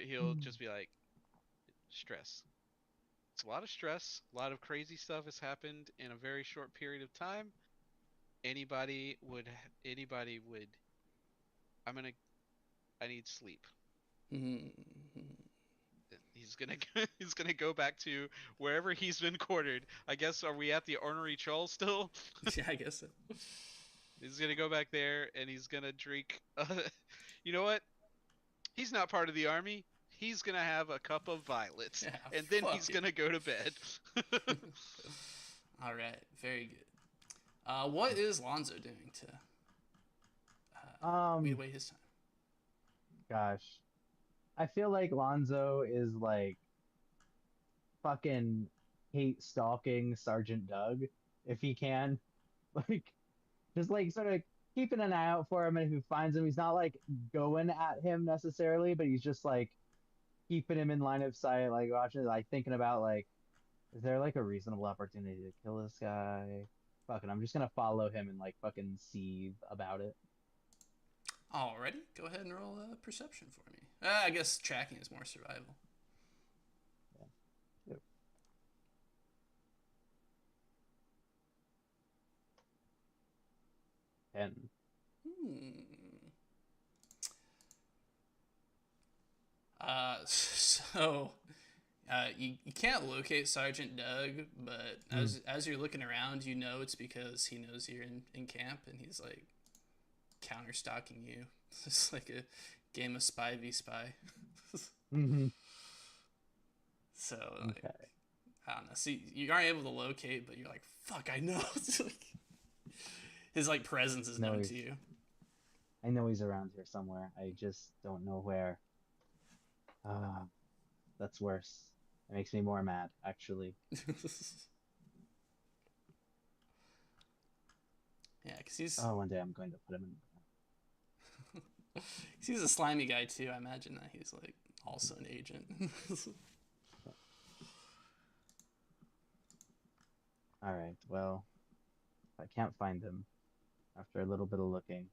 E: He'll just be like, stress. It's a lot of stress. A lot of crazy stuff has happened in a very short period of time. Anybody would. I need sleep.
C: Mm-hmm.
E: He's gonna go back to wherever he's been quartered. I guess, are we at the Ornery Troll still?
C: Yeah, I guess so.
E: He's gonna go back there and he's gonna drink. You know what? He's not part of the army. He's gonna have a cup of violets,
C: Yeah,
E: and then
C: fuck
E: he's
C: it.
E: gonna go to bed.
C: All right, very good. What is Lonzo doing to we'd
A: Um,
C: wait his time.
A: gosh, I feel like Lonzo is like fucking hate stalking Sergeant Doug if he can. Like, just like sort of keeping an eye out for him, and if he finds him, he's not like going at him necessarily, but he's just like keeping him in line of sight, like watching, like thinking about like, is there like a reasonable opportunity to kill this guy? Fucking, I'm just gonna follow him and like fucking seethe about it.
C: Alrighty, go ahead and roll a perception for me. I guess tracking is more survival.
A: Yeah. Yep. 10.
C: Hmm. So you can't locate Sergeant Doug, but
A: Mm.
C: as you're looking around, you know it's because he knows you're in camp and he's like counter stalking you. It's like a game of spy v spy.
A: Mm-hmm.
C: So like,
A: Okay.
C: I don't know. See, you aren't able to locate, but you're like, fuck, I know. It's like, his like presence is
A: No,
C: known
A: he's,
C: to you.
A: I know he's around here somewhere. I just don't know where. Ah, that's worse. It makes me more mad, actually.
C: Yeah, because he's
A: Oh, one day I'm going to put him in.
C: he's a slimy guy too. I imagine that he's like also an agent.
A: All right. Well, if I can't find him after a little bit of looking,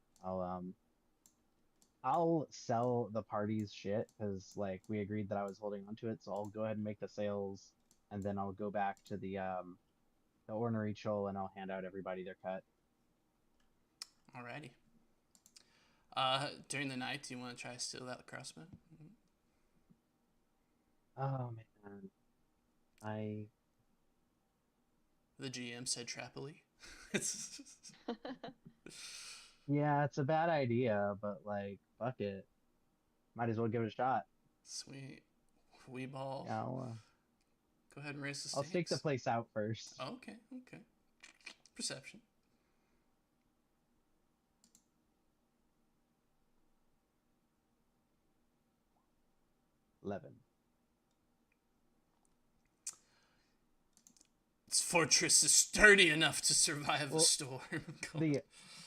A: I'll sell the party's shit because like we agreed that I was holding on to it, so I'll go ahead and make the sales, and then I'll go back to the ornery chol and I'll hand out everybody their cut.
C: Alrighty. During the night, do you want to try to steal that crossbow?
A: Oh man, I
C: The GM said trappily. It's
A: yeah, it's a bad idea, but like fuck it, might as well give it a shot.
C: sweet. Wee ball.
A: Yeah,
C: Go ahead and raise the
A: I'll stake the
C: stakes.
A: place out first.
C: Oh, okay, okay. Perception.
A: 11.
C: This fortress is sturdy enough to survive a
A: Well,
C: storm.
A: the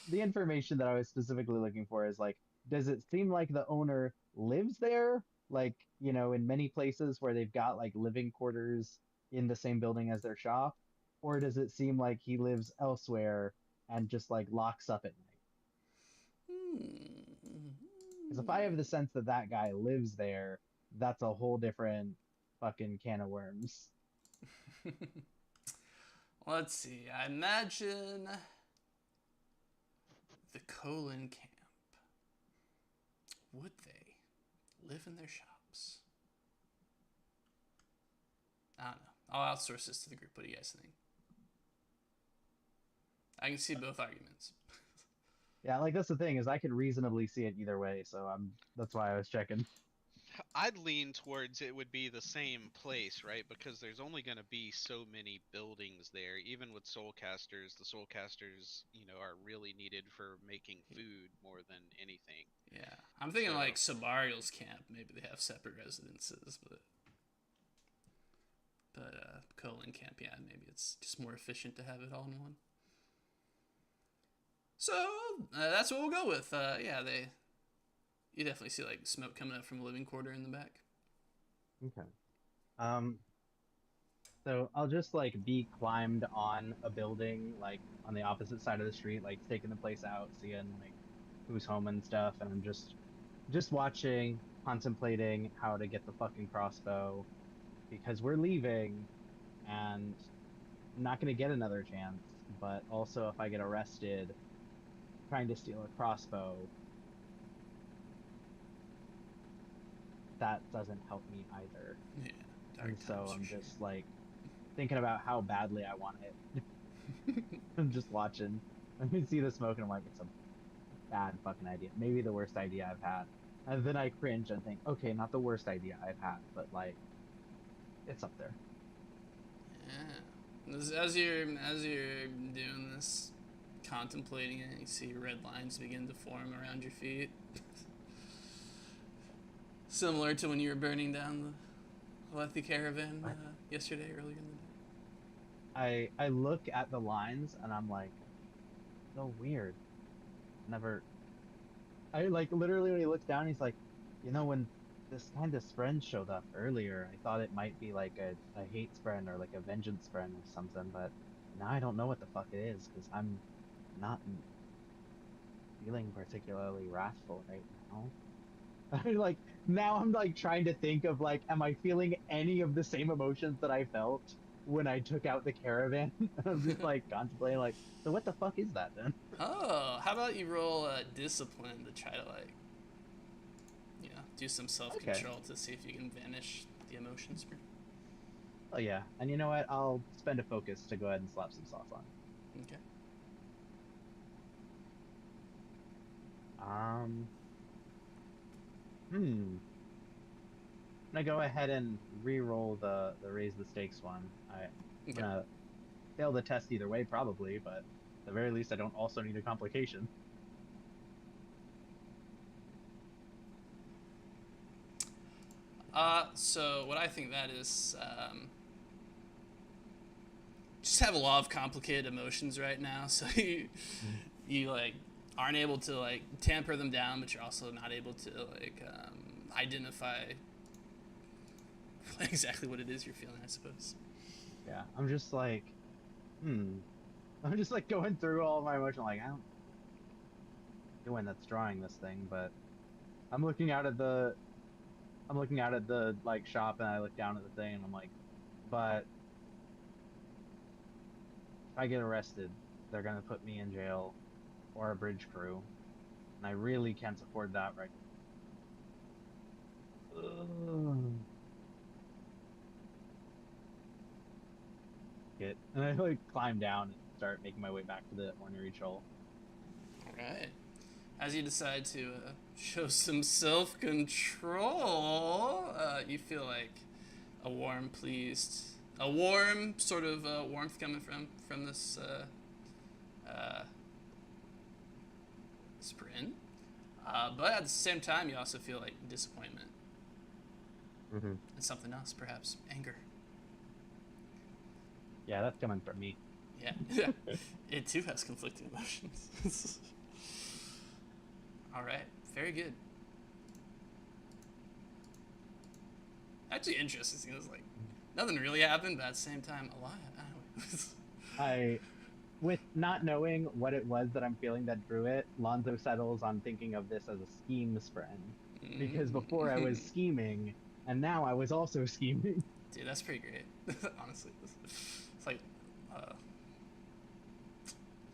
A: the information that I was specifically looking for is like, does it seem like the owner lives there? Like, in many places where they've got like living quarters in the same building as their shop, or does it seem like he lives elsewhere and just like locks up at night?
C: Hmm.
A: Because if I have the sense that that guy lives there, that's a whole different fucking can of worms.
C: Let's see. I imagine the Colon camp. Would they live in their shops? I don't know. I'll outsource this to the group. What do you guys think? I can see both arguments.
A: Yeah, like that's the thing is I could reasonably see it either way, so that's why I was checking.
E: I'd lean towards it would be the same place, right? Because there's only going to be so many buildings there. Even with soulcasters, the soulcasters, are really needed for making food more than anything.
C: Yeah, I'm thinking
E: So,
C: like Sabarial's camp. Maybe they have separate residences, but Colon camp, yeah, maybe it's just more efficient to have it all in one. So that's what we'll go with. Yeah, you definitely see like smoke coming up from a living quarter in the back.
A: Okay. Um, so I'll just like be climbed on a building, like on the opposite side of the street, like taking the place out, seeing like who's home and stuff, and I'm just watching, contemplating how to get the fucking crossbow because we're leaving and I'm not gonna get another chance. But also, if I get arrested trying to steal a crossbow, that doesn't help me either.
C: Yeah, dark
A: And so
C: times
A: I'm
C: for sure.
A: just like thinking about how badly I want it. I'm just watching. I can see the smoke and I'm like, it's a bad fucking idea. Maybe the worst idea I've had. And then I cringe and think, okay, not the worst idea I've had, but like, it's up there.
C: Yeah. As you're doing this, contemplating it. You see red lines begin to form around your feet. Similar to when you were burning down the Lethe caravan yesterday, earlier in the day.
A: I look at the lines and I'm like, so weird. Never. I like literally when he looks down, he's like, when this kind of spren showed up earlier, I thought it might be like a hate spren or like a vengeance spren or something, but now I don't know what the fuck it is because I'm not feeling particularly wrathful right now. Like now I'm like trying to think of like, am I feeling any of the same emotions that I felt when I took out the caravan? I'm just like contemplating like, so what the fuck is that then?
C: Oh, how about you roll discipline to try to like, do some self-control to see if you can vanish the emotions.
A: Oh yeah, and you know what? I'll spend a focus to go ahead and slap some sauce on.
C: Okay.
A: I'm gonna go ahead and re-roll the raise the stakes one. I'm gonna fail the test either way probably, but at the very least I don't also need a complication.
C: So what I think that is, just have a lot of complicated emotions right now. So you like aren't able to like tamper them down, but you're also not able to like identify exactly what it is you're feeling, I suppose.
A: Yeah, I'm just like, I'm just like going through all my emotions. Like I don't know when that's drawing this thing, but I'm looking out at the like shop and I look down at the thing and I'm like, but if I get arrested, they're gonna put me in jail or a bridge crew, and I really can't afford that right now. And I like climb down and start making my way back to the ornery troll.
C: All right. As you decide to show some self-control, you feel like a warm sort of warmth coming from this sprint. But at the same time, you also feel like disappointment and something else, perhaps anger.
A: Yeah, that's coming from me.
C: Yeah. It too has conflicting emotions. All right, very good. Actually, interesting. It was like nothing really happened, but at the same time, a lot.
A: With not knowing what it was that I'm feeling that drew it, Lonzo settles on thinking of this as a scheme friend. Because before I was scheming, and now I was also scheming.
C: Dude, that's pretty great. Honestly, it's like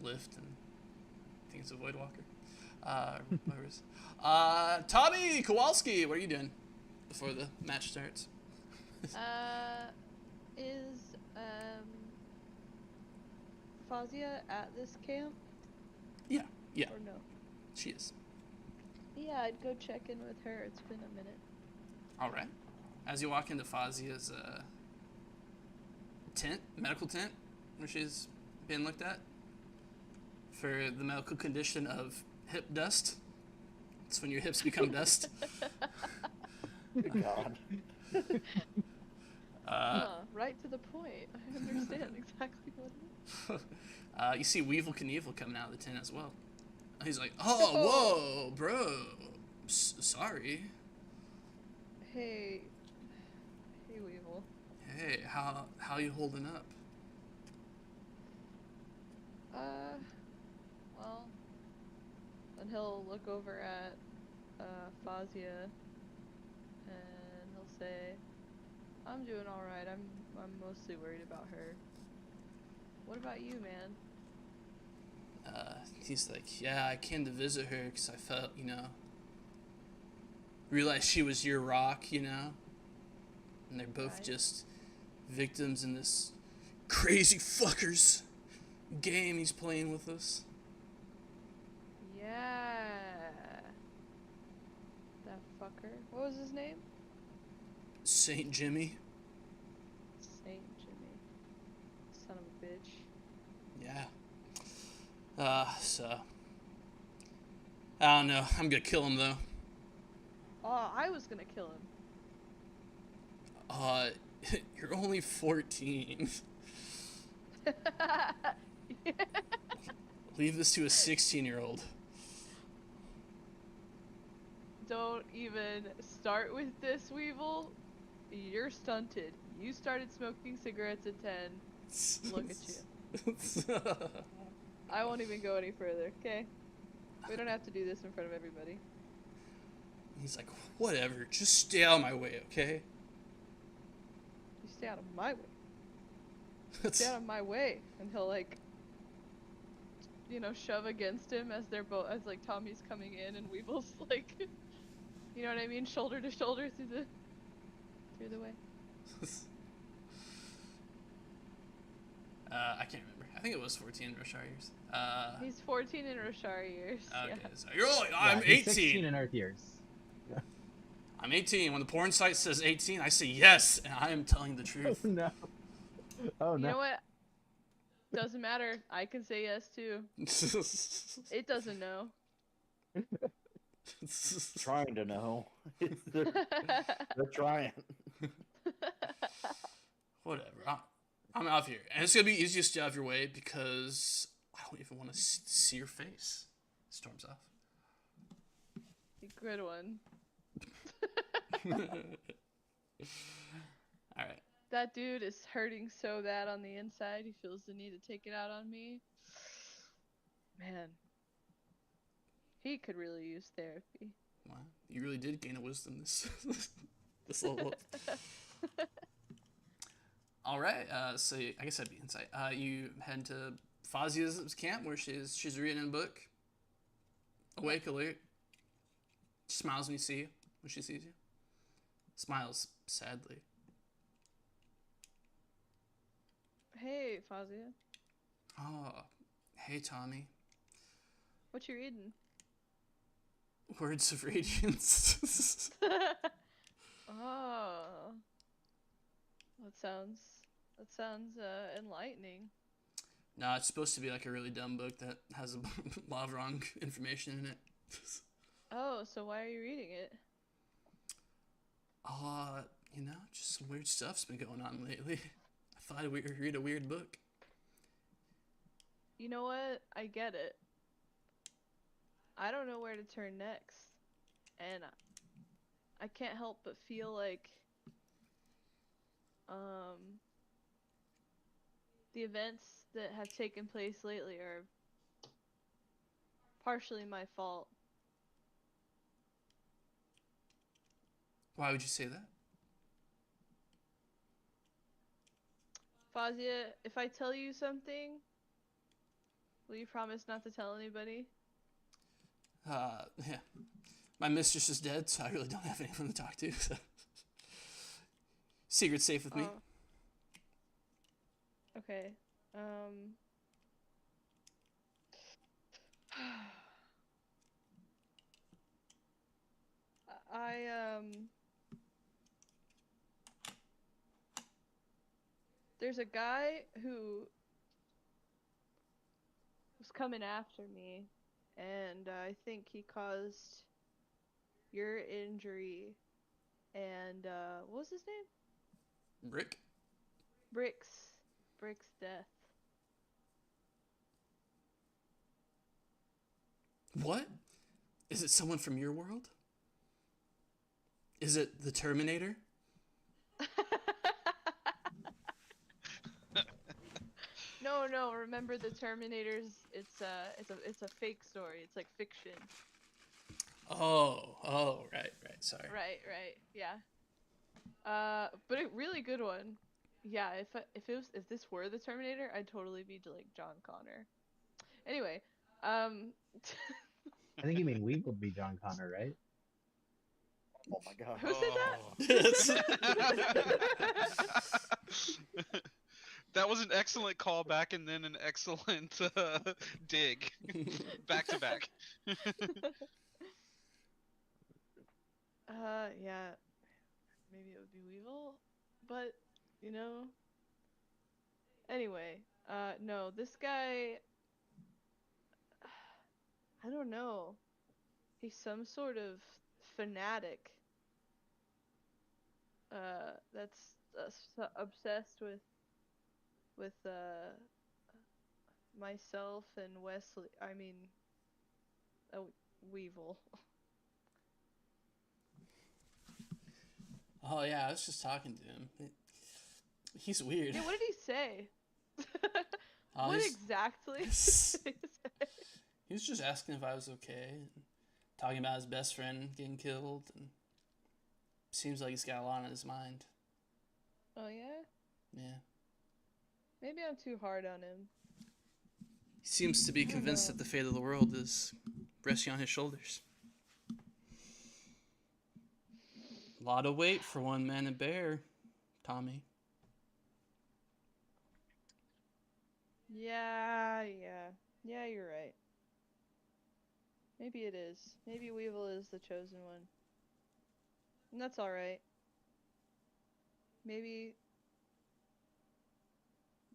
C: Lift and I think it's a Void Walker. Tommy Kowalski, what are you doing before the match starts?
D: Is Fazia at this camp?
C: Yeah.
D: Or no?
C: She is.
D: Yeah, I'd go check in with her. It's been a minute.
C: All right. As you walk into Fazia's medical tent, where she's being looked at for the medical condition of hip dust. It's when your hips become dust.
B: Good God.
D: Right to the point. I understand exactly what it is.
C: You see Weevil Knievel coming out of the tent as well. He's like, whoa, bro. Sorry.
D: Hey, Weevil.
C: Hey, how you holding up?
D: Well, then he'll look over at Fazia, and he'll say, "I'm doing all right. I'm mostly worried about her. What about you, man?"
C: He's like, yeah, I came to visit her because I felt, realized she was your rock, and they're both just victims in this crazy fucker's game he's playing with us.
D: Yeah. That fucker. What was his name?
C: Saint Jimmy.
D: Saint Jimmy. Son of a bitch.
C: Yeah. So I don't know. I'm gonna kill him though.
D: Oh, I was gonna kill him.
C: Uh, you're only 14. Leave this to a 16-year-old.
D: Don't even start with this, Weevil. You're stunted. You started smoking cigarettes at 10. Look at you. I won't even go any further, okay? We don't have to do this in front of everybody.
C: He's like, whatever, just stay out of my way, okay?
D: You stay out of my way. Stay out of my way. And he'll like, you know, shove against him as they're both, as like Tommy's coming in and Weevil's like, you know what I mean, shoulder to shoulder through the way.
C: I can't remember. I think it was 14 Roshar years.
D: He's 14 in Roshar years.
C: Okay,
D: Yeah.
C: so you're only,
A: Yeah,
C: I'm
A: he's
C: 18.
A: 16 in Earth years.
C: I'm 18. When the porn site says 18, I say yes, and I am telling the
A: Oh
C: truth.
A: no. Oh
D: You
A: no.
D: know what? Doesn't matter. I can say yes too. It doesn't know.
B: Trying to know. they're trying.
C: Whatever. I'm out of here. And it's going to be easiest to get out of your way because I don't even want to see your face. Storms off.
D: Good one.
C: Alright.
D: That dude is hurting so bad on the inside. He feels the need to take it out on me. Man. He could really use therapy.
C: Wow. You really did gain a wisdom this level up. Alright, so I guess that'd be insight. You head to Fazia's camp where she's reading a book. Awake, alert. She smiles when you see you, when she sees you. Smiles sadly.
D: Hey, Fazia.
C: Oh, hey Tommy.
D: What you reading?
C: Words of Radiance.
D: Oh. That sounds enlightening.
C: No, it's supposed to be like a really dumb book that has a lot of wrong information in it.
D: Oh, so why are you reading it?
C: You know, just some weird stuff's been going on lately. I thought we'd read a weird book.
D: You know what? I get it. I don't know where to turn next. And I can't help but feel like the events that have taken place lately are partially my fault.
C: Why would you say that?
D: Fazia, if I tell you something, will you promise not to tell anybody?
C: Yeah. My mistress is dead, so I really don't have anyone to talk to, so. Secret's safe with me.
D: Oh. Okay. There's a guy who was coming after me, and I think he caused your injury, and, what was his name?
C: Rick?
D: Brick's death.
C: What? Is it someone from your world? Is it the Terminator?
D: No, remember the Terminators, it's a fake story. It's like fiction.
C: Oh, right, sorry.
D: Right, yeah. But a really good one. Yeah, if this were the Terminator, I'd totally be like John Connor. Anyway,
A: I think you mean we would be John Connor, right?
B: Oh my god.
D: who said that?
E: That was an excellent callback and then an excellent dig. Back to back.
D: Yeah. Maybe it would be Weevil, but you know. Anyway, no, this guy. I don't know. He's some sort of fanatic. That's obsessed with myself and Wesley. I mean, Weevil.
C: Oh yeah, I was just talking to him. He's weird.
D: Yeah, what did he say?
C: Oh,
D: What exactly did he say?
C: He was just asking if I was okay, and talking about his best friend getting killed, and seems like he's got a lot on his mind.
D: Oh yeah?
C: Yeah.
D: Maybe I'm too hard on him.
C: He seems to be
D: I don't
C: convinced
D: know.
C: that the fate of the world is resting on his shoulders. A lot of weight for one man to bear, Tommy.
D: Yeah, yeah. Yeah, you're right. Maybe it is. Maybe Weevil is the chosen one. And that's alright. Maybe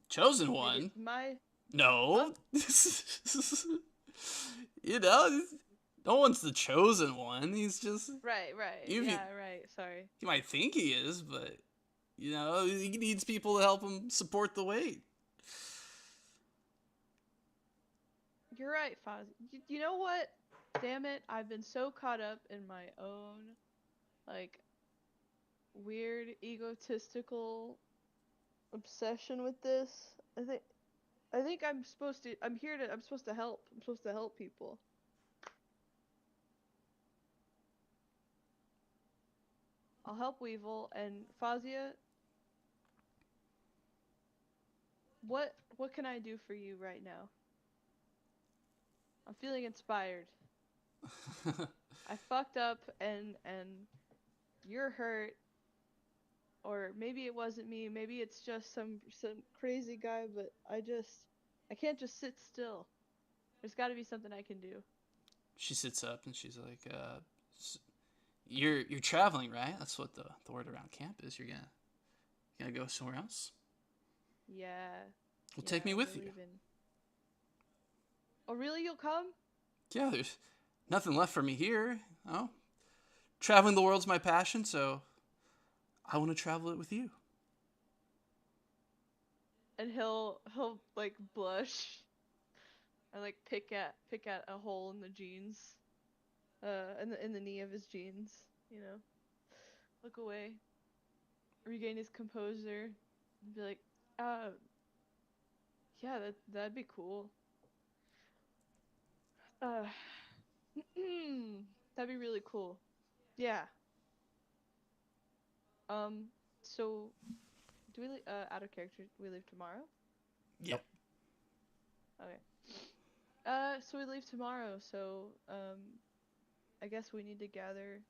C: Chosen
D: maybe
C: one?
D: it's my
C: No. You know, no one's the chosen one. He's just.
D: right, right.
C: You,
D: Yeah, right. Sorry.
C: you might think he is, but, you know, he needs people to help him support the weight.
D: You're right, Fozzie. You know what? Damn it, I've been so caught up in my own, like, weird egotistical obsession with this. I think I'm supposed to help. I'm supposed to help people. I'll help Weevil and Fazia. What can I do for you right now? I'm feeling inspired. I fucked up and you're hurt, or maybe it wasn't me, maybe it's just some crazy guy, but I can't just sit still. There's got to be something I can do.
C: She sits up and she's like, you're traveling, right? That's what the word around camp is. You're gonna go somewhere else?
D: Yeah.
C: Well,
D: Yeah,
C: take me
D: we're
C: with you.
D: leaving. Oh, really? You'll come?
C: Yeah, there's nothing left for me here. Oh, traveling the world's my passion, so I want to travel it with you.
D: And he'll like blush and like pick at a hole in the jeans, in the knee of his jeans. You know, look away, regain his composure, and be like, uh, yeah, that'd be cool. Uh, that'd be really cool. Yeah. Um. So, do we out of character? Do we leave tomorrow?
C: Yep.
D: Okay. So we leave tomorrow. So, I guess we need to gather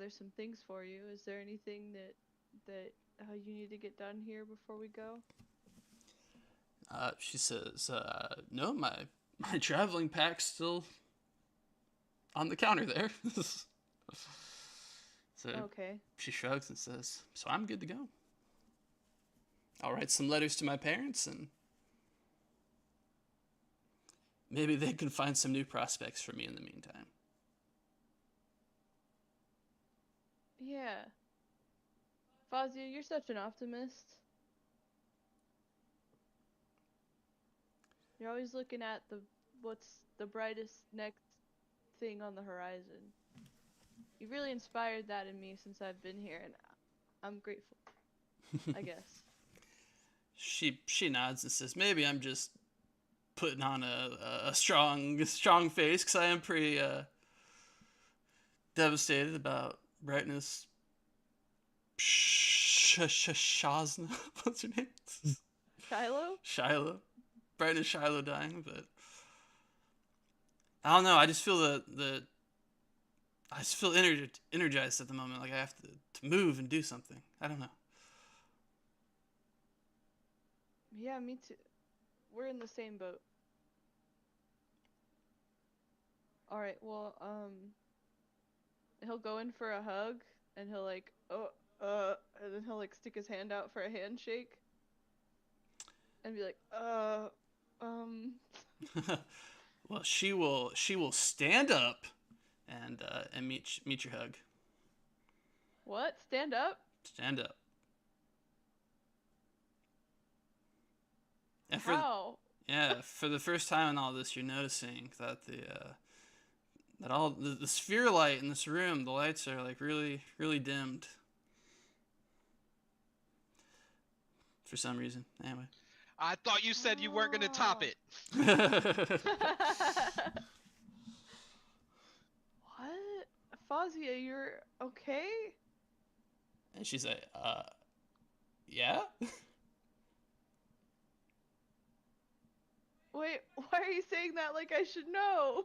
D: some things for you. Is there anything that you need to get done here before we go?
C: She says, no, my traveling pack's still on the counter there. So
D: Okay.
C: she shrugs and says, so I'm good to go. I'll write some letters to my parents and maybe they can find some new prospects for me in the meantime.
D: Yeah. Fazia, you're such an optimist. You're always looking at what's the brightest next thing on the horizon. You've really inspired that in me since I've been here, and I'm grateful, I guess.
C: She nods and says, maybe I'm just putting on a strong face because I am pretty devastated about brightness. Shazna, what's her name?
D: Shiloh?
C: Shiloh, brightness Shiloh dying, but I don't know. I just feel I just feel energized at the moment. Like I have to move and do something. I don't know.
D: Yeah, me too. We're in the same boat. All right. Well, he'll go in for a hug, and he'll like, and then he'll like stick his hand out for a handshake, and be like, um.
C: Well, she will stand up and meet your hug.
D: What? Stand up?
C: Stand up. And
D: How?
C: for the first time in all this, you're noticing that that all the sphere light in this room, the lights are like really, really dimmed. For some reason, anyway.
E: I thought you said you weren't gonna top it.
D: What? Fazia, you're okay?
C: And she's like, yeah?
D: Wait, why are you saying that like I should know?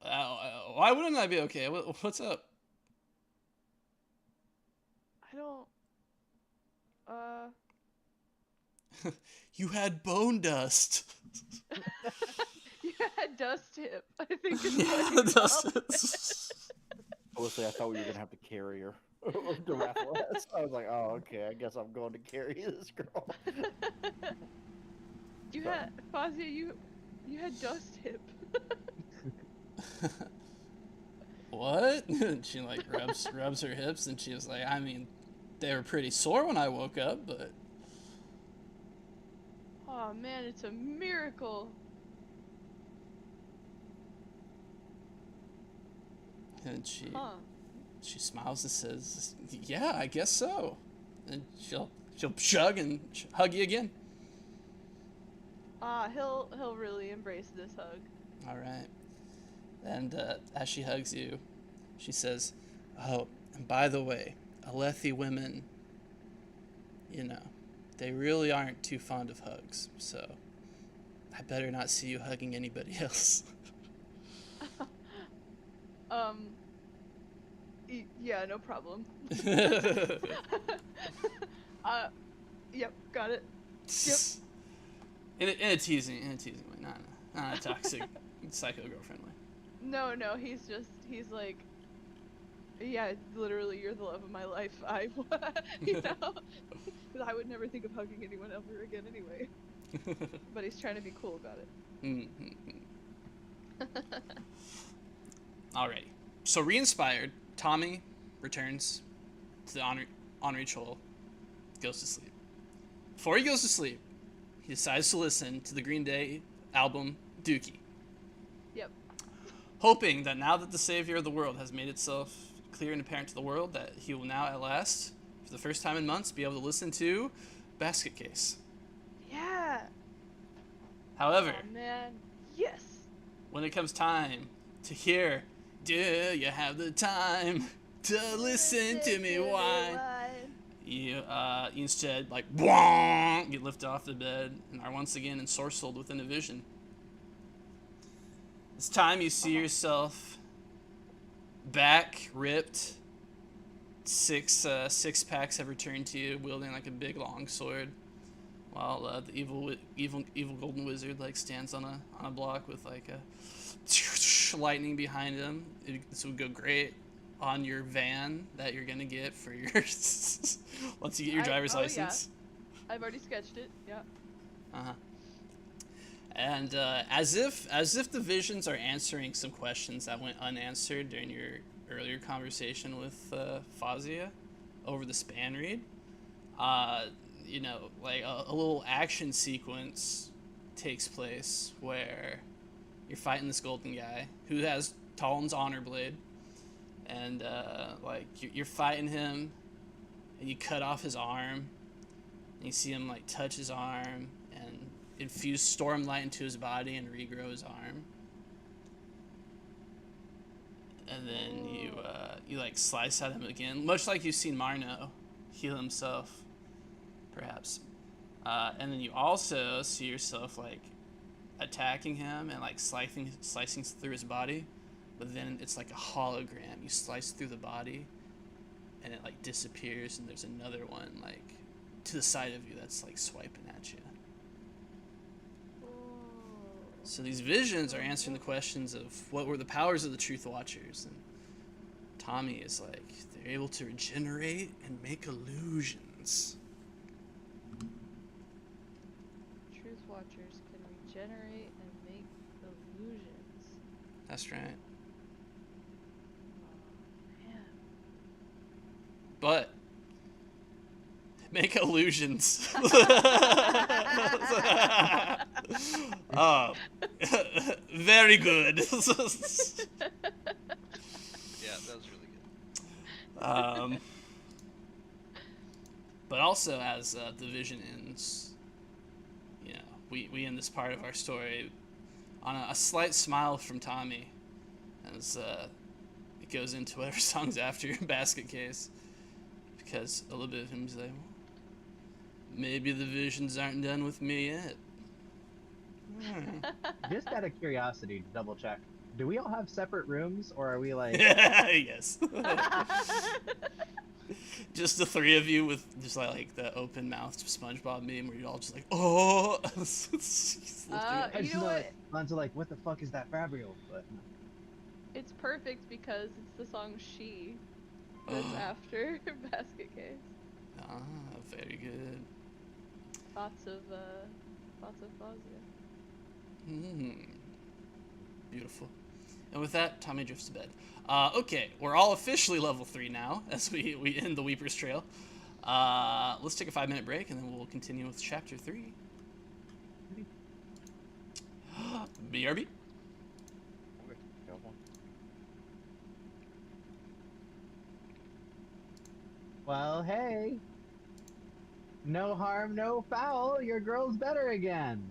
C: Why wouldn't I be okay? What's up?
D: I don't.
C: You had bone dust.
D: You had dust hip, I think is
C: Yeah,
D: what you
C: dust.
D: called it.
B: Honestly, I thought we were gonna have to carry her to Raffles. I was like, oh, okay. I guess I'm going to carry this girl.
D: You had Fazia, you had dust hip.
C: What? She like rubs her hips, and she was like, I mean, they were pretty sore when I woke up, but
D: Oh man, it's a miracle.
C: and she
D: Huh.
C: she smiles and says, "Yeah, I guess so." And she'll shrug and hug you again.
D: He'll really embrace this hug.
C: All right. And as she hugs you, she says, "Oh, and by the way, Alethi women, you know, they really aren't too fond of hugs, so I better not see you hugging anybody else."
D: Yeah, no problem. Yep, got it. Yep.
C: In a teasing way, not a toxic psycho girlfriend way.
D: No, he's like, yeah, literally, you're the love of my life. You know, because I would never think of hugging anyone ever again anyway. But he's trying to be cool about it.
C: Alrighty. So re-inspired, Tommy returns to the Henri Chol, goes to sleep. Before he goes to sleep, he decides to listen to the Green Day album Dookie.
D: Yep.
C: Hoping that now that the savior of the world has made itself clear and apparent to the world, that he will now at last, for the first time in months, be able to listen to Basket Case.
D: Yeah.
C: However,
D: Oh man, yes.
C: when it comes time to hear, "Do you have the time to listen to me whine?" You instead, like, "Wong!" get lifted off the bed and are once again ensorcelled within a vision. This time you see yourself back, ripped, six packs have returned to you, wielding like a big long sword, while the evil golden wizard like stands on a block with like a lightning behind him. This would go great on your van that you're gonna get for your once you get your driver's license.
D: Yeah. I've already sketched it. Yeah.
C: And as if the visions are answering some questions that went unanswered during your earlier conversation with Fazia over the span read, you know, like a little action sequence takes place where you're fighting this golden guy who has Talon's honor blade, and like you're fighting him, and you cut off his arm, and you see him like touch his arm and infuse stormlight into his body and regrow his arm, and then you like slice at him again, much like you've seen Marno heal himself, perhaps, and then you also see yourself like attacking him and like slicing through his body, but then it's like a hologram. You slice through the body and it like disappears, and there's another one like to the side of you that's like swiping at you. So these visions are answering the questions of what were the powers of the Truth Watchers, and Tommy is like, they're able to regenerate and make illusions.
D: Truth Watchers can regenerate
C: That's right.
D: Yeah.
C: But make illusions. um, very good.
E: Yeah, that was really good.
C: um, but also, as the vision ends, you know, we end this part of our story on a slight smile from Tommy as it goes into whatever song's after your basket case, because a little bit of him's like, maybe the visions aren't done with me yet.
A: Just out of curiosity to double check, do we all have separate rooms, or are we like?
C: Yes. Just the three of you with just like the open mouthed SpongeBob meme where you're all just like, oh.
A: I
D: You
A: just
D: know
A: know
D: what?
A: like, Lons are like, what the fuck is that Fabrio? But
D: It's perfect because it's the song She that's after Basket Case.
C: Ah, very good.
D: Thoughts of Fazia.
C: Beautiful. And with that, Tommy drifts to bed. Okay, we're all officially level 3 now as we end the Weeper's Trail. Let's take a 5-minute break and then we'll continue with chapter 3. BRB.
B: Okay, got one.
A: well, hey, no harm, no foul. Your girl's better again.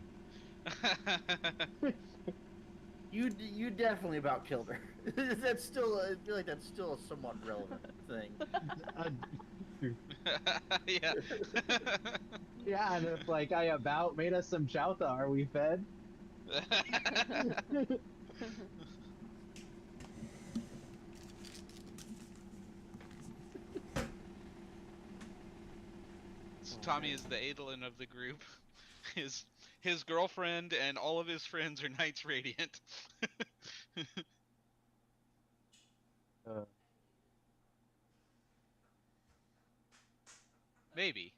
B: You definitely about killed her. That's still I feel like that's still a somewhat relevant thing.
A: Uh,
E: Yeah.
A: yeah, and if like I about made us some chowtha, are we fed?
E: So Tommy is the Adolin of the group. His girlfriend and all of his friends are Knights Radiant.
A: Uh,
E: Maybe,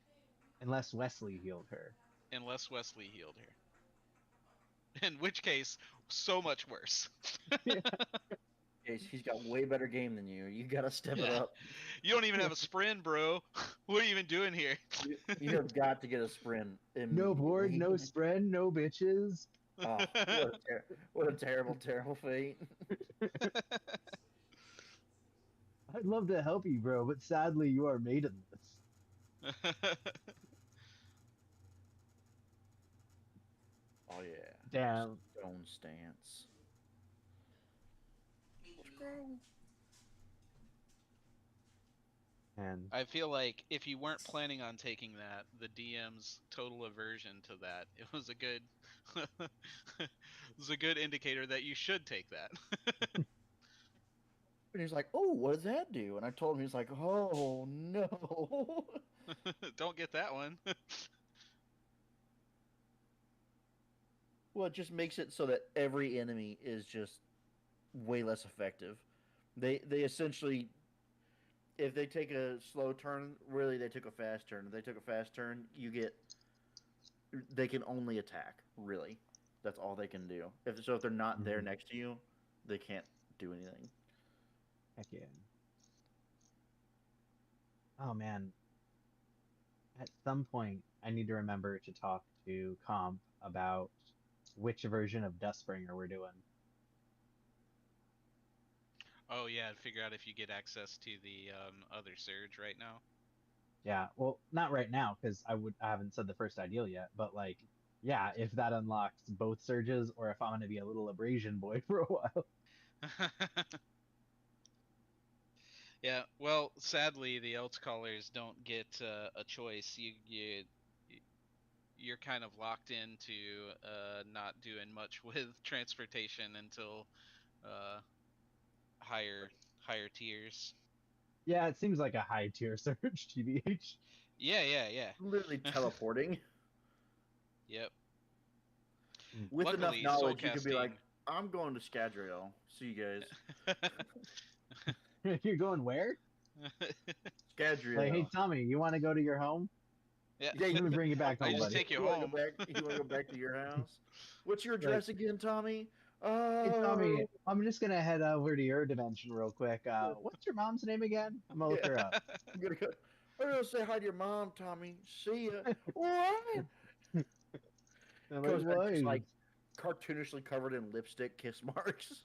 A: unless Wesley healed her.
E: unless Wesley healed her. In which case, so much worse.
B: Case, he's got way better game than you. You gotta step it
E: Yeah.
B: up.
E: You don't even have a sprint, bro. What are you even doing here?
B: You have got to get a sprint.
A: No board,
B: immediately.
A: no spren, no bitches.
B: Oh, what a terrible, terrible fate.
A: I'd love to help you, bro, but sadly you are maidenless.
B: Oh yeah.
A: Damn.
B: Stone stance.
A: And
E: I feel like if you weren't planning on taking that, the DM's total aversion to that, it was a good it was a good indicator that you should take that.
B: And he's like, "Oh, what does that do?" And I told him, he's like, "Oh no."
E: Don't get that one.
B: Well, it just makes it so that every enemy is just way less effective. They essentially, if they take a slow turn, really they took a fast turn. If they took a fast turn, they can only attack. Really, that's all they can do. If they're not there next to you, they can't do anything.
A: heck yeah. Oh man. At some point I need to remember to talk to Comp about which version of Dustbringer we're doing.
E: Oh yeah, figure out if you get access to the other surge right now.
A: Yeah, well, not right now because I haven't said the first ideal yet, but like, yeah, if that unlocks both surges, or if I'm gonna be a little abrasion boy for a while.
E: Yeah, well, sadly, the Elts Callers don't get a choice. You're kind of locked into not doing much with transportation until uh, higher tiers.
A: Yeah, it seems like a high tier surge, TBH.
E: Yeah.
B: Literally teleporting.
E: Yep.
B: With enough
E: Luckily, soul
B: knowledge, you could be like,
E: casting.
B: "I'm going to Scadrial. See you guys."
A: You're going where?
B: Scadrial.
A: Like, hey Tommy, you want to go to your home?
E: Yeah.
B: Yeah,
A: Let me bring you back
E: I
A: home,
E: just
A: buddy.
E: take you
B: want to
E: home.
B: go back? You want to go back to your house? What's your
A: Like-
B: address again, Tommy?
A: Hey Tommy, I'm just gonna head over to your dimension real quick. What's your mom's name again? I'm gonna look her up.
B: I'm gonna say hi to your mom, Tommy. See ya. What?
A: They're like,
B: Goes back
A: what?
B: just like cartoonishly covered in lipstick kiss marks.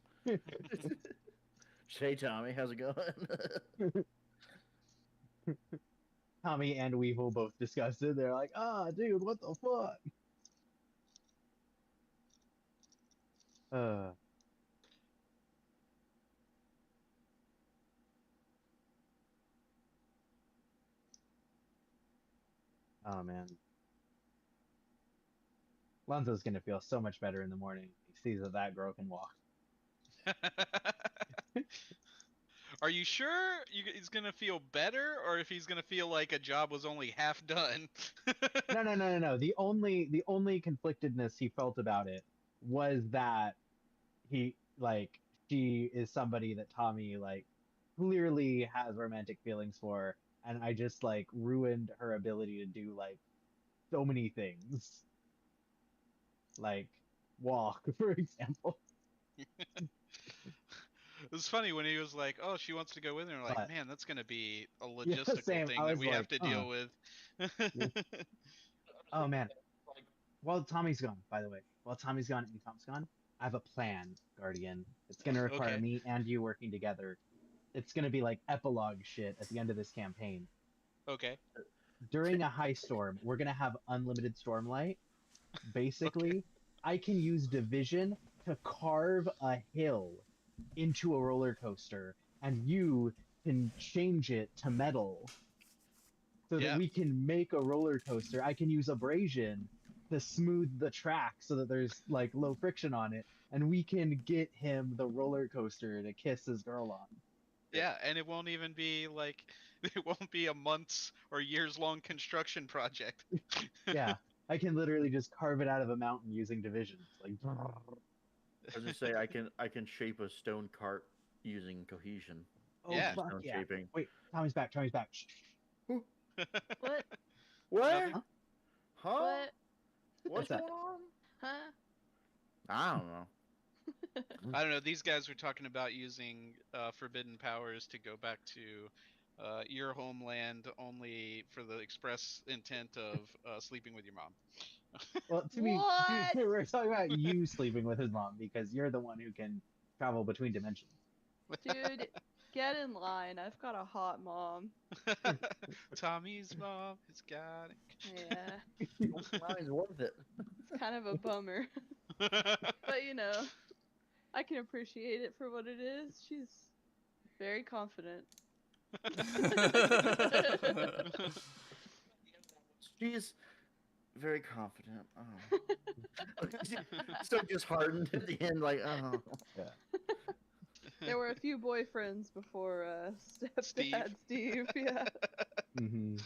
B: Hey Tommy, how's it going?
A: Tommy and Weevil both disgusted. They're like, dude, what the fuck? Uh, oh man. Lonzo's gonna feel so much better in the morning. He sees that that girl can walk.
E: Are you sure he's gonna feel better, or if he's gonna feel like a job was only half done?
A: No. The only conflictedness he felt about it was that he like she is somebody that Tommy like clearly has romantic feelings for, and I just like ruined her ability to do like so many things. Like walk, for example.
E: It was funny when he was like, "Oh, she wants to go with her." And like,
A: But
E: man, that's gonna be a
A: yeah,
E: logistical
A: same.
E: thing
A: I
E: that
A: was
E: we have
A: like,
E: to deal with.
A: yeah. Oh man. While Tommy's gone, by the way, while Tommy's gone and Tom's gone, I have a plan, Guardian. It's gonna require
E: Okay.
A: me and you working together. It's gonna be like epilogue shit at the end of this campaign.
E: Okay.
A: During a high storm, we're gonna have unlimited stormlight.
E: Okay.
A: Basically, I can use division to carve a hill into a roller coaster, and you can change it to metal so that
E: Yeah.
A: we can make a roller coaster. I can use abrasion to smooth the track so that there's like low friction on it, and we can get him the roller coaster to kiss his girl on.
E: Yeah, and it won't even be like it won't be a months or years long construction project.
A: Yeah, I can literally just carve it out of a mountain using division. It's like,
B: I was just say I can shape a stone cart using cohesion.
A: oh
E: Yeah.
B: Using
A: fuck
B: stone
A: yeah!
B: shaping.
A: Wait, Tommy's back. Tommy's back. Shh, shh.
D: What?
B: What?
E: Nothing.
A: Huh?
B: Huh?
D: What?
B: What's
A: What's that?
B: going on?
D: Huh?
B: I don't know.
E: I don't know. These guys were talking about using forbidden powers to go back to your homeland only for the express intent of sleeping with your mom.
A: Well,
D: What?
A: we're talking about you sleeping with his mom because you're the one who can travel between dimensions.
D: Dude, get in line. I've got a hot mom.
E: Tommy's mom has got
D: Yeah,
B: Mine's worth it.
D: it's kind of a bummer.
E: it.
D: But you know, I can appreciate it for what it is. She's very confident.
B: She's very confident. Oh. So disheartened at the end, like, oh.
A: Yeah.
D: There were a few boyfriends before stepdad Steve. Yeah.
A: Mm-hmm.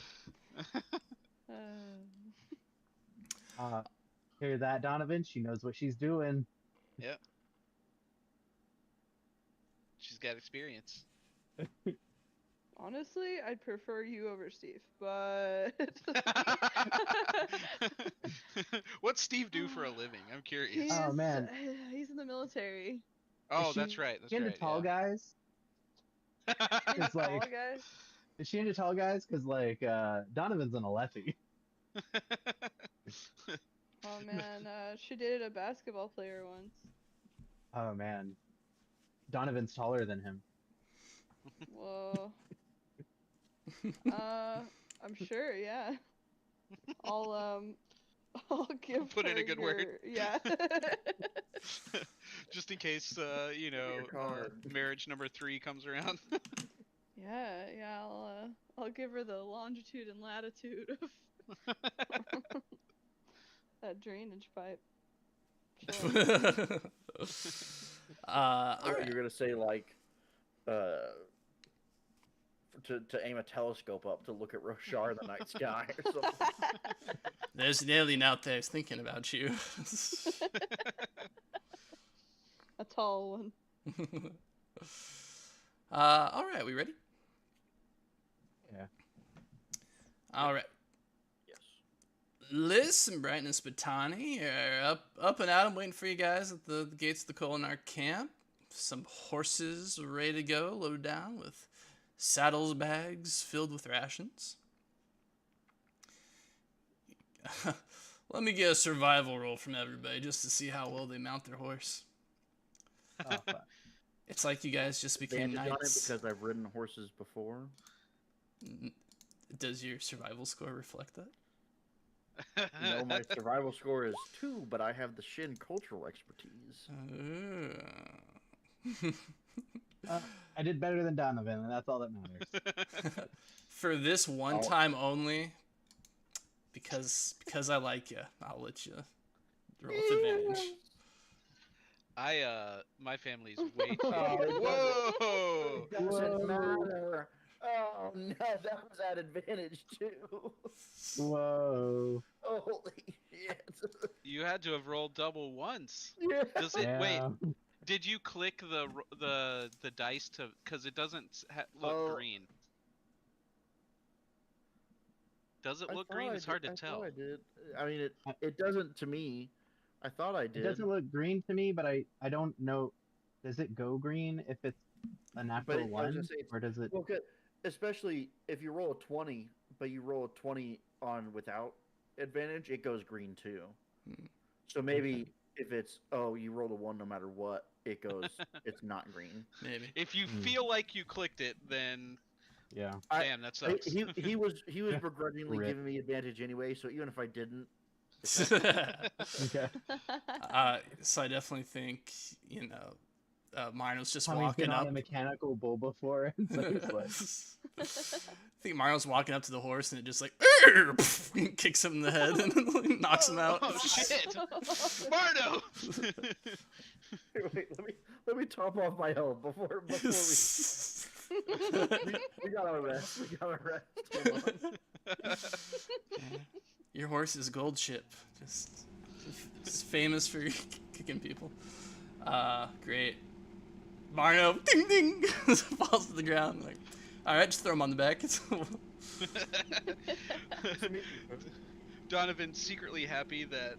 D: Uh,
A: Hear that, Donovan? She knows what she's doing.
E: Yep. She's got experience.
D: honestly, I'd prefer you over Steve, but
E: What's Steve do for a living? I'm curious.
A: Oh, man.
D: he's in the military.
E: Oh,
A: Is she
E: that's right. That's
A: into
E: right.
A: tall guys?
D: He's a
A: It's like,
D: tall guy.
A: is she into tall guys? Because like Donovan's an Alethi.
D: Oh man, she dated a basketball player once.
A: Oh man, Donovan's taller than him.
D: Whoa. I'm sure, yeah. I'll I'll give
E: Put in
D: her
E: a good word.
D: Yeah.
E: Just in case,
B: Your card.
E: marriage number 3 comes around.
D: yeah, I'll give her the longitude and latitude of that drainage pipe. Sure.
C: All right.
B: You're gonna say like, to aim a telescope up to look at Roshar in the night sky or something.
C: There's an alien out there thinking about you.
D: A tall one.
C: All right, we ready?
A: Yeah.
C: All right.
B: Yes.
C: Liz and Brightness Batani are up and out. I'm waiting for you guys at the gates of the Kolinar camp. Some horses ready to go, loaded down with saddles, bags filled with rations. Let me get a survival roll from everybody just to see how well they mount their horse.
A: Oh, fuck.
C: It's like you guys just became
B: Advantage on it
C: knights.
B: because I've ridden horses before.
C: Does your survival score reflect that?
B: No, my survival score is 2, but I have the Shin cultural expertise.
A: I did better than Donovan, and that's all that matters.
C: For this one time only, because I like you, I'll let you roll with advantage.
E: My family's way too.
B: Whoa!
E: Whoa!
B: It doesn't matter. Oh no, that was at advantage too.
A: Whoa.
B: Holy shit!
E: You had to have rolled double once.
B: Yeah.
E: Does it? Wait.
A: Yeah.
E: Did you click the dice to? Because it doesn't look green. Does it look green? It's hard to tell.
B: I did. I mean, it doesn't to me. I thought I did.
A: It doesn't look green to me, but I don't know. Does it go green if it's a natural
B: I was
A: one,
B: gonna say
A: or does it?
B: Well, good. Especially if you roll a 20, but you roll a 20 on without advantage, it goes green too. So maybe if it's you rolled a 1 no matter what, it goes. It's not green.
C: Maybe.
E: If you feel like you clicked it, then
A: Yeah.
E: damn, that sucks.
B: He was begrudgingly
A: Rip.
B: giving me advantage anyway. So even if I didn't,
A: Okay.
C: So I definitely think Marno's just
A: Tommy's
C: walking
A: been on
C: up.
A: a mechanical bull before, so he's like,
C: I think Marno's walking up to the horse and it just like kicks him in the head and knocks him out.
E: Oh shit, Marno!
B: wait, let me top off my health before we got our rest. We got our rest. Hold on.
C: Your horse is Gold Ship, just famous for kicking people. Great. Marno, ding ding, falls to the ground. Like, all right, just throw him on the back.
E: Donovan's secretly happy that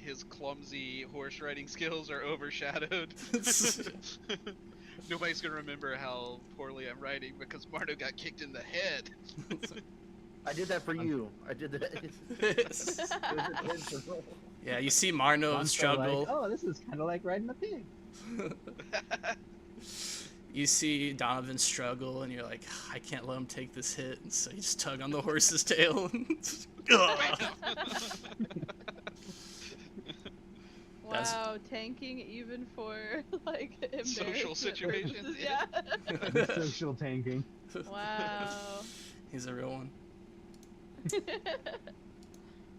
E: his clumsy horse riding skills are overshadowed. Nobody's gonna remember how poorly I'm riding because Marno got kicked in the head.
B: I did that for you. I did that. It was intentional.
C: Yeah, you see Marno
A: I'm
C: struggle.
A: like, oh, this is kind of like riding a pig.
C: You see Donovan struggle, and you're like, I can't let him take this hit, and so you just tug on the horse's tail.
D: Wow, tanking even for like
E: Social
D: embarrassment
E: situations,
D: purposes, yeah.
A: Social tanking.
D: Wow.
C: He's a real one.
B: So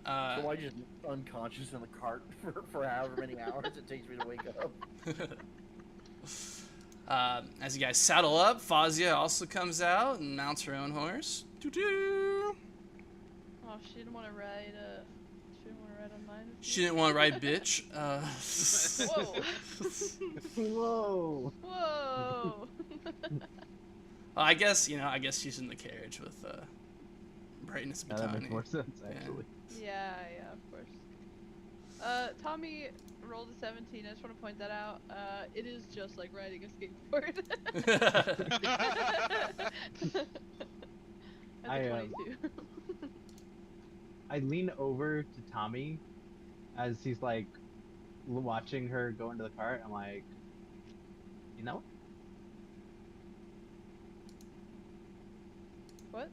B: I just unconscious in the cart for however many hours it takes me to wake up.
C: As you guys saddle up, Fazia also comes out and mounts her own horse. Doo-doo.
D: Oh, she didn't want to ride. She didn't want to ride on mine.
C: She didn't want to ride bitch.
D: Whoa.
A: Whoa.
D: Whoa.
C: I guess she's in the carriage with Brightness
A: Yeah, that makes
C: Batani.
A: more sense, actually.
D: Yeah, of course. Tommy rolled a 17. I just want to point that out. It is just like riding a skateboard.
A: I,
D: At the 22.
A: I lean over to Tommy as he's like watching her go into the cart. I'm like, you know?
D: What?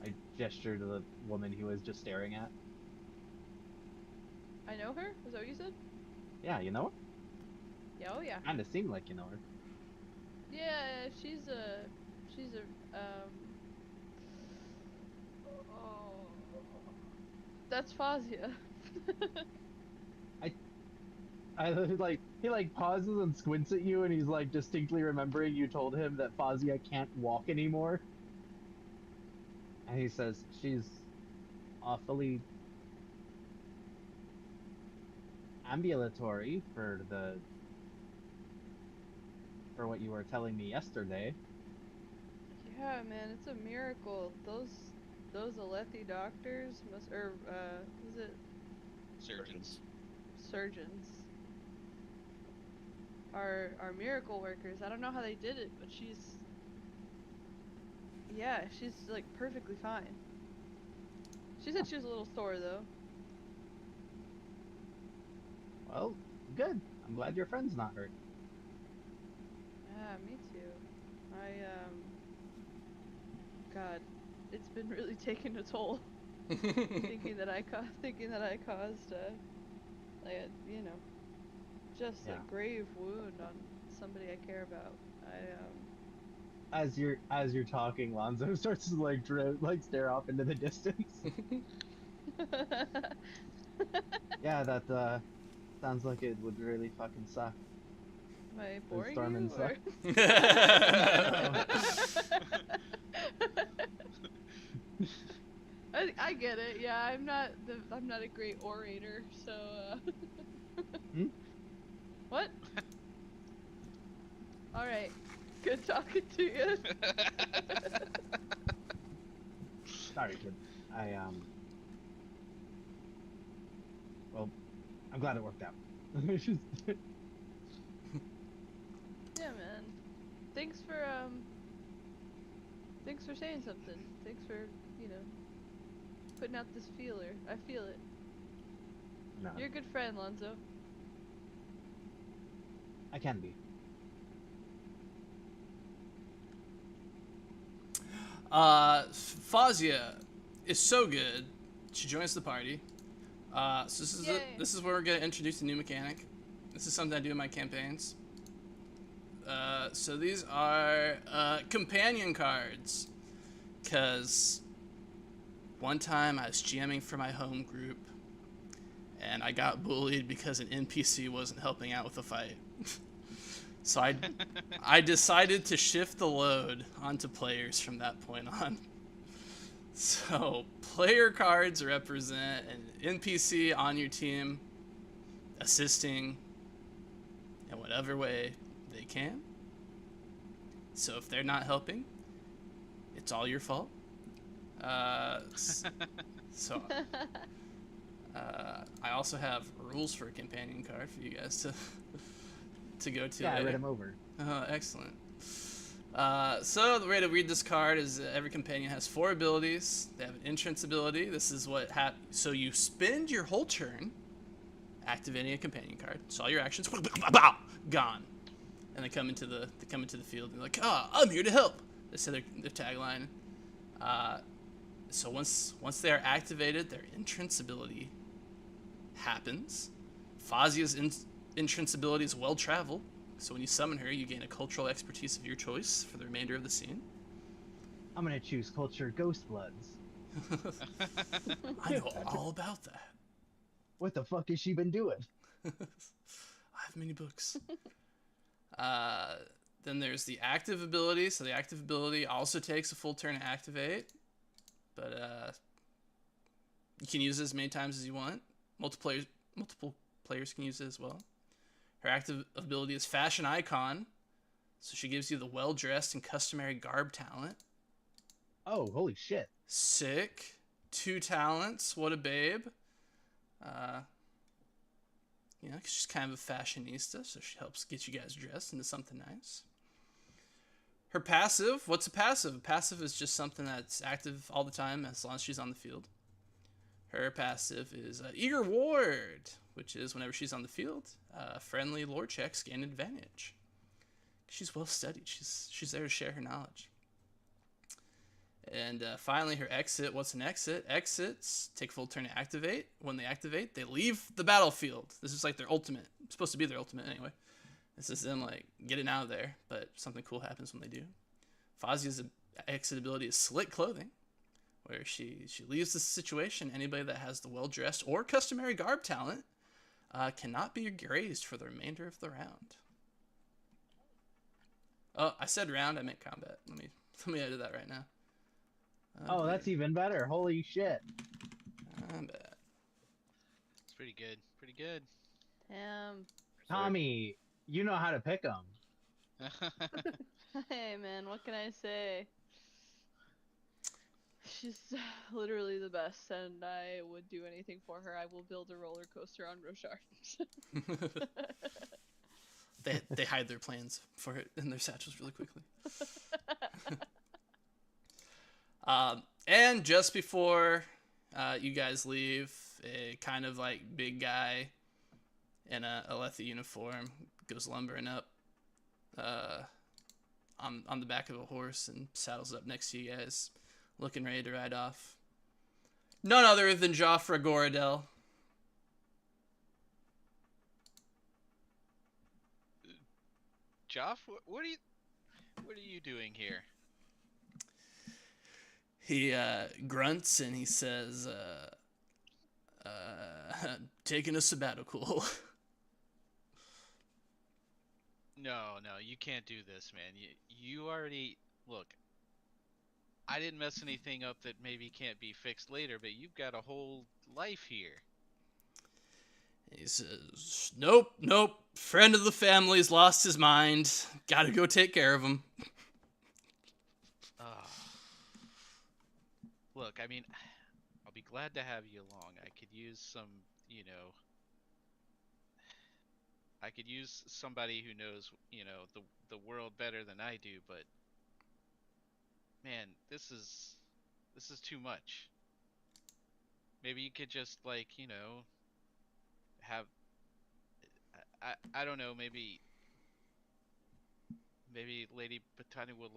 A: I gesture to the woman he was just staring at.
D: I know her? Is that what you said?
A: Yeah, you know her?
D: Yeah, oh yeah.
A: Kinda seemed like you know her.
D: Yeah, she's a, oh, that's Fazia.
A: I like he like pauses and squints at you, and he's like distinctly remembering you told him that Fazia can't walk anymore. And he says she's awfully ambulatory for what you were telling me yesterday.
D: Yeah, man, it's a miracle. Those those Alethi doctors must, is it
E: Surgeons.
D: surgeons? Are miracle workers. I don't know how they did it, but she's like perfectly fine. She said she was a little sore though.
A: Well, good. I'm glad your friend's not hurt.
D: Yeah, me too. God, it's been really taking a toll. thinking that I caused like a, just
A: Yeah.
D: a grave wound on somebody I care about.
A: As you're talking, Lonzo starts to like stare off into the distance. Yeah, that sounds like it would really fucking suck.
D: Am I
A: The
D: boring
A: storm
D: you?
A: inside.
D: I get it. Yeah, I'm not a great orator, so
A: Hmm?
D: What? All right. Good talking to you.
A: Sorry, kid. Well, I'm glad it worked out. It's just-
D: Yeah, man. Thanks for saying something. Thanks for, putting out this feeler. I feel it.
A: no,
D: You're a good friend, Lonzo.
A: I can be.
C: Fazia is so good. She joins the party. So
D: Yay.
C: this is where we're gonna introduce a new mechanic. This is something I do in my campaigns. So these are companion cards. Cause one time I was GMing for my home group, and I got bullied because an NPC wasn't helping out with the fight. So I decided to shift the load onto players from that point on. So player cards represent an NPC on your team assisting in whatever way they can. So if they're not helping, it's all your fault. So I also have rules for a companion card for you guys to go to.
A: Yeah, I
C: later.
A: read him over.
C: Excellent. So the way to read this card is every companion has 4 abilities. They have an entrance ability. This is what so you spend your whole turn activating a companion card. So all your actions gone, and they come into the field and they're like, I'm here to help. They say their tagline. So once they are activated, their entrance ability happens. Fazia's entrance ability is well traveled. So when you summon her, you gain a cultural expertise of your choice for the remainder of the scene.
A: I'm gonna choose culture Ghost Bloods.
C: I know all about that.
A: What the fuck has she been doing?
C: I have many books. Then there's the active ability. So the active ability also takes a full turn to activate, but you can use it as many times as you want. Multiple players can use it as well. Her active ability is Fashion Icon, so she gives you the well-dressed and customary garb talent.
A: Oh, holy shit.
C: Sick. 2 talents. What a babe. She's kind of a fashionista, so she helps get you guys dressed into something nice. Her passive. What's a passive? A passive is just something that's active all the time as long as she's on the field. Her passive is Eager Ward, which is whenever she's on the field, friendly lore checks gain advantage. She's well studied. She's there to share her knowledge. And finally, her exit. What's an exit? Exits take full turn to activate. When they activate, they leave the battlefield. This is like their ultimate. It's supposed to be their ultimate anyway. This is them like getting out of there, but something cool happens when they do. Fazia's exit ability is Slick Clothing, where she leaves the situation. Anybody that has the well-dressed or customary garb talent cannot be grazed for the remainder of the round. Oh, I said round. I meant combat. Let me edit that right now.
A: Oh, that's even better. Holy shit.
C: Combat.
E: It's pretty good. Pretty good.
A: Tommy, you know how to pick them.
D: Hey man, what can I say? she's literally the best, and I would do anything for her. I will build a roller coaster on Roshar.
C: They hide their plans for it in their satchels really quickly. And just before you guys leave, a kind of like big guy in a Alethi uniform goes lumbering up on the back of a horse and saddles up next to you guys, looking ready to ride off. None other than Joffre Goradel.
E: Joff, what are you doing here?
C: He grunts and he says, taking a sabbatical.
E: No, you can't do this, man. You already look. I didn't mess anything up that maybe can't be fixed later, but you've got a whole life here.
C: He says, nope. Friend of the family's lost his mind. Gotta go take care of him.
E: Look, I mean, I'll be glad to have you along. I could use some, I could use somebody who knows, the world better than I do, but man, this is too much. Maybe you could just have I don't know, maybe Lady Patani would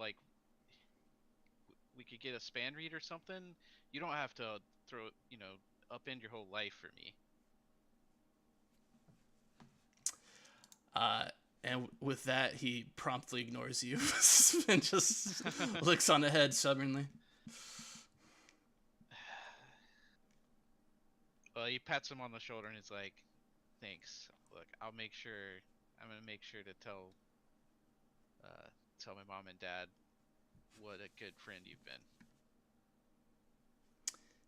E: we could get a span read or something. You don't have to throw, upend your whole life for me.
C: And with that, he promptly ignores you and just looks on ahead stubbornly.
E: Well, he pats him on the shoulder and he's like, "Thanks. Look, I'm gonna make sure to tell my mom and dad what a good friend you've been."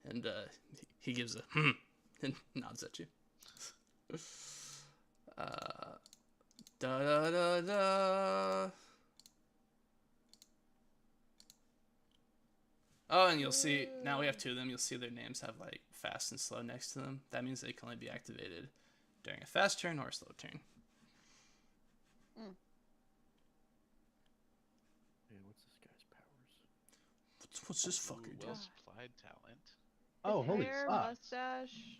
C: And he gives a and nods at you. Da. Oh, and you'll see, now we have two of them, you'll see their names have like fast and slow next to them. That means they can only be activated during a fast turn or a slow turn.
B: Hey, what's this guy's powers?
C: What's this fucker do?
E: Well supplied talent.
A: Oh, holy
D: hair,
A: fuck.
D: mustache,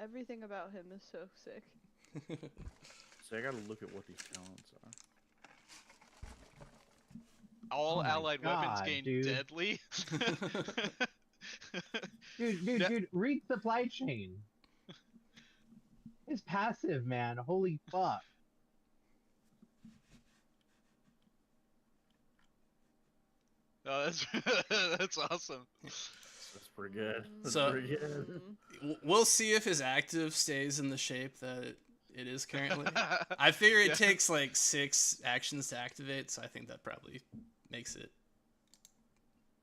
D: everything about him is so sick.
B: So I gotta look at what these talents are.
E: All
A: Oh my
E: allied weapons
A: God,
E: gain
A: dude.
E: deadly.
A: Dude, read supply chain. His passive, man. Holy fuck.
E: Oh, that's awesome.
B: That's pretty good. That's
C: So-
B: pretty good.
C: We'll see if his active stays in the shape that it is currently. I figure it takes like 6 actions to activate, so I think that probably makes it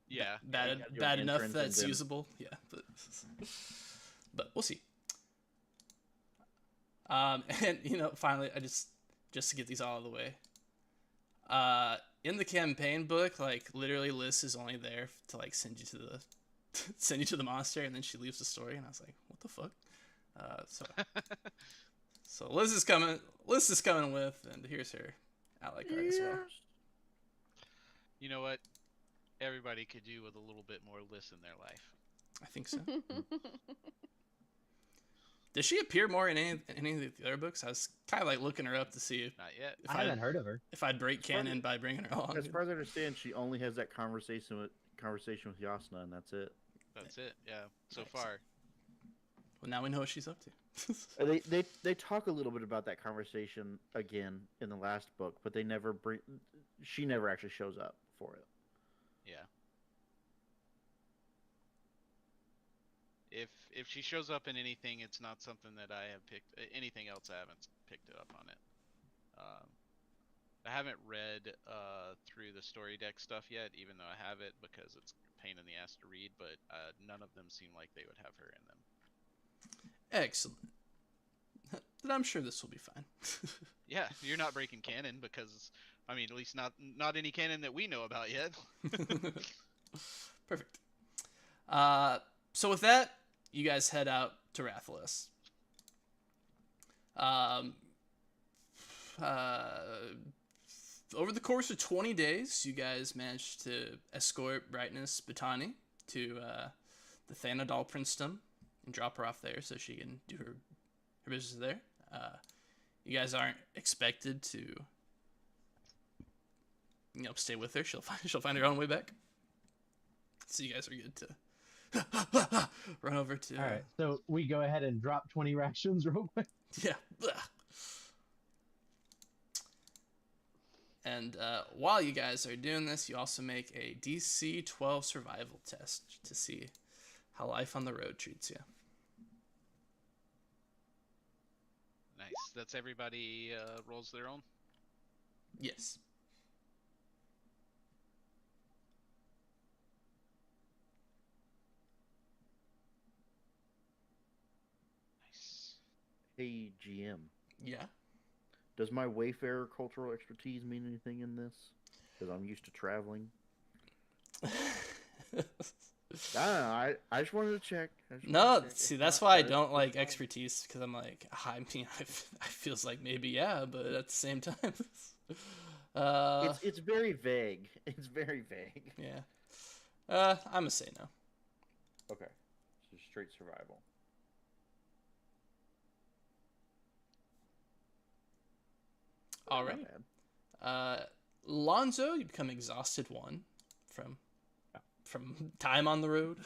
E: Yeah.
C: bad
B: your
C: enough
B: entrance
C: that
B: and
C: it's
B: then-
C: usable. Yeah, but we'll see. And finally, I just to get these all out of the way. In the campaign book, like literally, Liz is only there to like send you to the monastery, and then she leaves the story. And I was like, what the fuck? So Liz is coming with, and here's her ally card as well.
E: You know what? Everybody could do with a little bit more Liz in their life.
C: I think so. Does she appear more in any of the other books? I was kind of like looking her up to see if
E: Not yet.
A: I haven't heard of her.
C: if I'd break canon by bringing her along.
B: As far as I understand, she only has that conversation with Yasna, and that's it.
E: That's it. Yeah. So
C: Nice.
E: far.
C: Well, now we know what she's up to.
B: They talk a little bit about that conversation again in the last book, but they never bring. She never actually shows up for it.
E: Yeah. If she shows up in anything, it's not something that I have picked. Anything else, I haven't picked it up on it. I haven't read through the story deck stuff yet, even though I have it because it's a pain in the ass to read. But none of them seem like they would have her in them.
C: Excellent. Then I'm sure this will be fine.
E: Yeah, you're not breaking canon because, I mean, at least not any canon that we know about yet.
C: Perfect. So with that, you guys head out to Rathalos. Over the course of 20 days, you guys managed to escort Brightness Batani to the Thanadal Princedom and drop her off there so she can do her business there. You guys aren't expected to, stay with her. She'll find her own way back. So you guys are good to run over to.
A: All right, so we go ahead and drop 20 rations real quick.
C: Yeah. And while you guys are doing this, you also make a DC 12 survival test to see how life on the road treats you.
E: Nice. That's everybody rolls their own.
C: Yes.
E: Nice.
B: Hey, GM.
C: Yeah.
B: Does my Wayfarer cultural expertise mean anything in this? Because I'm used to traveling. I don't know. I just wanted to check.
C: No, see, that's why I don't like expertise, because I'm like, I mean, I feels like maybe, yeah, but at the same time,
B: It's very vague. It's very vague.
C: yeah. I'm gonna say no.
B: Okay. So straight survival.
C: All
B: Not
C: right.
B: bad.
C: Lonzo, you become exhausted one from time on the road.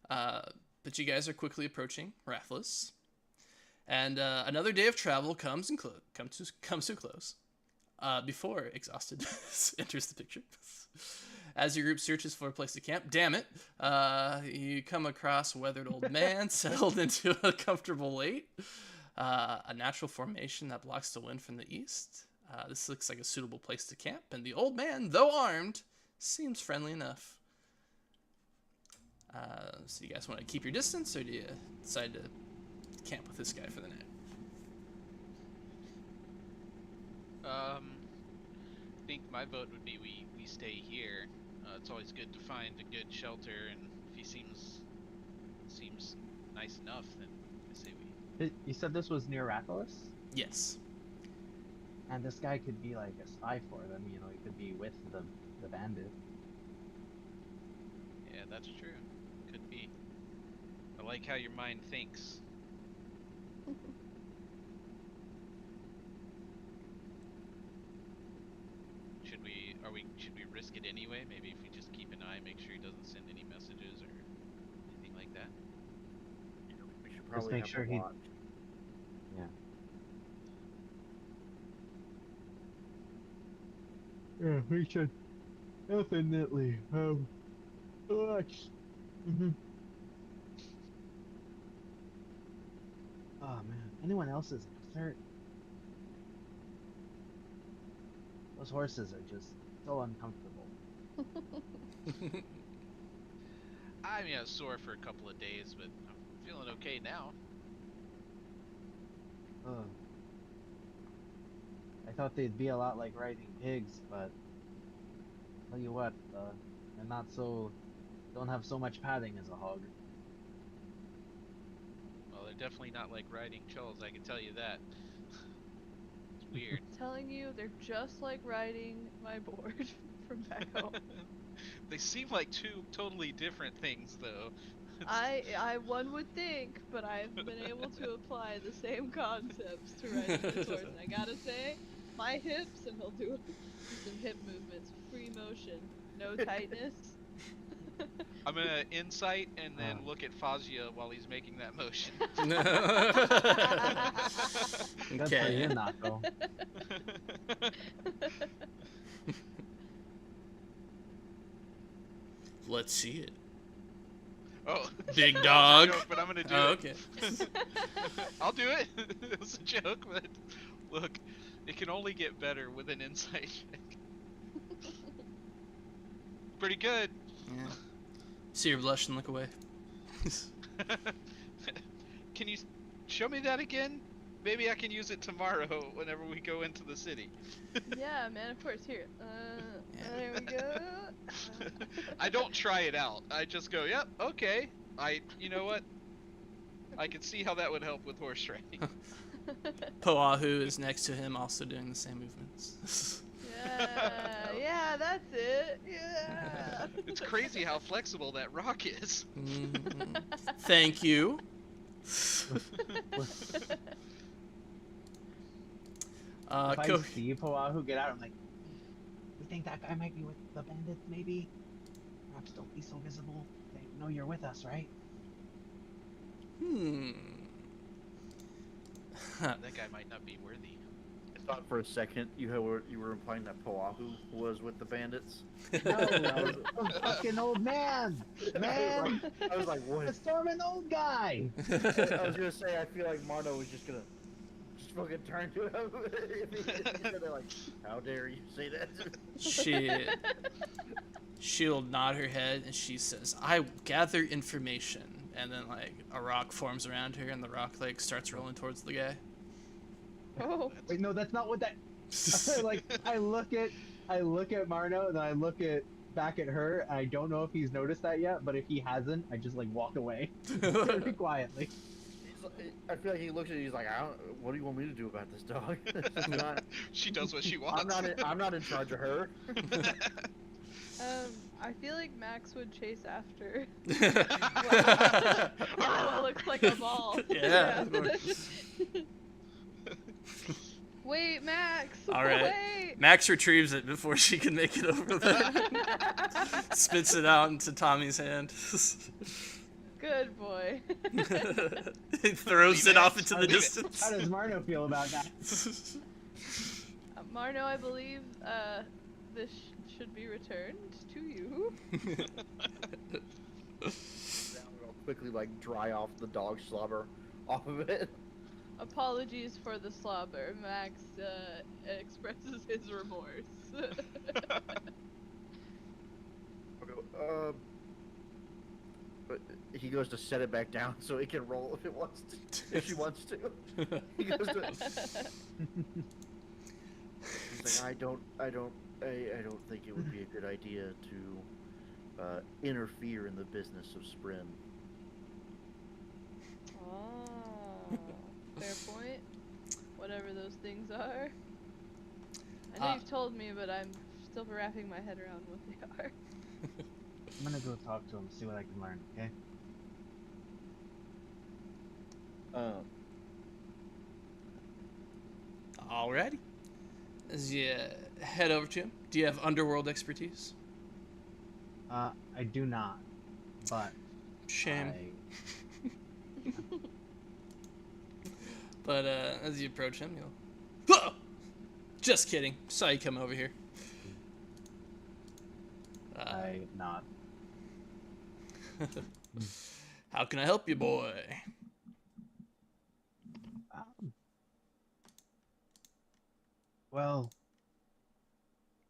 C: But you guys are quickly approaching Rathalos, and another day of travel comes to a close. Before exhausted enters the picture. As your group searches for a place to camp, damn it, you come across a weathered old man settled into a comfortable lake. A natural formation that blocks the wind from the east. This looks like a suitable place to camp, and the old man, though armed, seems friendly enough. So you guys want to keep your distance, or do you decide to camp with this guy for the night?
E: I think my vote would be we stay here. It's always good to find a good shelter, and if he seems nice enough, then I say we.
A: You said this was near Rathalos?
C: Yes.
A: And this guy could be like a spy for them, he could be with the bandit.
E: Yeah, that's true. Could be. I like how your mind thinks. Should we risk it anyway? Maybe if we just keep an eye, make sure he doesn't send any messages or anything like that.
B: We should
A: Just
B: probably
A: make
B: have
A: sure
B: to
A: he.
B: watch.
A: Yeah, we should definitely watch. Oh man, anyone else's concert? Those horses are just so uncomfortable.
E: I mean, I was sore for a couple of days, but I'm feeling okay now.
A: Ugh. I thought they'd be a lot like riding pigs, but tell you what, they're not so. Don't have so much padding as a hog.
E: Well, they're definitely not like riding chulls, I can tell you that. It's weird.
D: Telling you, they're just like riding my board from back home.
E: They seem like two totally different things, though.
D: One would think, but I've been able to apply the same concepts to riding this horse. And I gotta say, my hips, and he'll do some hip movements, free motion, no tightness.
E: I'm gonna insight and then look at Fazia while he's making that motion.
A: Good for you, Nako.
C: Let's see it.
E: Oh,
C: Big
E: that was a
C: dog.
E: joke, but I'm gonna do
C: Oh,
E: it.
C: okay.
E: I'll do it. It was a joke, but look, it can only get better with an insight check. Pretty good.
C: Yeah. See her blush and look away.
E: Can you show me that again? maybe I can use it tomorrow whenever we go into the city.
D: Yeah, man, of course. Here. There we go.
E: I don't try it out. I just go, yep, okay. You know what? I can see how that would help with horse riding.
C: Poahu is next to him, also doing the same movements.
D: Yeah, that's it. Yeah.
E: It's crazy how flexible that rock is.
C: Thank you.
A: If I see Poahu get out, I'm like, we think that guy might be with the bandits, maybe? Perhaps don't be so visible. They know you're with us, right?
E: That guy might not be worthy.
B: I thought for a second you were implying that Poahu was with the bandits.
A: No, I was a fucking old man! Man!
B: I was like, what?
A: A storming old guy!
B: I was gonna say, I feel like Marno was just gonna fucking turn to him. They're like, how dare you say that?
C: She'll nod her head and she says, I gather information. And then, like, a rock forms around her and the rock, like, starts rolling towards the guy.
D: Oh.
A: Wait, no, that's not what that... like, I look at Marno, and then I look back at her, and I don't know if he's noticed that yet, but if he hasn't, I just, like, walk away. Very quietly.
B: I feel like he looks at you, he's like, what do you want me to do about this dog?
E: She does what she wants.
B: I'm not in charge of her.
D: I feel like Max would chase after what looks like a ball.
C: Yeah.
D: Wait, Max!
C: All right.
D: Wait!
C: Max retrieves it before she can make it over there. Spits it out into Tommy's hand.
D: Good boy.
C: He throws it off into the distance.
A: How does Marno feel about that?
D: Marno, I believe this should be returned to you.
B: I'll quickly like dry off the dog slobber off of it.
D: Apologies for the slobber. Max expresses his remorse.
B: But he goes to set it back down so he can roll if it wants to, if she wants to. He goes to. He's like, I don't think it would be a good idea to interfere in the business of Sprim.
D: Oh, fair point. Whatever those things are. I know you've told me, but I'm still wrapping my head around what they are.
A: I'm gonna go talk to him, see what I can learn, okay?
C: Alrighty. As you head over to him, do you have underworld expertise?
A: I do not, but...
C: Shame. But as you approach him, you'll... Whoa! Just kidding. Saw you come over here.
A: I nod.
C: How can I help you, boy?
A: Well,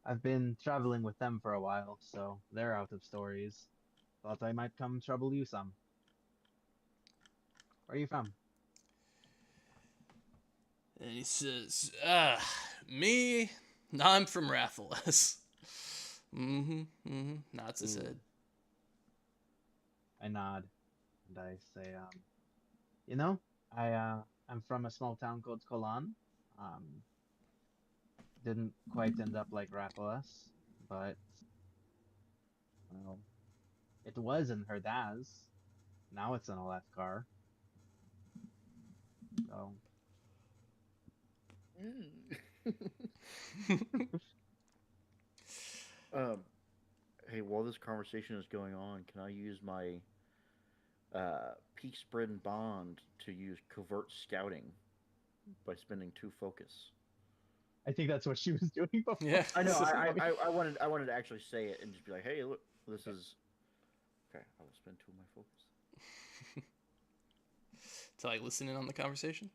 A: I've been traveling with them for a while, so they're out of stories. Thought I might come trouble you some. Where are you from?
C: And he says, me? I'm from Rathalas. Nods his head.
A: I nod, and I say, you know, I'm from a small town called Kolan. Didn't quite end up like Rathalas, but, well, it was in Herdaz. Now it's in a Lethkar. So...
B: Hey, while this conversation is going on, can I use my peak spread and bond to use covert scouting by spending 2 focus?
A: I think that's what she was doing before.
C: Yeah.
B: I know. I wanted to actually say it and just be like, hey, look, this is okay. I will spend 2 of my focus
C: to like listen in on the conversation.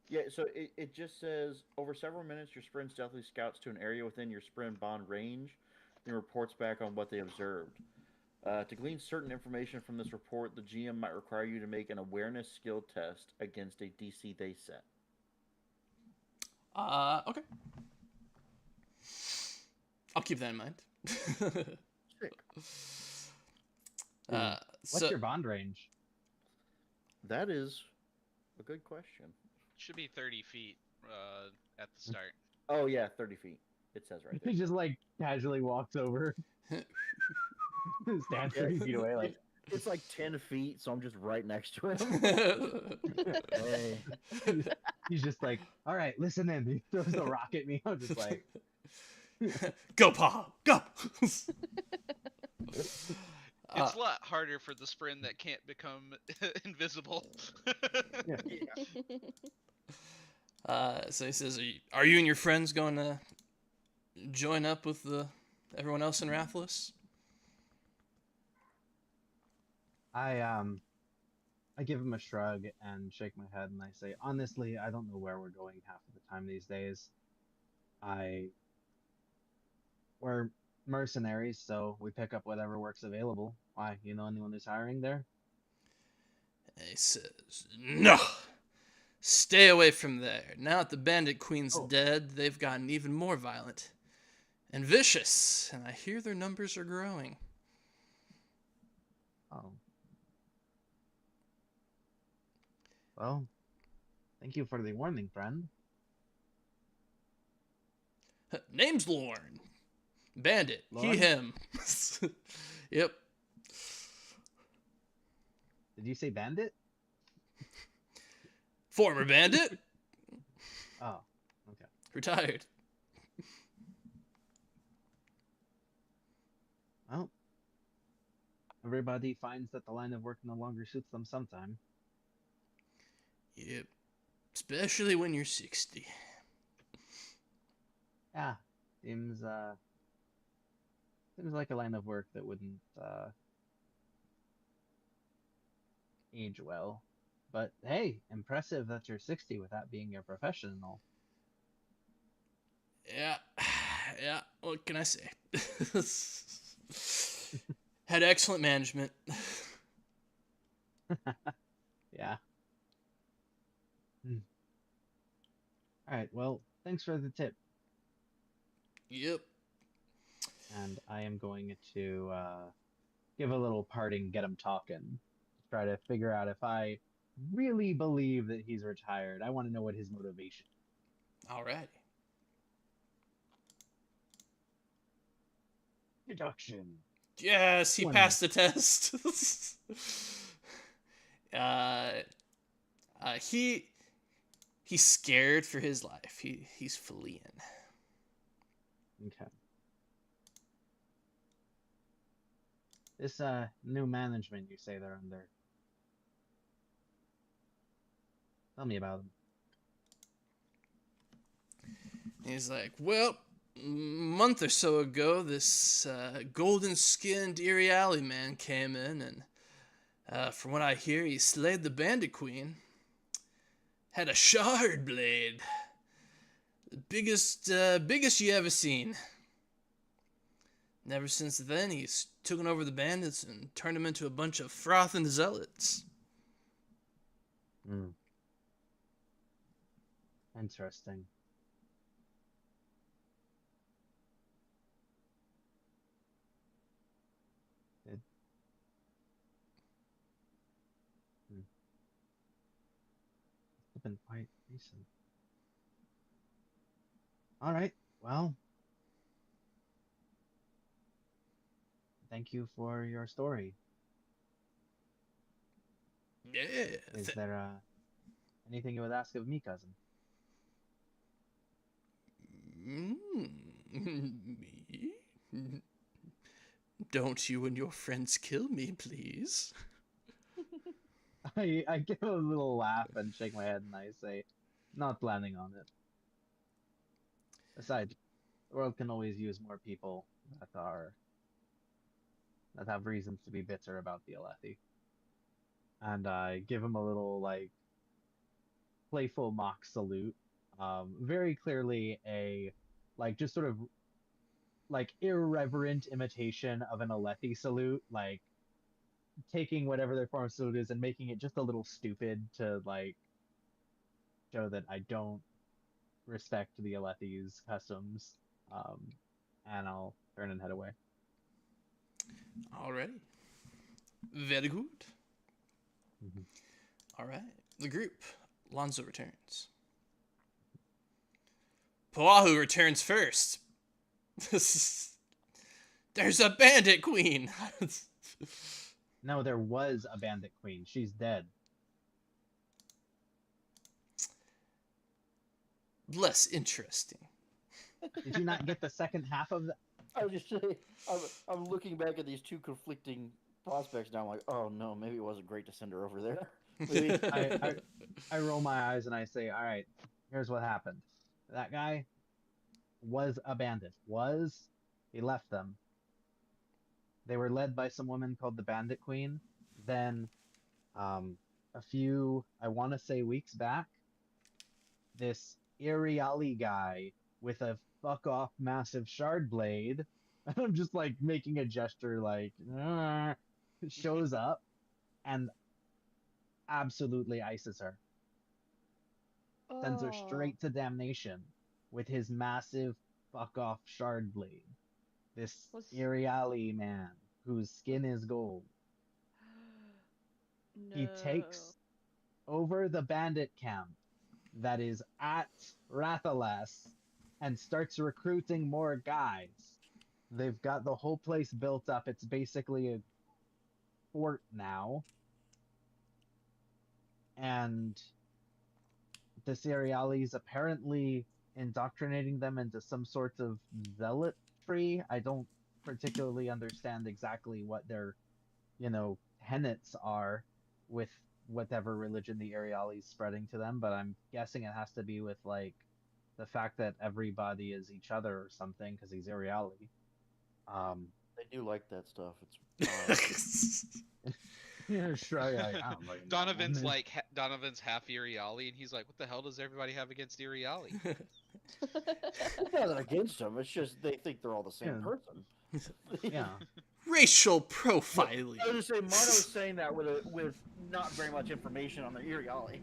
B: Yeah, so it just says, over several minutes, your sprint stealthily scouts to an area within your sprint bond range and reports back on what they observed. To glean certain information from this report, the GM might require you to make an awareness skill test against a DC they set.
C: Okay. I'll keep that in mind.
B: Sick.
C: uh,
A: What's
C: so
A: your bond range?
B: That is a good question.
E: Should be 30 feet at the start.
B: Oh yeah, 30 feet. It says right there.
A: He just like casually walks over, stands 30 feet away, like,
B: It's like 10 feet, so I'm just right next to him. Hey.
A: he's just like, all right, listen in. He throws a rock at me. I'm just like,
C: go, Paul, go.
E: It's a lot harder for the Sprin that can't become invisible.
C: So he says, are you and your friends going to join up with everyone else in Rathless?
A: I give him a shrug and shake my head, and I say, honestly, I don't know where we're going half of the time these days. We're mercenaries, so we pick up whatever work's available. Why? You know anyone who's hiring there?
C: And he says, no! Stay away from there. Now that the Bandit Queen's dead, they've gotten even more violent and vicious, and I hear their numbers are growing.
A: Oh. Well, thank you for the warning, friend.
C: Name's Lorne. Bandit.
A: Lorne?
C: He, him. Yep.
A: Did you say bandit?
C: Former bandit.
A: Oh, okay.
C: Retired.
A: Well, everybody finds that the line of work no longer suits them sometime.
C: Yep. Especially when you're 60.
A: Yeah, seems like a line of work that wouldn't age well. But hey, impressive that you're 60 with that being your profession and all.
C: Yeah. Yeah. What can I say? Had excellent management.
A: Yeah. All right, well, thanks for the tip.
C: Yep.
A: And I am going to give a little parting get him talking to try to figure out if I really believe that he's retired. I want to know what his motivation is.
C: Alrighty.
A: Deduction.
C: Yes, he
A: 20.
C: passed the test. He's scared for his life. He's fleeing.
A: Okay. This new management you say they're under. Tell me about them.
C: He's like, well, a month or so ago, this golden-skinned Erie Alley man came in, and from what I hear, he slayed the Bandit Queen. Had a shard blade. The biggest you ever seen. And ever since then, he's taken over the bandits and turned them into a bunch of frothing zealots.
A: Hmm. Interesting. It, It's been quite recent. All right. Well, thank you for your story.
C: Yeah.
A: Is there anything you would ask of me, cousin?
C: Me? Don't you and your friends kill me, please.
A: I give a little laugh and shake my head and I say, not planning on it. Besides, the world can always use more people that have reasons to be bitter about the Alethi. And I give him a little like playful mock salute. Very clearly a like just sort of like irreverent imitation of an Alethi salute, like taking whatever their form of salute is and making it just a little stupid to like show that I don't respect the Alethi's customs. Um, and I'll turn and head away.
C: Alrighty. Very good.
A: Mhm.
C: All right. The group. Lonzo returns. Poahu returns first. There's a bandit queen.
A: No, there was a bandit queen. She's dead.
C: Less interesting.
A: Did you not get the second half of the?
B: I was just saying, I'm looking back at these two conflicting prospects now. I'm like, oh no, maybe it wasn't great to send her over there. Maybe.
A: I roll my eyes and I say, all right, here's what happened. That guy was a bandit. He left them. They were led by some woman called the Bandit Queen. Then, a few, I want to say weeks back, this Iriali guy with a fuck off massive shard blade, and I'm just like making a gesture like, shows up and absolutely ices her. Sends her
D: Oh.
A: straight to damnation with his massive fuck off shard blade. This
D: Was-
A: Iriali man whose skin is gold.
D: No.
A: He takes over the bandit camp that is at Rathalas and starts recruiting more guys. They've got the whole place built up. It's basically a fort now. And the Serialis apparently indoctrinating them into some sort of zealotry. I don't particularly understand exactly what their, tenets are with whatever religion the Ariali is spreading to them, but I'm guessing it has to be with like the fact that everybody is each other or something because he's Ariali.
B: They do like that stuff. It's
A: Yeah, sure. I don't really know,
E: Donovan's
A: man.
E: like Donovan's half Iriali, and he's like, "What the hell does everybody have against Iriali?"
B: it's not against them. It's just they think they're all the same
A: Yeah.
B: person.
A: Yeah.
C: Racial profiling.
B: I was just saying, Mono was saying that with not very much information on the Iriali.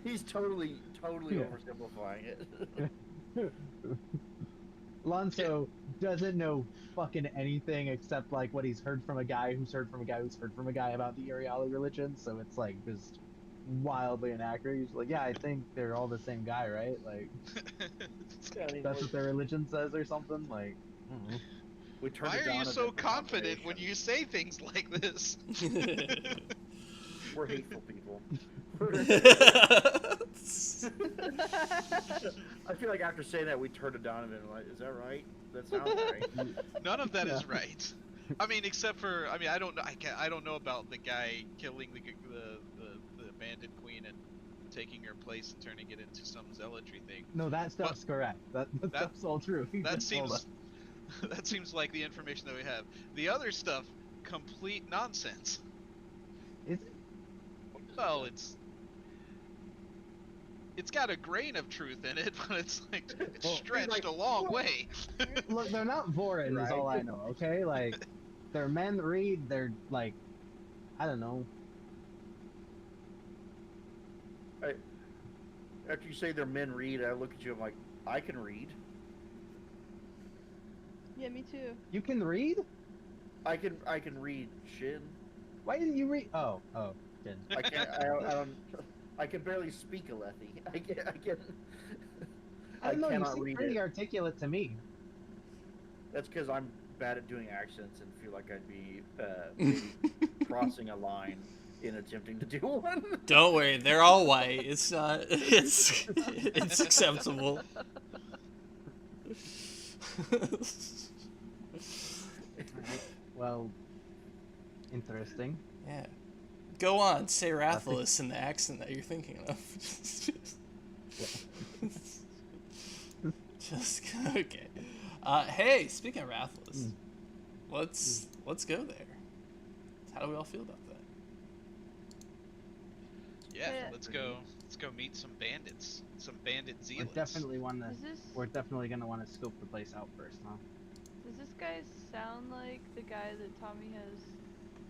B: He's totally
A: Yeah.
B: oversimplifying it.
A: Lonzo doesn't know fucking anything except like what he's heard from a guy who's heard from a guy who's heard from a guy about the Ariali religion, so it's like just wildly inaccurate. He's like, yeah, I think they're all the same guy, right? Like
B: Yeah, I mean,
A: that's what their religion says or something. Like, I don't know.
B: we turned
E: Why
B: it
E: are you
B: down a
E: so
B: bit for
E: confident when
B: confirmation.
E: you say things like this?
B: We're hateful people. I feel like after saying that, we turned to Donovan and like, is that right? That sounds right.
E: None of that is
A: Yeah.
E: right. I mean, except for I don't know. I don't know about the guy killing the bandit queen and taking her place and turning it into some zealotry thing.
A: No, that stuff's correct. That stuff's all true. He
E: That
A: just told
E: seems
A: us.
E: that seems like the information that we have. The other stuff, complete nonsense.
A: Is
E: Well, it's got a grain of truth in it, but it's like
A: Well,
E: stretched
B: like,
E: a long way.
A: Look, they're not Vorin, is all I know. Okay, like they're men read. They're like, I don't know.
B: After you say they're men read, I look at you. I'm like, I can read.
D: Yeah, me too.
A: You can read?
B: I can read Shin.
A: Why didn't you read? Oh, good.
B: I can't. I can barely speak Alethi. I
A: I don't know. You
B: cannot
A: seem
B: read
A: pretty
B: it.
A: articulate to me.
B: That's because I'm bad at doing accents and feel like I'd be maybe crossing a line in attempting to do one.
C: Don't worry, they're all white. It's not. It's acceptable.
A: Well, interesting.
C: Yeah. Go on, say Rathalos in the accent that you're thinking of. Just okay. Hey, speaking of Rathalos, let's go there. How do we all feel about that?
E: Yeah,
D: Yeah.
E: let's go. Let's go meet some bandits, some bandit
A: We're
E: zealots.
A: definitely
D: Is
A: we're definitely gonna want to scope the place out first, huh?
D: Does this guy sound like the guy that Tommy has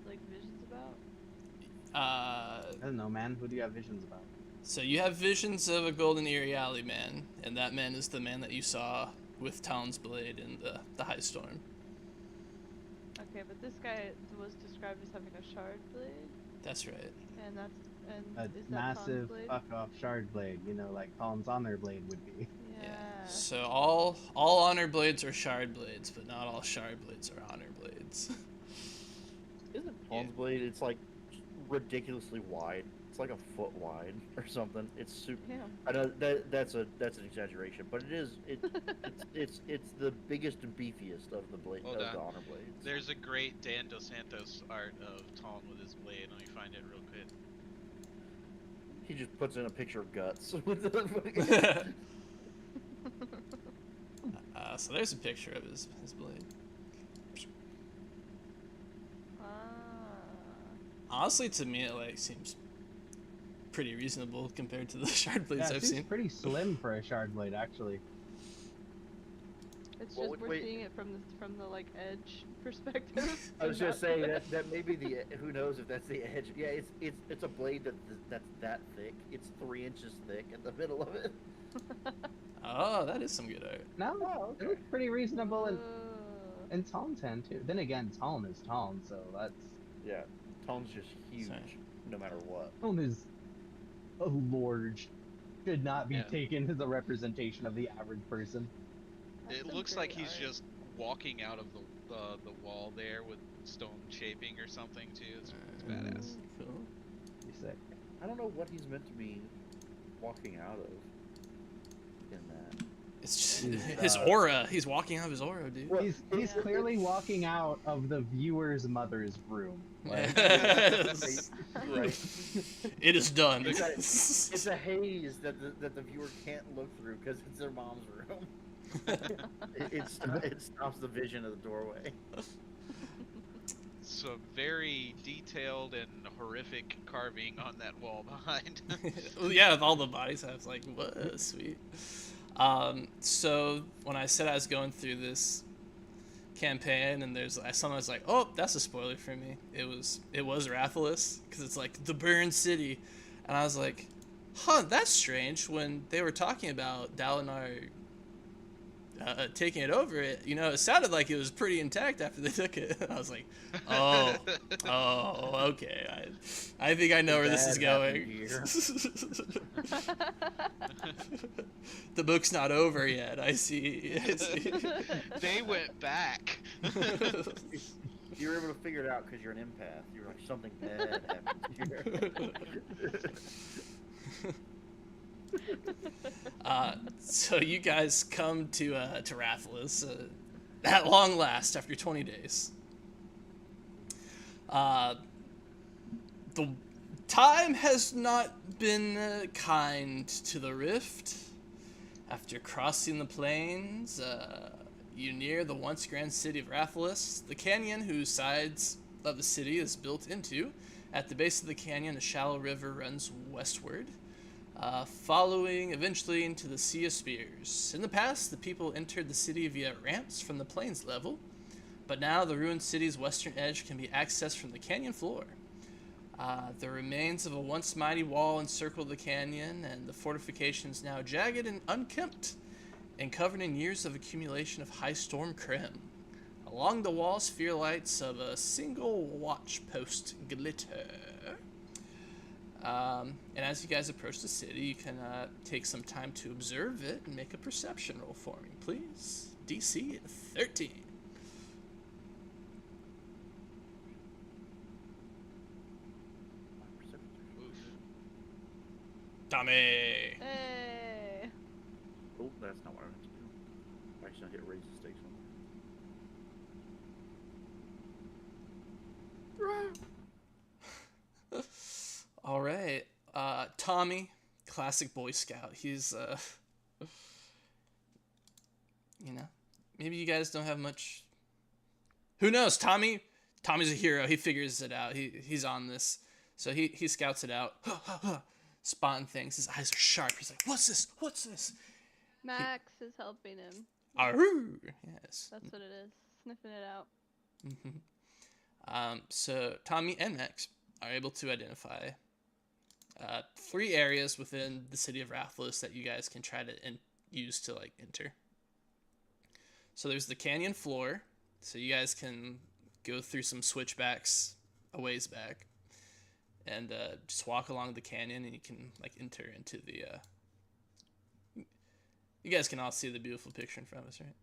D: like visions about?
A: I don't know, man. Who do you have visions about?
C: So you have visions of a Golden Eerie Alley man, and that man is the man that you saw with Talon's blade in the High Storm.
D: Okay, but this guy was described as having a shard blade,
C: That's right.
D: and
A: A
D: is that
A: massive
D: Tom's blade?
A: fuck off shard blade, you know, like Colin's honor blade would be.
D: Yeah.
C: So all honor blades are shard blades, but not all shard blades are honor blades.
B: Isn't Tom's blade? It's like ridiculously wide. It's like a foot wide or something. It's super.
D: Yeah.
B: I know that's an exaggeration, but it is. It's the biggest and beefiest of the blade
E: Hold
B: of
E: on.
B: the honor blades.
E: There's a great Dan Dos Santos art of Talon with his blade. Let me find it real quick.
B: He just puts in a picture of guts with the fucking.
C: So there's a picture of his blade.
D: Ah.
C: Honestly, to me, it like seems pretty reasonable compared to the shard blades
A: Yeah, it
C: I've
A: seems
C: seen.
A: pretty slim for a shard blade, actually.
D: It's
B: Well,
D: just we're
B: wait.
D: seeing it from the like edge perspective.
B: I was
D: and
B: just
D: not
B: saying
D: the-
B: that maybe the who knows if that's the edge. Yeah, it's a blade that's that thick. It's 3 inches thick in the middle of it.
C: Oh, that is some good art.
A: No,
B: Oh,
A: it looks pretty reasonable
D: Ugh.
A: in Talon's hand too. Then again, Talon is Talon, so that's
B: Yeah, Tom's just huge,
C: Sorry.
B: no matter what.
A: Talon is a lord. Should not be
E: Yeah.
A: taken as a representation of the average person.
D: That's
E: It
D: some
E: looks like
D: great
E: he's
D: art.
E: just walking out of the wall there with stone shaping or something too. It's badass.
C: Cool.
A: Be sick.
B: I don't know what he's meant to be walking out of in that.
C: It's just
A: He's,
C: his aura. He's walking out of his aura, dude.
B: Well,
A: He's
D: Yeah.
A: clearly walking out of the viewer's mother's room. Like,
C: Yes.
B: Right.
C: It is done.
B: It's a haze that the viewer can't look through because it's their mom's room. It stops the vision of the doorway.
E: Some very detailed and horrific carving on that wall behind.
C: Well, yeah, with all the bodies, I was like, what? Sweet. So when I said I was going through this campaign, and someone was like, "Oh, that's a spoiler for me." It was Rathalos, because it's like the burned city, and I was like, "Huh, that's strange." When they were talking about Dalinar taking it over, it sounded like it was pretty intact after they took it. I was like, "Oh, okay. I think I know where this is
B: That
C: going."
B: happened
C: The book's not over yet. I see.
E: They went back.
B: You were able to figure it out because you're an empath. You were like, something bad happened here.
C: So you guys come to Rathalos at long last after 20 days. The time has not been kind to the Rift. After crossing the plains, you near the once grand city of Rathalos, the canyon whose sides of the city is built into. At the base of the canyon, a shallow river runs westward, following eventually into the Sea of Spears. In the past, the people entered the city via ramps from the plains level, but now the ruined city's western edge can be accessed from the canyon floor. The remains of a once mighty wall encircle the canyon, and the fortifications now jagged and unkempt, and covered in years of accumulation of high storm creme. Along the walls, fear lights of a single watch post glitter. And as you guys approach the city, you can take some time to observe it and make a perception roll for me, please. DC 13. Tommy.
D: Hey.
B: Oh, that's not what I meant to do. Actually, I hit raise the stakes one.
C: All right. Tommy, classic Boy Scout. He's, maybe you guys don't have much. Who knows? Tommy's a hero. He figures it out. He's on this. So he scouts it out. spotting things. His eyes are sharp. He's like, "What's this? What's this?"
D: Max is helping him.
C: Arroo! Yes.
D: That's what it is. Sniffing it out.
C: So Tommy and Max are able to identify 3 areas within the city of Rathalos that you guys can try to use to like enter. So there's the canyon floor, so you guys can go through some switchbacks a ways back, and just walk along the canyon, and you can like enter into the. You guys can all see the beautiful picture in front of us, right?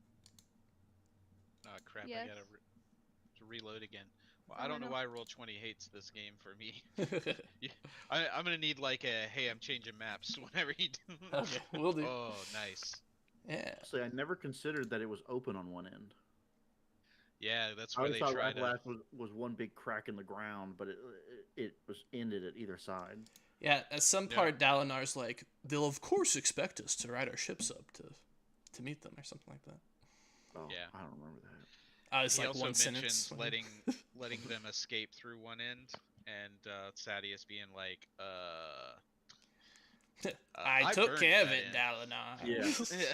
E: Oh crap!
D: Yes.
E: I gotta to reload again. Well,
D: Oh,
E: I don't know
D: no.
E: why Roll20 hates this game for me. I'm gonna need like a hey, I'm changing maps whenever you do.
C: Okay, we'll do.
E: Oh, nice.
C: Yeah.
B: See, I never considered that it was open on one end.
E: Yeah, that's
B: I
E: where
B: always
E: they
B: thought
E: try to.
B: Appalachia was one big crack in the ground, but it was ended at either side.
C: Yeah, at some
E: Yeah.
C: part, Dalinar's like, they'll of course expect us to ride our ships up to meet them, or something like that.
B: Oh,
E: Yeah.
B: I don't remember that.
C: It's
E: He
C: like
E: also
C: one
E: mentions
C: sentence.
E: letting them escape through one end, and Sadius being like,
C: I
E: I
C: took
E: burned
C: care of
E: that
C: it,
E: end."
C: Dalinar.
B: Yeah.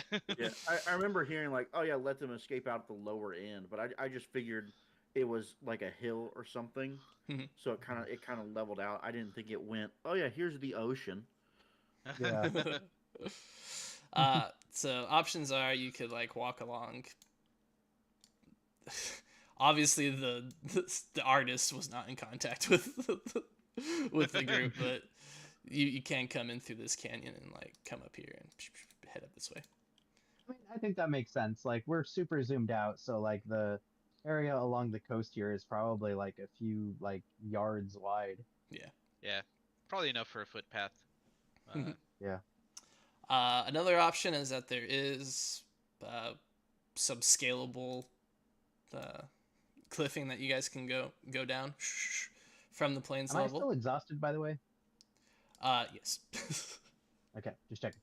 E: Yeah.
B: Yeah, I remember hearing like, oh yeah, let them escape out the lower end, but I just figured it was like a hill or something,
C: Mhm.
B: so it kind of leveled out. I didn't think it went. Oh yeah, here's the ocean.
A: Yeah.
C: So options are you could like walk along. Obviously, the artist was not in contact with with the group, but you can come in through this canyon and like come up here and head up this way.
A: I mean, I think that makes sense. Like we're super zoomed out, so like the area along the coast here is probably like a few like yards wide.
C: Yeah.
E: Yeah, probably enough for a footpath.
A: Yeah.
C: Another option is that there is some scalable cliffing that you guys can go down from the plains
A: Am I
C: level.
A: still exhausted, by the way?
C: Yes.
A: Okay, just checking.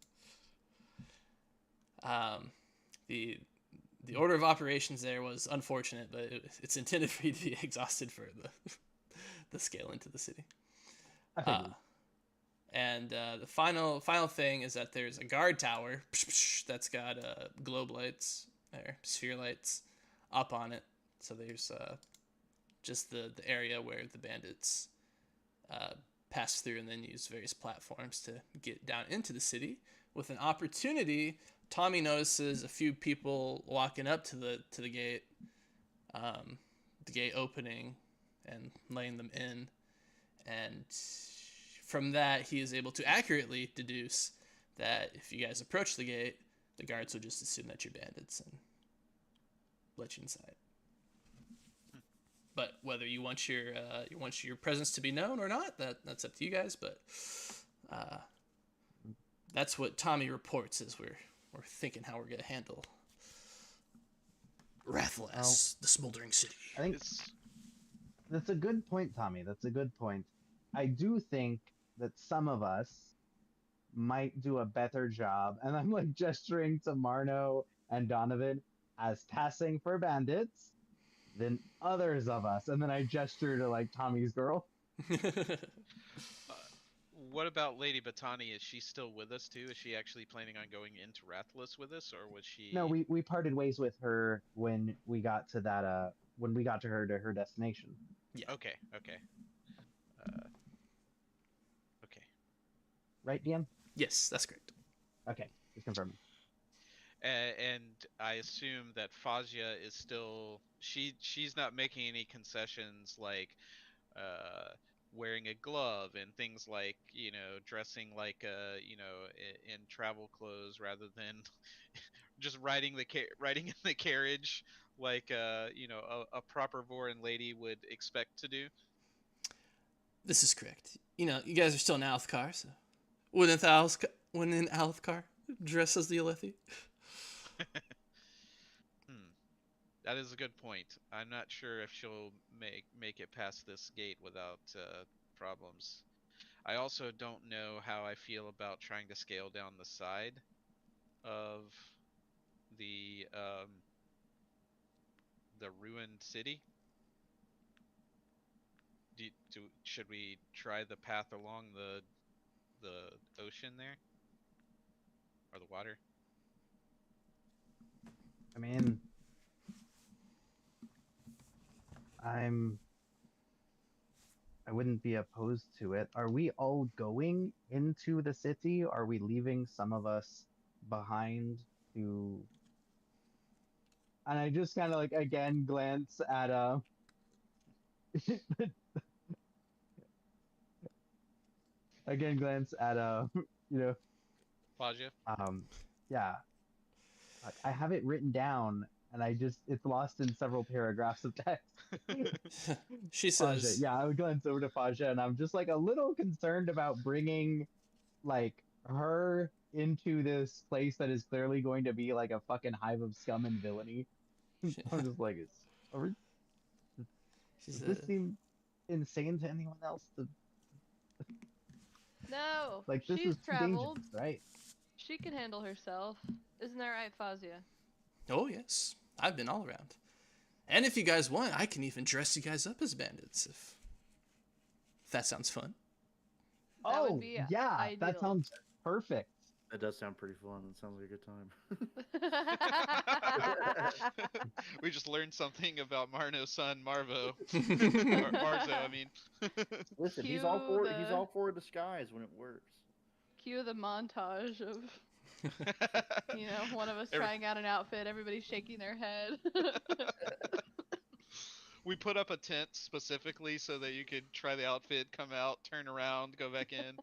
C: The order of operations there was unfortunate, but it's intended for you to be exhausted for the scale into the city.
A: I figured.
C: And the final thing is that there's a guard tower that's got globe lights or sphere lights up on it. So there's just the area where the bandits pass through and then use various platforms to get down into the city. With an opportunity, Tommy notices a few people walking up to the gate, the gate opening and letting them in, and from that he is able to accurately deduce that if you guys approach the gate, the guards will just assume that you're bandits and let you inside. But whether you want your presence to be known or not, that's up to you guys. But that's what Tommy reports as we're thinking how we're gonna handle Rathalos, the smoldering city.
A: I think
E: It's
A: that's a good point, Tommy. That's a good point. I do think that some of us might do a better job, and I'm like gesturing to Marno and Donovan as passing for bandits than others of us. And then I gesture to like Tommy's girl.
E: what about Lady Batani? Is she still with us too? Is she actually planning on going into Rathalos with us, or was she?
A: No, we parted ways with her when we got to that when we got to her destination.
C: Yeah.
E: Okay. Okay. Okay.
A: Right, DM?
C: Yes, that's correct.
A: Okay, just confirming.
E: And I assume that Fazia is still she's not making any concessions like wearing a glove and things like dressing like in travel clothes rather than just riding in the carriage like a proper Vorin lady would expect to do.
C: This is correct. You guys are still in Althkar, so wouldn't Althkar dress as the Alethi?
E: That is a good point. I'm not sure if she'll make it past this gate without problems. I also don't know how I feel about trying to scale down the side of the ruined city. Should we try the path along the ocean there, or the water?
A: I mean, I'm I wouldn't be opposed to it. Are we all going into the city? Are we leaving some of us behind to? And I just kind of like again glance at again glance at you know
E: Faja?
A: um yeah, I have it written down and it's lost in several paragraphs of text.
C: She
A: Faja,
C: says,
A: yeah, I would glance over to Faja and I'm just like a little concerned about bringing like her into this place that is clearly going to be like a fucking hive of scum and villainy.
C: she,
A: I'm just like,
C: she
A: does this
C: said,
A: seem insane to anyone else?
D: No,
A: Like, this
D: she's
A: is too dangerous,
D: traveled.
A: right?
D: She can handle herself. Isn't that right, Fazia?
C: "Oh yes, I've been all around. And if you guys want, I can even dress you guys up as bandits if that sounds fun."
D: That would
A: Oh,
D: be
A: yeah, that
D: ideal.
A: sounds perfect.
B: That does sound pretty fun. It sounds like a good time.
E: We just learned something about Marno's son Marvo. Marzo, I mean.
B: Listen,
D: Cue
B: he's all for disguise when it works.
D: cue the montage of one of us
E: Every-
D: trying out an outfit, everybody shaking their head.
E: We put up a tent specifically so that you could try the outfit, come out, turn around, go back in.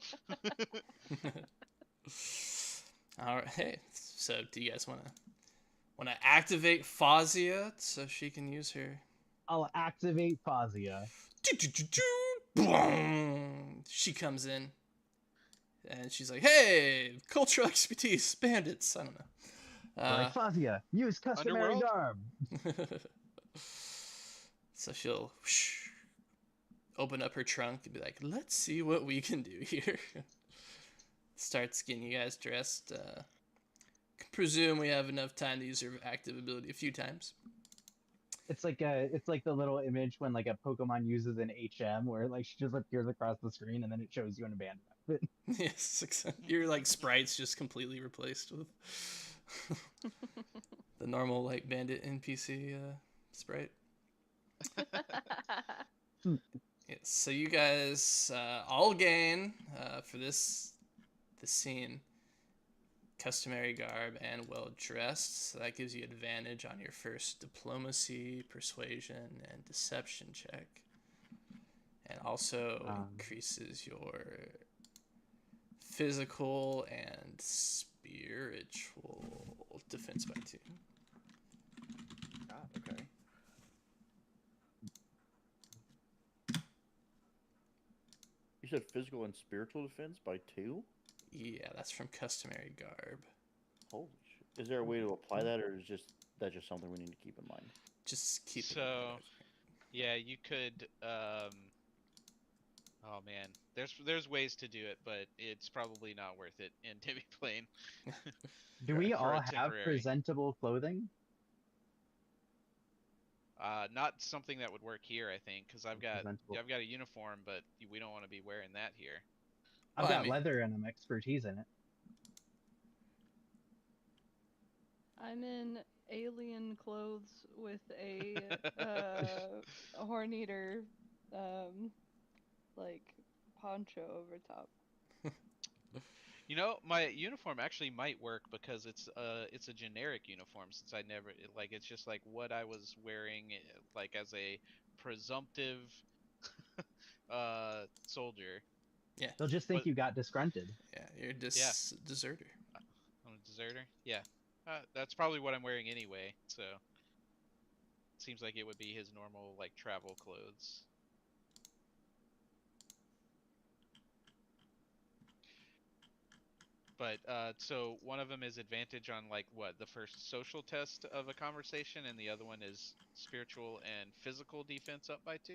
C: All right. Hey, so do you guys want to activate Fazia so she can use her?
A: I'll activate Fazia.
C: Boom! She comes in and she's like, "Hey, cultural expertise, bandits." I don't know.
A: Like, Fazia, use customary
E: Underworld?
A: garb.
C: So she'll open up her trunk and be like, "Let's see what we can do here." Starts getting you guys dressed. Presume we have enough time to use her active ability a few times.
A: It's like the little image when like a Pokemon uses an HM where like she just appears across the screen and then it shows you in a band outfit.
C: Yes, your like sprites just completely replaced with the normal like bandit NPC sprite. Yes, so you guys all gain for this scene customary garb and well dressed. So that gives you advantage on your first diplomacy, persuasion, and deception check, and also increases your physical and spiritual defense by 2.
B: God, okay. You said physical and spiritual defense by 2?
C: Yeah, that's from customary garb.
B: Holy shit. Is there a way to apply that, or is that just something we need to keep in mind?
C: Just keep it in
E: So,
C: mind.
E: yeah, you could. Oh man, there's ways to do it, but it's probably not worth it in to be plain.
A: Do we
E: For
A: all
E: a
A: have
E: temporary.
A: presentable clothing?
E: Not something that would work here, I think, because
A: Presentable.
E: I've got a uniform, but we don't want to be wearing that here.
A: I've
C: Well, I
A: got
C: mean-
A: leather and I'm expertise in it.
D: I'm in alien clothes with a horn eater, like poncho over top.
E: You know, my uniform actually might work because it's a generic uniform since I never like it's just like what I was wearing like as a presumptive soldier.
C: Yeah,
A: They'll just think
E: But-
A: you got disgrunted.
C: yeah, you're a deserter.
E: I'm a deserter. Yeah, that's probably what I'm wearing anyway. So seems like it would be his normal like travel clothes. But so one of them is advantage on like what the first social test of a conversation, and the other one is spiritual and physical defense up by 2.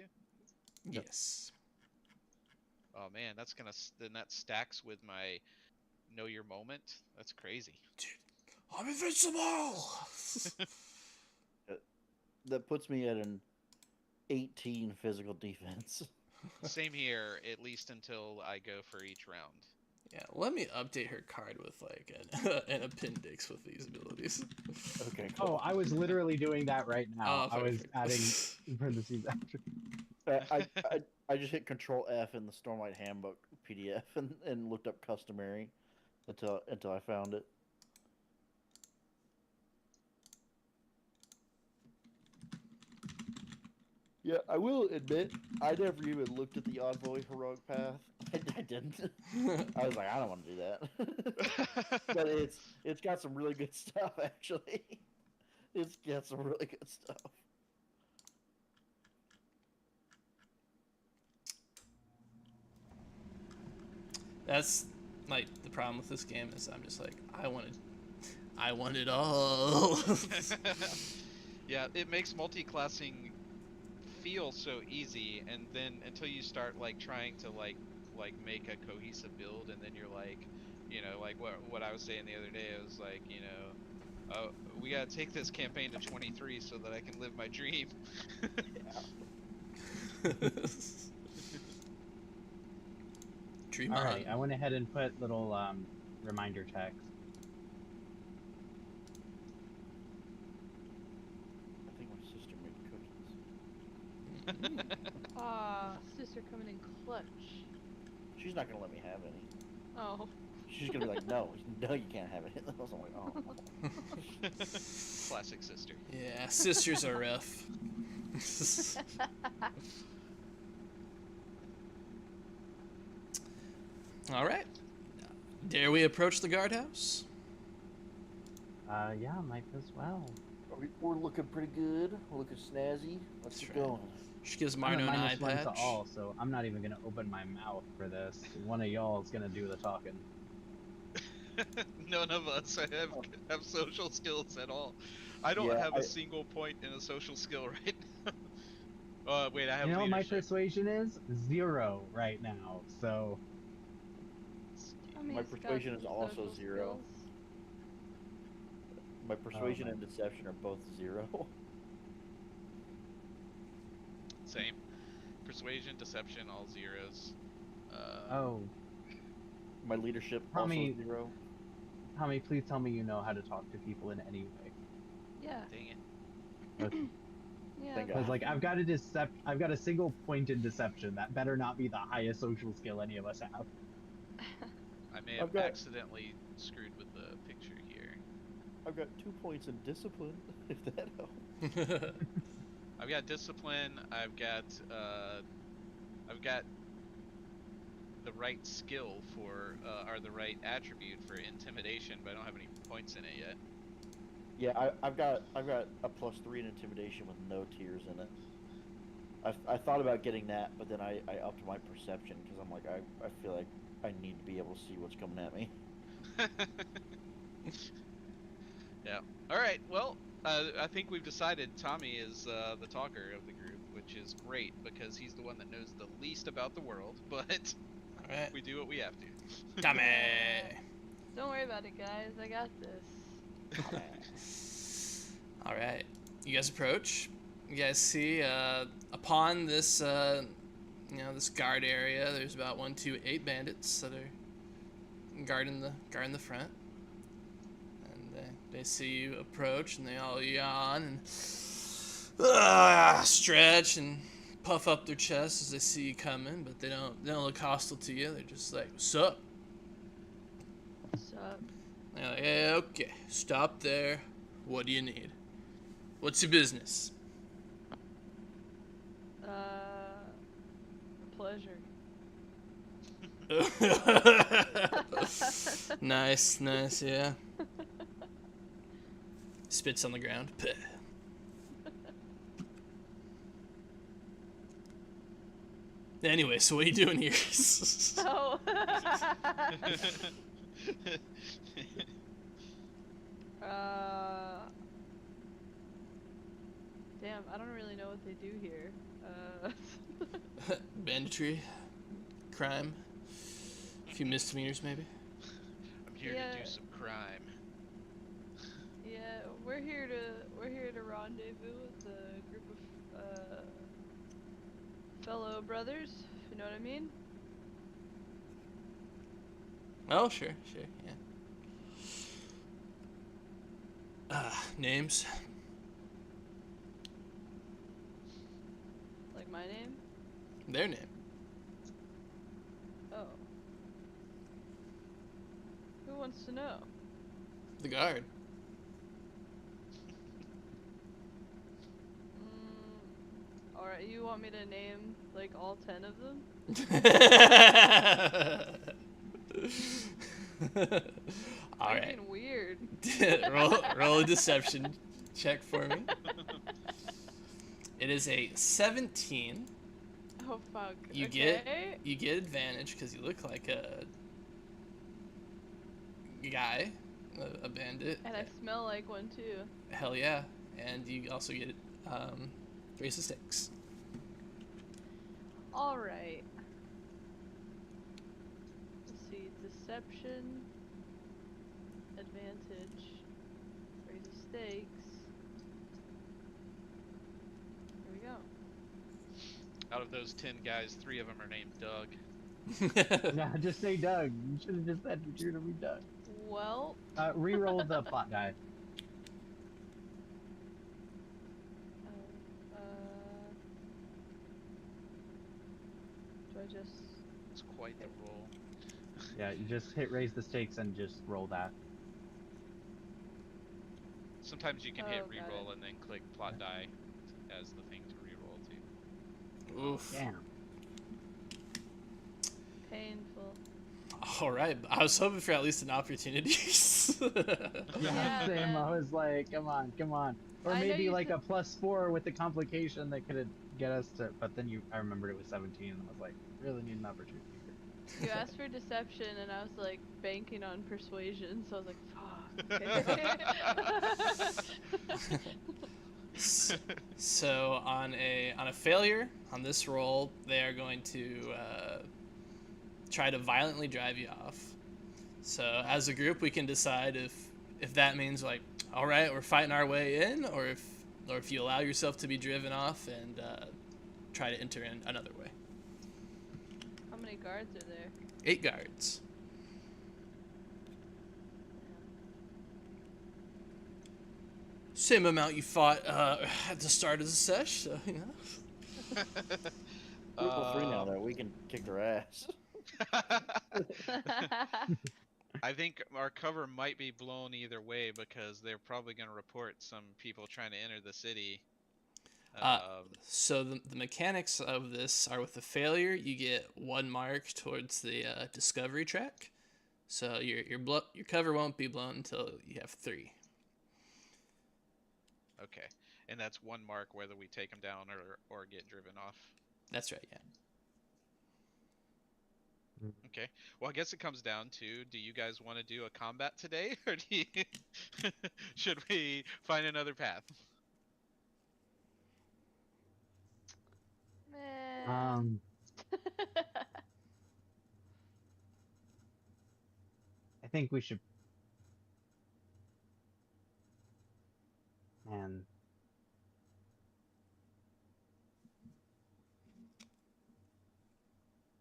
A: Yep.
C: Yes.
E: Oh man, then that stacks with my know your moment. That's crazy.
C: I'm invincible.
B: That puts me at an 18 physical defense.
E: Same here, at least until I go for each round.
C: Yeah, let me update her card with like an appendix with these abilities.
B: Okay,
A: Oh,
B: cool.
A: I was literally doing that right now.
C: Oh,
A: I was
C: perfect.
A: adding parentheses after.
B: I just hit Control F in the Stormlight Handbook PDF and looked up Cosmere until I found it. Yeah, I will admit, I never even looked at the Envoy Heroic Path. I didn't. I was like, I don't want to do that. But it's got some really good stuff, actually. It's got some really good stuff.
C: That's like the problem with this game is I'm just like I want it all.
E: Yeah, it makes multi-classing feel so easy, and then until you start like trying to like make a cohesive build, and then you're like, like what I was saying the other day, I was like, we gotta take this campaign to 23 so that I can live my dream.
C: Dream
A: All
C: on.
A: right, I went ahead and put little reminder text.
B: I think my sister made cookies.
D: Sister coming in clutch.
B: She's not gonna let me have any.
D: Oh.
B: She's gonna be like, no, you can't have it. I was like, oh.
E: Classic sister.
C: Yeah, sisters are rough. All right. Dare we approach the guardhouse?
A: Yeah, might as well.
B: We're looking pretty good. We're looking snazzy. Let's
C: That's
B: get
C: right.
B: going.
C: She gives
A: I'm
C: Marno
A: a
C: an eye
A: -1 to
C: patch.
A: all, so I'm not even gonna open my mouth for this. One of y'all is gonna do the talking.
E: None of us have social skills at all. I don't
B: Yeah,
E: have a single point in a social skill right now. Wait, I have
A: You know what my
E: leadership.
A: persuasion is? 0 right now. So
D: Tommy's
B: My
D: got
B: persuasion is
D: some
B: also
D: social
B: 0.
D: skills.
B: My persuasion
A: my-
B: and deception are both 0.
E: Same. Persuasion, deception, all zeros.
A: oh,
B: My leadership
A: Tommy-
B: also 0.
A: Tommy, please tell me you know how to talk to people in any way.
D: Yeah.
E: Dang it.
A: Okay.
D: Yeah.
B: Thank God.
A: Because like I've got a single point in deception. That better not be the highest social skill any of us have.
E: I may
B: I've
E: have
B: got-
E: accidentally screwed with the picture here.
B: I've got 2 points in discipline, if that helps.
E: I've got discipline. I've got the right skill for or the right attribute for intimidation, but I don't have any points in it yet.
B: Yeah, I've got a +3 in intimidation with no tears in it. I thought about getting that, but then I upped my perception because I'm like I feel like I need to be able to see what's coming at me.
E: Yeah. All right. Well, I think we've decided Tommy is the talker of the group, which is great because he's the one that knows the least about the world. But
C: All right.
E: we do what we have to.
C: Tommy.
D: Don't worry about it, guys. I got this.
C: All right. You guys approach. You guys see upon this this guard area. There's about 1, 2, 8 bandits that are guarding the front. And they see you approach, and they all yawn and stretch and puff up their chests as they see you coming. But they don't look hostile to you. They're just like, "What's up?"
D: Sup?
C: They're like, "Yeah, okay. Stop there. What do you need? What's your business?"
D: Pleasure.
C: Nice, yeah. Spits on the ground. Puh. Anyway, so what are you doing here?
D: Oh. Damn, I don't really know what they do here.
C: Banditry, crime, a few misdemeanors maybe.
E: I'm here
D: Yeah.
E: to do some crime.
D: Yeah, we're here to rendezvous with a group of fellow brothers, if you know what I mean.
C: Oh, sure, yeah. Names.
D: Like my name?
C: Their name.
D: Oh. Who wants to know?
C: The guard.
D: Alright, you want me to name, like, all 10 of them?
C: All right.
D: Fucking weird.
C: roll a deception check for me. It is a 17.
D: Oh, fuck.
C: You
D: okay.
C: get advantage because you look like a guy, a bandit.
D: And I smell like one, too.
C: Hell yeah. And you also get raise the stakes.
D: Alright. Let's see. Deception. Advantage. Raise the stakes. Here we go.
E: Out of those 10 guys, 3 of them are named Doug.
A: Nah, just say Doug. You should have just said you're gonna be Doug.
D: Well,
A: Reroll the plot die.
D: do I just...
E: It's quite the roll.
A: Yeah, you just hit raise the stakes and just roll that.
E: Sometimes you can hit
D: Oh, got
E: reroll
D: it.
E: and then click plot die as the thing to reroll too.
C: Oof.
A: Damn.
D: Painful.
C: All right. I was hoping for at least an opportunity.
A: Yeah, same.
D: man.
A: I was like, come on. Or
D: I know
A: maybe
D: you
A: like
D: said-
A: a +4 with the complication that could get us to. But then I remembered it was 17, and I was like, really need an opportunity.
D: You asked for deception, and I was like banking on persuasion, so I was like, fuck.
C: So on a failure on this roll, they are going to try to violently drive you off. So as a group, we can decide if that means like, all right, we're fighting our way in, or if you allow yourself to be driven off and try to enter in another way.
D: How many guards are there?
C: 8 guards. Same amount you fought at the start of the sesh, so you know.
B: We're level 3 now, though. We can kick their ass.
E: I think our cover might be blown either way because they're probably going to report some people trying to enter the city.
C: So the mechanics of this are with the failure, you get 1 mark towards the discovery track. So your cover won't be blown until you have 3.
E: Okay, and that's 1 mark whether we take them down or get driven off.
C: That's right, yeah.
E: Okay, well I guess it comes down to, do you guys want to do a combat today, or should we find another path?
D: Man.
A: I think we should. Man.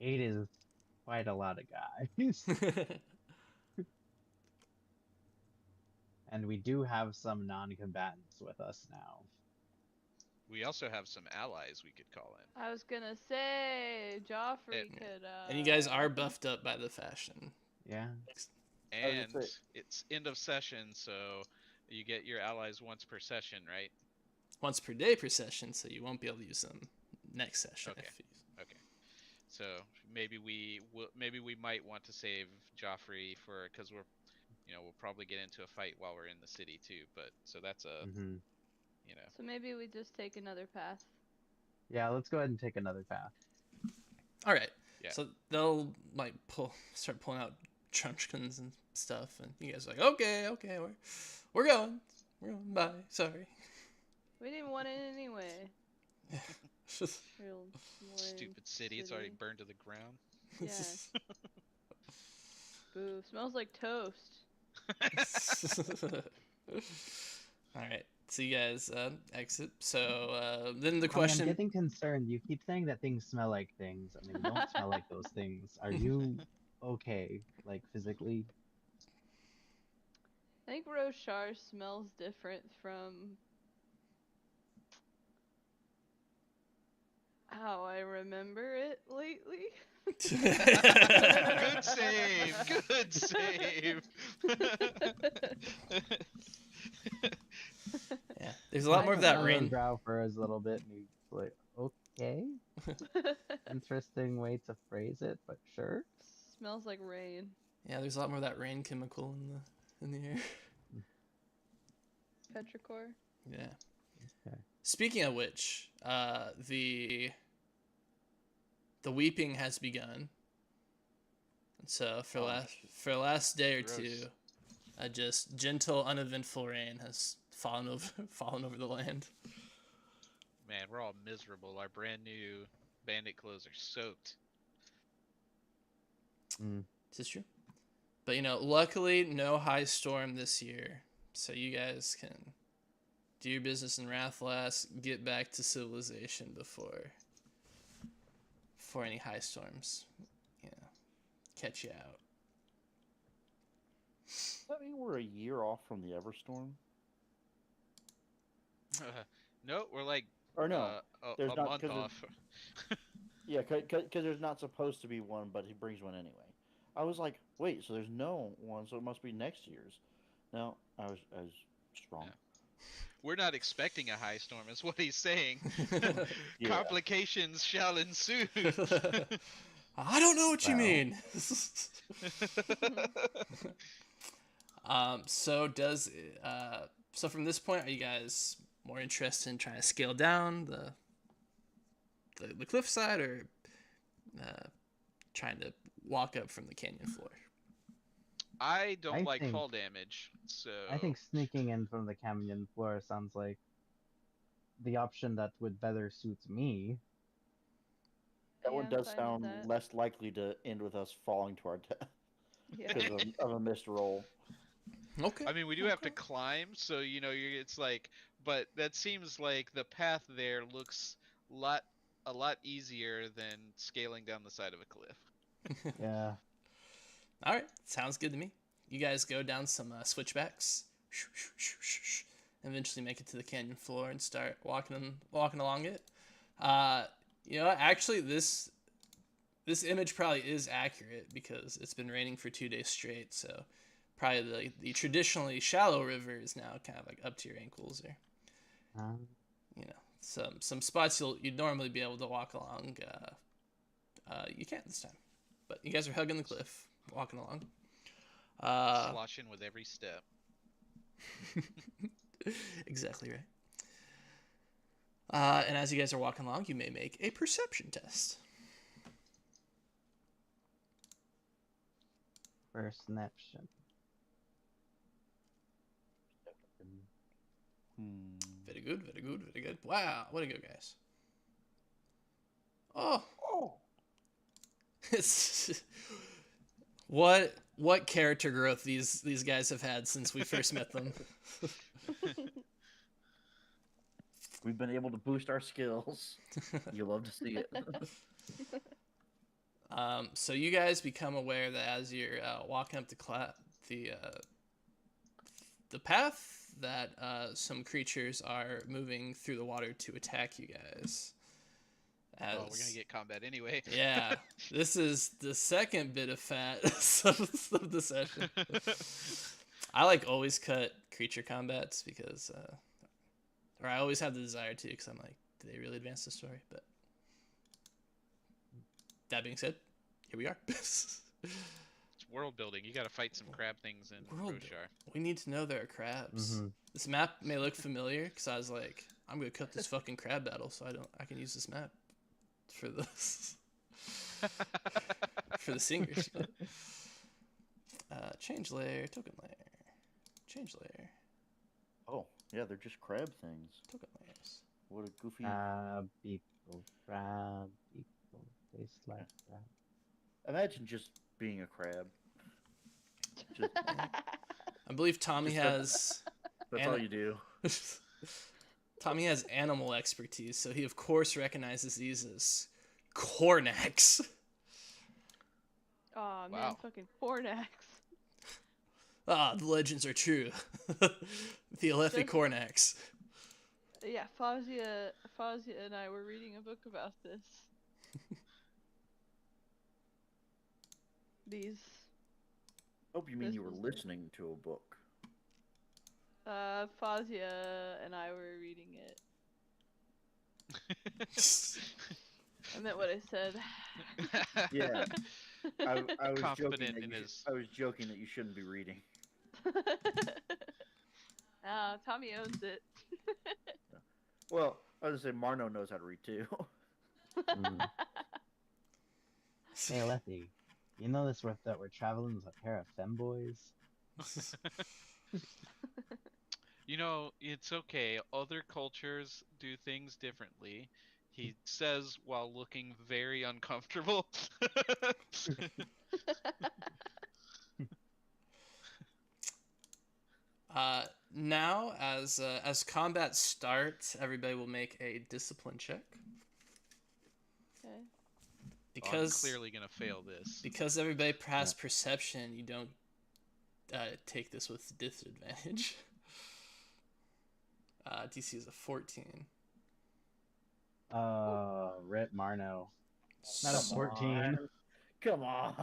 A: Eight is quite a lot of guys. And we do have some non-combatants with us now.
E: We also have some allies we could call in.
D: I was gonna say, Joffrey
E: And-
D: could,
C: And you guys are buffed up by the fashion.
A: Yeah.
E: And
B: gonna say-
E: it's end of session, so you get your allies once per session, right?
C: Once per day per session, so you won't be able to use them next session.
E: Okay.
C: If you...
E: So maybe we might want to save Joffrey because we'll probably get into a fight while we're in the city too. But so that's a
A: Mm-hmm.
D: So maybe we just take another path.
A: Yeah, let's go ahead and take another path.
C: All right.
E: Yeah.
C: So they'll like start pulling out trunchkins and stuff, and you guys are like, okay, we're going. Bye. Sorry.
D: We didn't want it anyway. Real lame
E: stupid city. It's already burned to the ground.
D: Yeah. Boo. Smells like toast.
C: All right. So you guys exit. So then the
A: I'm
C: question.
A: getting concerned. You keep saying that things smell like things. I mean, they don't smell like those things. Are you okay, like physically.
D: I think Roshar smells different from how I remember it lately.
E: Good save. Good save.
C: Yeah, there's a lot
D: I
C: more of that
A: Smell
D: smell
A: his
C: rain.
A: brow for us a little bit, and he's like, okay, interesting way to phrase it, but sure.
D: Smells like rain.
C: Yeah, there's a lot more of that rain chemical in the air.
D: Petrichor.
C: Yeah.
A: Okay.
C: Speaking of which, the weeping has begun. And so for the last day or
E: Gross.
C: two, just gentle, uneventful rain has fallen over fallen over the land.
E: Man, we're all miserable. Our brand new bandit clothes are soaked.
A: Mm.
C: This is true. But luckily, no high storm this year, so you guys can do your business in Rathlas, get back to civilization before any high storms, catch you out.
B: Does that mean we're a year off from the Everstorm?
E: No, we're like
B: Or no, there's
E: a
B: not,
E: month
B: 'cause there's-
E: off.
B: Yeah, because there's not supposed to be one, but he brings one anyway. I was like, wait, so there's no one, so it must be next year's. No, I was wrong.
E: Yeah. We're not expecting a high storm, is what he's saying.
B: Yeah.
E: Complications shall ensue.
C: I don't know what you
A: Well.
C: mean. So from this point, are you guys more interested in trying to scale down the cliffside, or trying to walk up from the canyon floor?
E: I don't
A: I
E: like
A: think-
E: fall damage, so
A: I think sneaking in from the canyon floor sounds like the option that would better suit me.
B: That
D: Yeah,
B: one
D: I'm
B: does
D: fine with
B: sound
D: that.
B: less likely to end with us falling to our death
D: Yeah.
B: because of a missed roll.
C: Okay.
E: I mean, we do have to
C: Okay.
E: climb, so it's like, but that seems like the path there looks a lot easier than scaling down the side of a cliff.
A: Yeah.
C: All right, sounds good to me. You guys go down some switchbacks, eventually make it to the canyon floor and start walking along it. Actually, this image probably is accurate because it's been raining for 2 days straight. So probably the traditionally shallow river is now kind of like up to your ankles, or
A: Um,
C: some spots you'd normally be able to walk along. You can't this time, but you guys are hugging the cliff, walking along.
E: Sloshing with every step.
C: Exactly right. And as you guys are walking along, you may make a perception test.
A: perception.
C: Very good, very good, very good. Wow, way to go, guys. Oh,
B: Oh,
C: it's what character growth these guys have had since we first met them.
B: we've been able to boost our skills. You love to see it.
C: So you guys become aware that as you're walking up the path, that some creatures are moving through the water to attack you guys.
E: Oh, we're gonna get combat anyway.
C: Yeah, this is the second bit of fat of the session. I always cut creature combats because, or I always have the desire to, because I'm like, do they really advance the story? But that being said, here we are.
E: It's world building. You gotta fight some crab things in
C: World
E: Roshar.
C: We need to know there are crabs.
A: Mhm.
C: This map may look familiar because I was like, I'm gonna cut this fucking crab battle so I can use this map for this for the singers. Change layer, token layer, change layer,
B: Oh, yeah, they're just crab things.
C: token layers.
B: What a goofy.
A: Crab people, taste like crab.
B: Imagine just being a crab. Just,
C: I believe Tommy
B: Just
C: has
B: that's all you do.
C: Tommy has animal expertise, so he of course recognizes these as cornacs.
D: Aw, man,
E: Wow.
D: fucking Fornax.
C: Ah, the legends are true. The Alephi
D: Just-
C: Cornax.
D: Yeah, Fazia and I were reading a book about this. These,
B: Hope you mean
D: This
B: you were
D: was-
B: listening to a book.
D: Fazia and I were reading it. I meant what I said.
B: Yeah. I was joking
E: Confident
B: that
E: in
B: you
E: his.
B: I was joking that you shouldn't be reading.
D: Tommy owns it.
B: Well, I was gonna say Marno knows how to read too.
A: Mm. Hey, Letty, you know this that we're traveling with a pair of femboys?
E: You know, it's okay. Other cultures do things differently. He says while looking very uncomfortable.
C: Now, as combat starts, everybody will make a discipline check.
D: Okay.
E: I'm
C: Because
E: clearly gonna fail this.
C: because everybody has perception, you don't take this with disadvantage. DC is a 14.
A: Rip Marno. Not a
C: So-
A: 14.
B: Come on.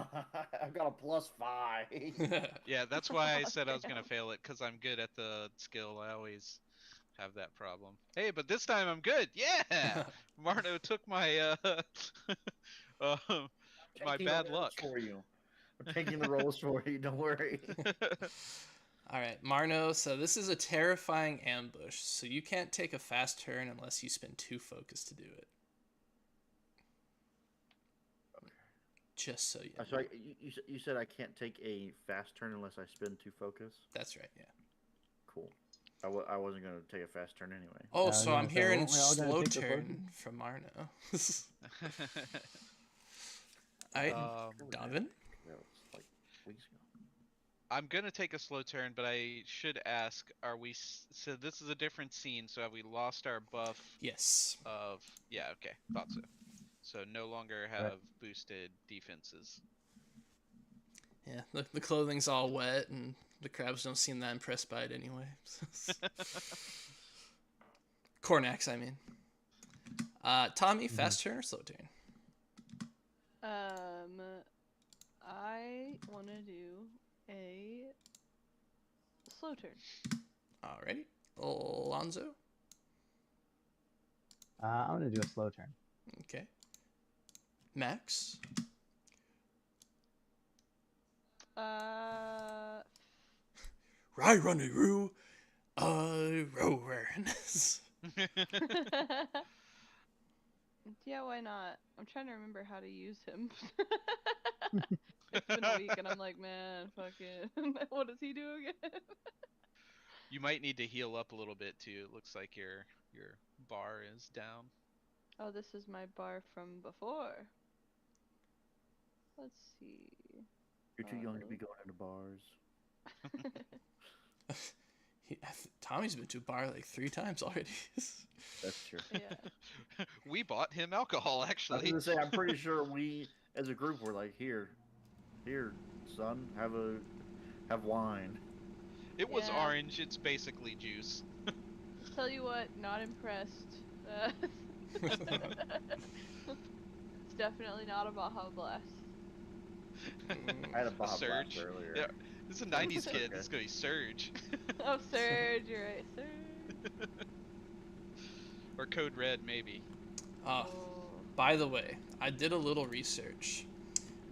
B: I've got a +5.
E: Yeah, that's why I said I was gonna fail it, because I'm good at the skill. I always have that problem. Hey, but this time I'm good. Yeah, Marno took my my
B: Taking the
E: bad
B: rolls
E: luck.
B: for you. I'm taking the rolls for you. Don't worry.
C: All right, Marno. So this is a terrifying ambush. So you can't take a fast turn unless you spend 2 focus to do it. Just so you know.
B: So you said I can't take a fast turn unless I spend 2 focus?
C: That's right. Yeah.
B: Cool. I wasn't going to take a fast turn anyway.
C: Oh,
A: I was
C: so
A: gonna
C: I'm
A: say,
C: hearing
A: weren't we all gonna
C: slow
A: take the
C: turn from Marno. All right, Donovan.
B: That was like weeks ago.
E: I'm gonna take a slow turn, but I should ask: Are we? So this is a different scene. So have we lost our buff
C: Yes.
E: of? Yeah. Okay. Thought so. So no longer have boosted defenses.
C: Yeah. The clothing's all wet, and the crabs don't seem that impressed by it anyway. Cornax, I mean. Tommy, fast turn or slow turn?
D: I want to do a slow turn.
C: Alrighty. Alonzo.
A: I'm gonna do a slow turn.
C: Okay. Max. Roo. Rowan.
D: Yeah, why not? I'm trying to remember how to use him. It's been a week and I'm like, man, fucking, what does he do again?
E: You might need to heal up a little bit too. It looks like your bar is down.
D: Oh, this is my bar from before. Let's see.
B: You're too young to be going into bars.
C: Tommy's been to a bar like 3 times already.
B: That's true.
D: Yeah.
E: We bought him alcohol,
B: I was
E: actually.
B: gonna say, I'm pretty sure we, as a group, were like, here, son, have wine.
E: It was
D: Yeah.
E: orange. It's basically juice.
D: Tell you what, not impressed. It's definitely not a Baja Blast.
B: I had a
E: A
B: Bob
E: Surge.
B: Blast earlier.
E: Yeah, this is a '90s kid.
B: Okay.
E: This is gonna be Surge.
D: Oh, Surge, you're right, Surge.
E: Or Code Red, maybe.
C: Oh,
D: Oh.
C: by the way, I did a little research.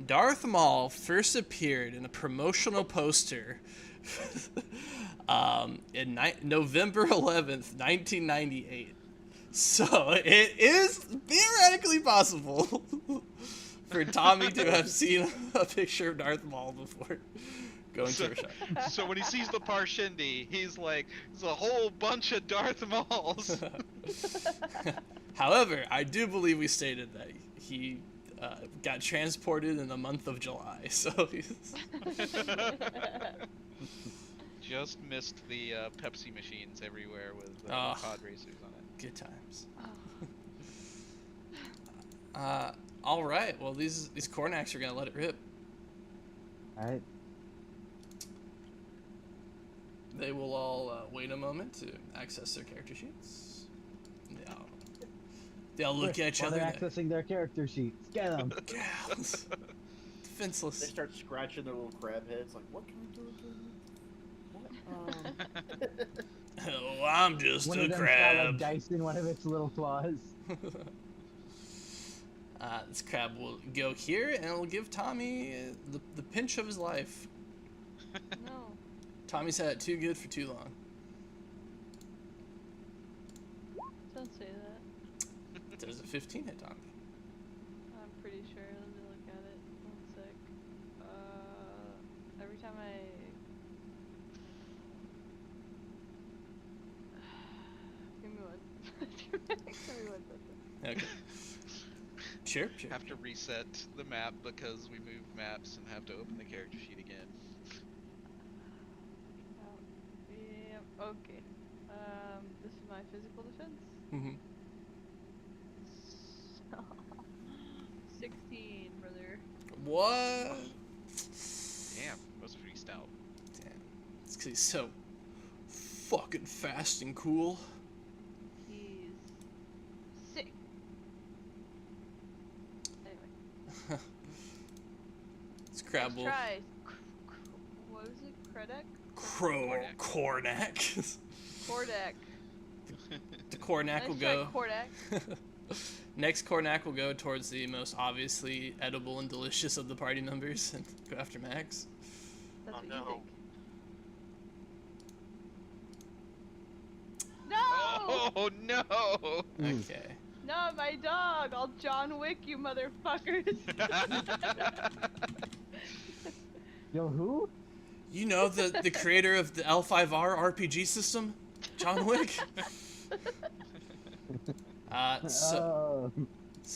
C: Darth Maul first appeared in a promotional poster in November 11th, 1998. So it is theoretically possible for Tommy to have seen a picture of Darth Maul before going to a shop.
E: So when he sees the Parshendi, he's like, "There's a whole bunch of Darth Mauls."
C: However, I do believe we stated that he got transported in the month of July, so he's...
E: Just missed the Pepsi machines everywhere with
C: Oh.
E: pod racers on it.
C: Good times.
D: Oh.
C: All right. Well, these Cornacs are gonna let it rip.
A: All right.
C: They will all wait a moment to access their character sheets. They'll look at each
A: While
C: other.
A: they're accessing their character sheets. Get them.
C: Defenseless.
B: They start scratching their little crab heads, like, what can we do again? What?
C: Oh, I'm just
A: One
C: a
A: of them's got
C: crab.
A: like dice in one of its little claws.
C: This crab will go here, and it will give Tommy the pinch of his life.
D: No.
C: Tommy's had it too good for too long.
D: Don't say that.
C: There's a 15 hit Tommy.
D: I'm pretty sure. Let me look at it. 1 sec. Every time I... Give me one. Give me 1 second.
C: Okay. Sure.
E: Have to reset the map because we moved maps and have to open the character sheet again.
D: Yep. Okay. This is my physical defense.
C: Mm-hmm.
D: 16, brother.
C: What?
E: Damn, that's pretty stout.
C: Damn. It's 'cause he's so fucking fast and cool.
D: He's sick. Anyway,
C: This crab
D: let's
C: will
D: try. What was it? Kredek?
C: Cornac.
D: Kordek.
C: The Cornac will
D: Let's try
C: go.
D: Kordek.
C: Next Cornac will go towards the most obviously edible and delicious of the party members and go after Max.
D: That's
F: Oh,
D: what
F: no.
D: you think. No!
E: Oh no!
C: Okay.
D: No, my dog! I'll John Wick you motherfuckers!
A: Yo, who?
C: You know the creator of the L5R RPG system, John Wick. So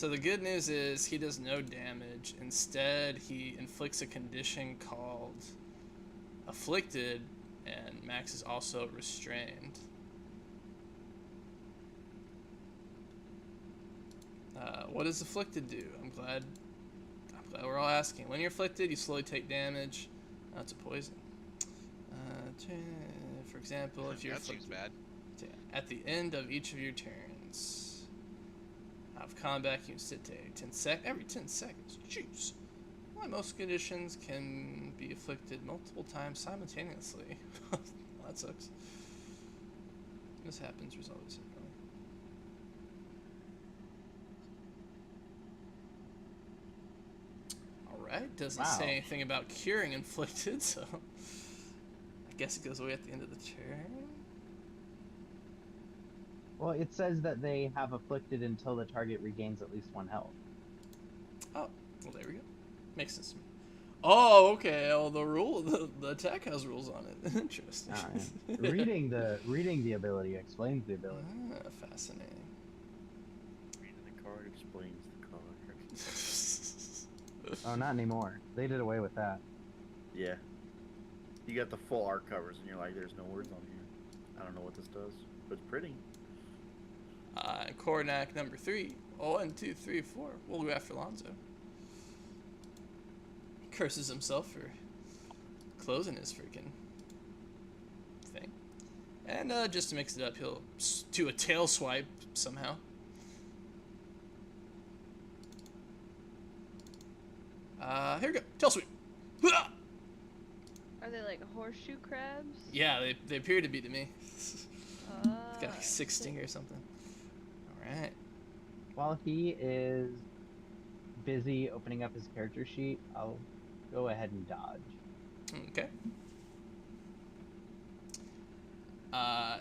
C: the good news is he does no damage. Instead, he inflicts a condition called Afflicted, and Max is also restrained. What does Afflicted do? I'm glad we're all asking. When you're afflicted, you slowly take damage. That's a poison. For example, if you're
E: That seems
C: afflicted,
E: bad.
C: at the end of each of your turns, out of combat, you can sit every 10 seconds. Jeez. Why most conditions can be afflicted multiple times simultaneously. Well, that sucks. This happens, resolve this. Alright, doesn't
A: Wow.
C: say anything about curing inflicted, so I guess it goes away at the end of the turn.
A: Well, it says that they have afflicted until the target regains at least 1 health.
C: Oh, well there we go. Makes sense to me. Oh, okay. Well, the attack has rules on it. Interesting.
A: Alright. reading the ability explains the ability.
C: Fascinating.
B: Reading the card explains the card.
A: Oh, not anymore. They did away with that.
B: Yeah. You got the full art covers, and you're like, there's no words on here. I don't know what this does, but it's pretty.
C: Cornac number 3. 1, 2, 3, 4. We'll go after Lonzo. Curses himself for closing his freaking thing. And just to mix it up, he'll do a tail swipe somehow. Here we go. Tail sweep.
D: Are they like horseshoe crabs?
C: Yeah, they appear to be to me. Got like 6
D: sick.
C: stinger or something. Alright.
A: While he is busy opening up his character sheet, I'll go ahead and dodge.
C: Okay.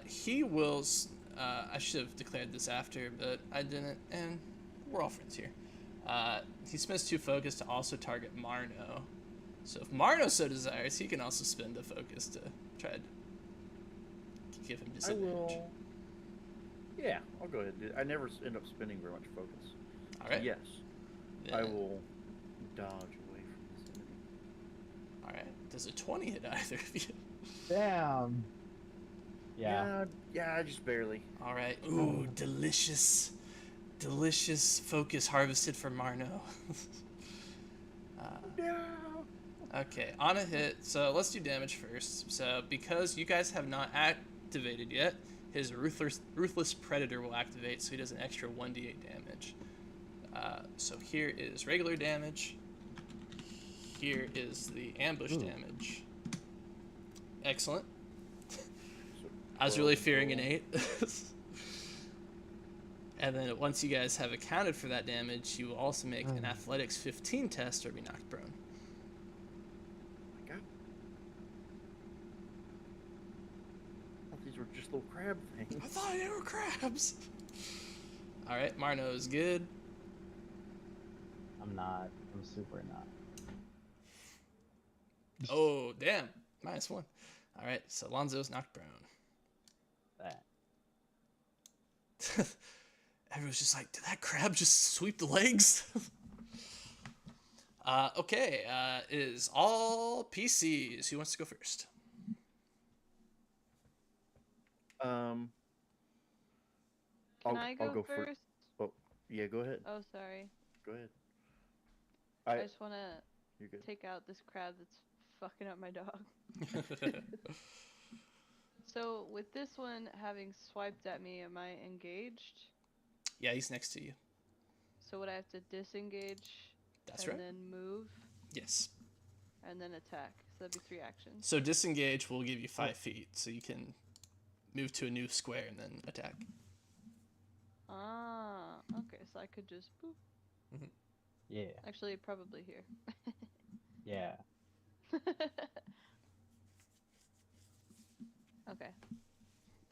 C: He will. I should have declared this after, but I didn't, and we're all friends here. He spends 2 focus to also target Marno. So if Marno so desires, he can also spend a focus to try to give him
B: I
C: disadvantage.
B: will. Yeah, I'll go ahead and do it. I never end up spending very much focus.
C: Alright.
B: Yes, I
C: Then-
B: will dodge away from this enemy.
C: Alright. Does a 20 hit either of you?
A: Damn. Yeah.
B: Yeah, just barely.
C: Alright. Ooh, delicious. Delicious focus harvested for Marno.
B: No.
C: Okay, on a hit, so let's do damage first. So because you guys have not activated yet, his ruthless predator will activate, so he does an extra 1d8 damage. So here is regular damage. Here is the ambush damage. Excellent. I was really fearing an 8. And then once you guys have accounted for that damage, you will also make an athletics 15 test or be knocked prone.
B: My God. I thought these were just little crab things.
C: I thought they were crabs. All right, Marno is good.
A: I'm not. I'm super not.
C: Oh, damn. -1. All right, so Lonzo's knocked prone.
A: That.
C: Everyone's just like, did that crab just sweep the legs? Okay, it is all PCs. Who wants to go first?
D: Can I go first?
B: Oh, yeah, go ahead.
D: Oh, sorry.
B: Go ahead.
D: I just want to
B: You're good.
D: take out this crab that's fucking up my dog. So, with this one having swiped at me, am I engaged?
C: Yeah, he's next to you.
D: So would I have to disengage
C: That's
D: and
C: right.
D: then move
C: Yes.
D: and then attack? So that'd be 3 actions.
C: So disengage will give you 5 feet, so you can move to a new square and then attack.
D: Ah, okay. So I could just boop.
A: Yeah.
D: Actually, probably here.
A: Yeah.
D: Okay.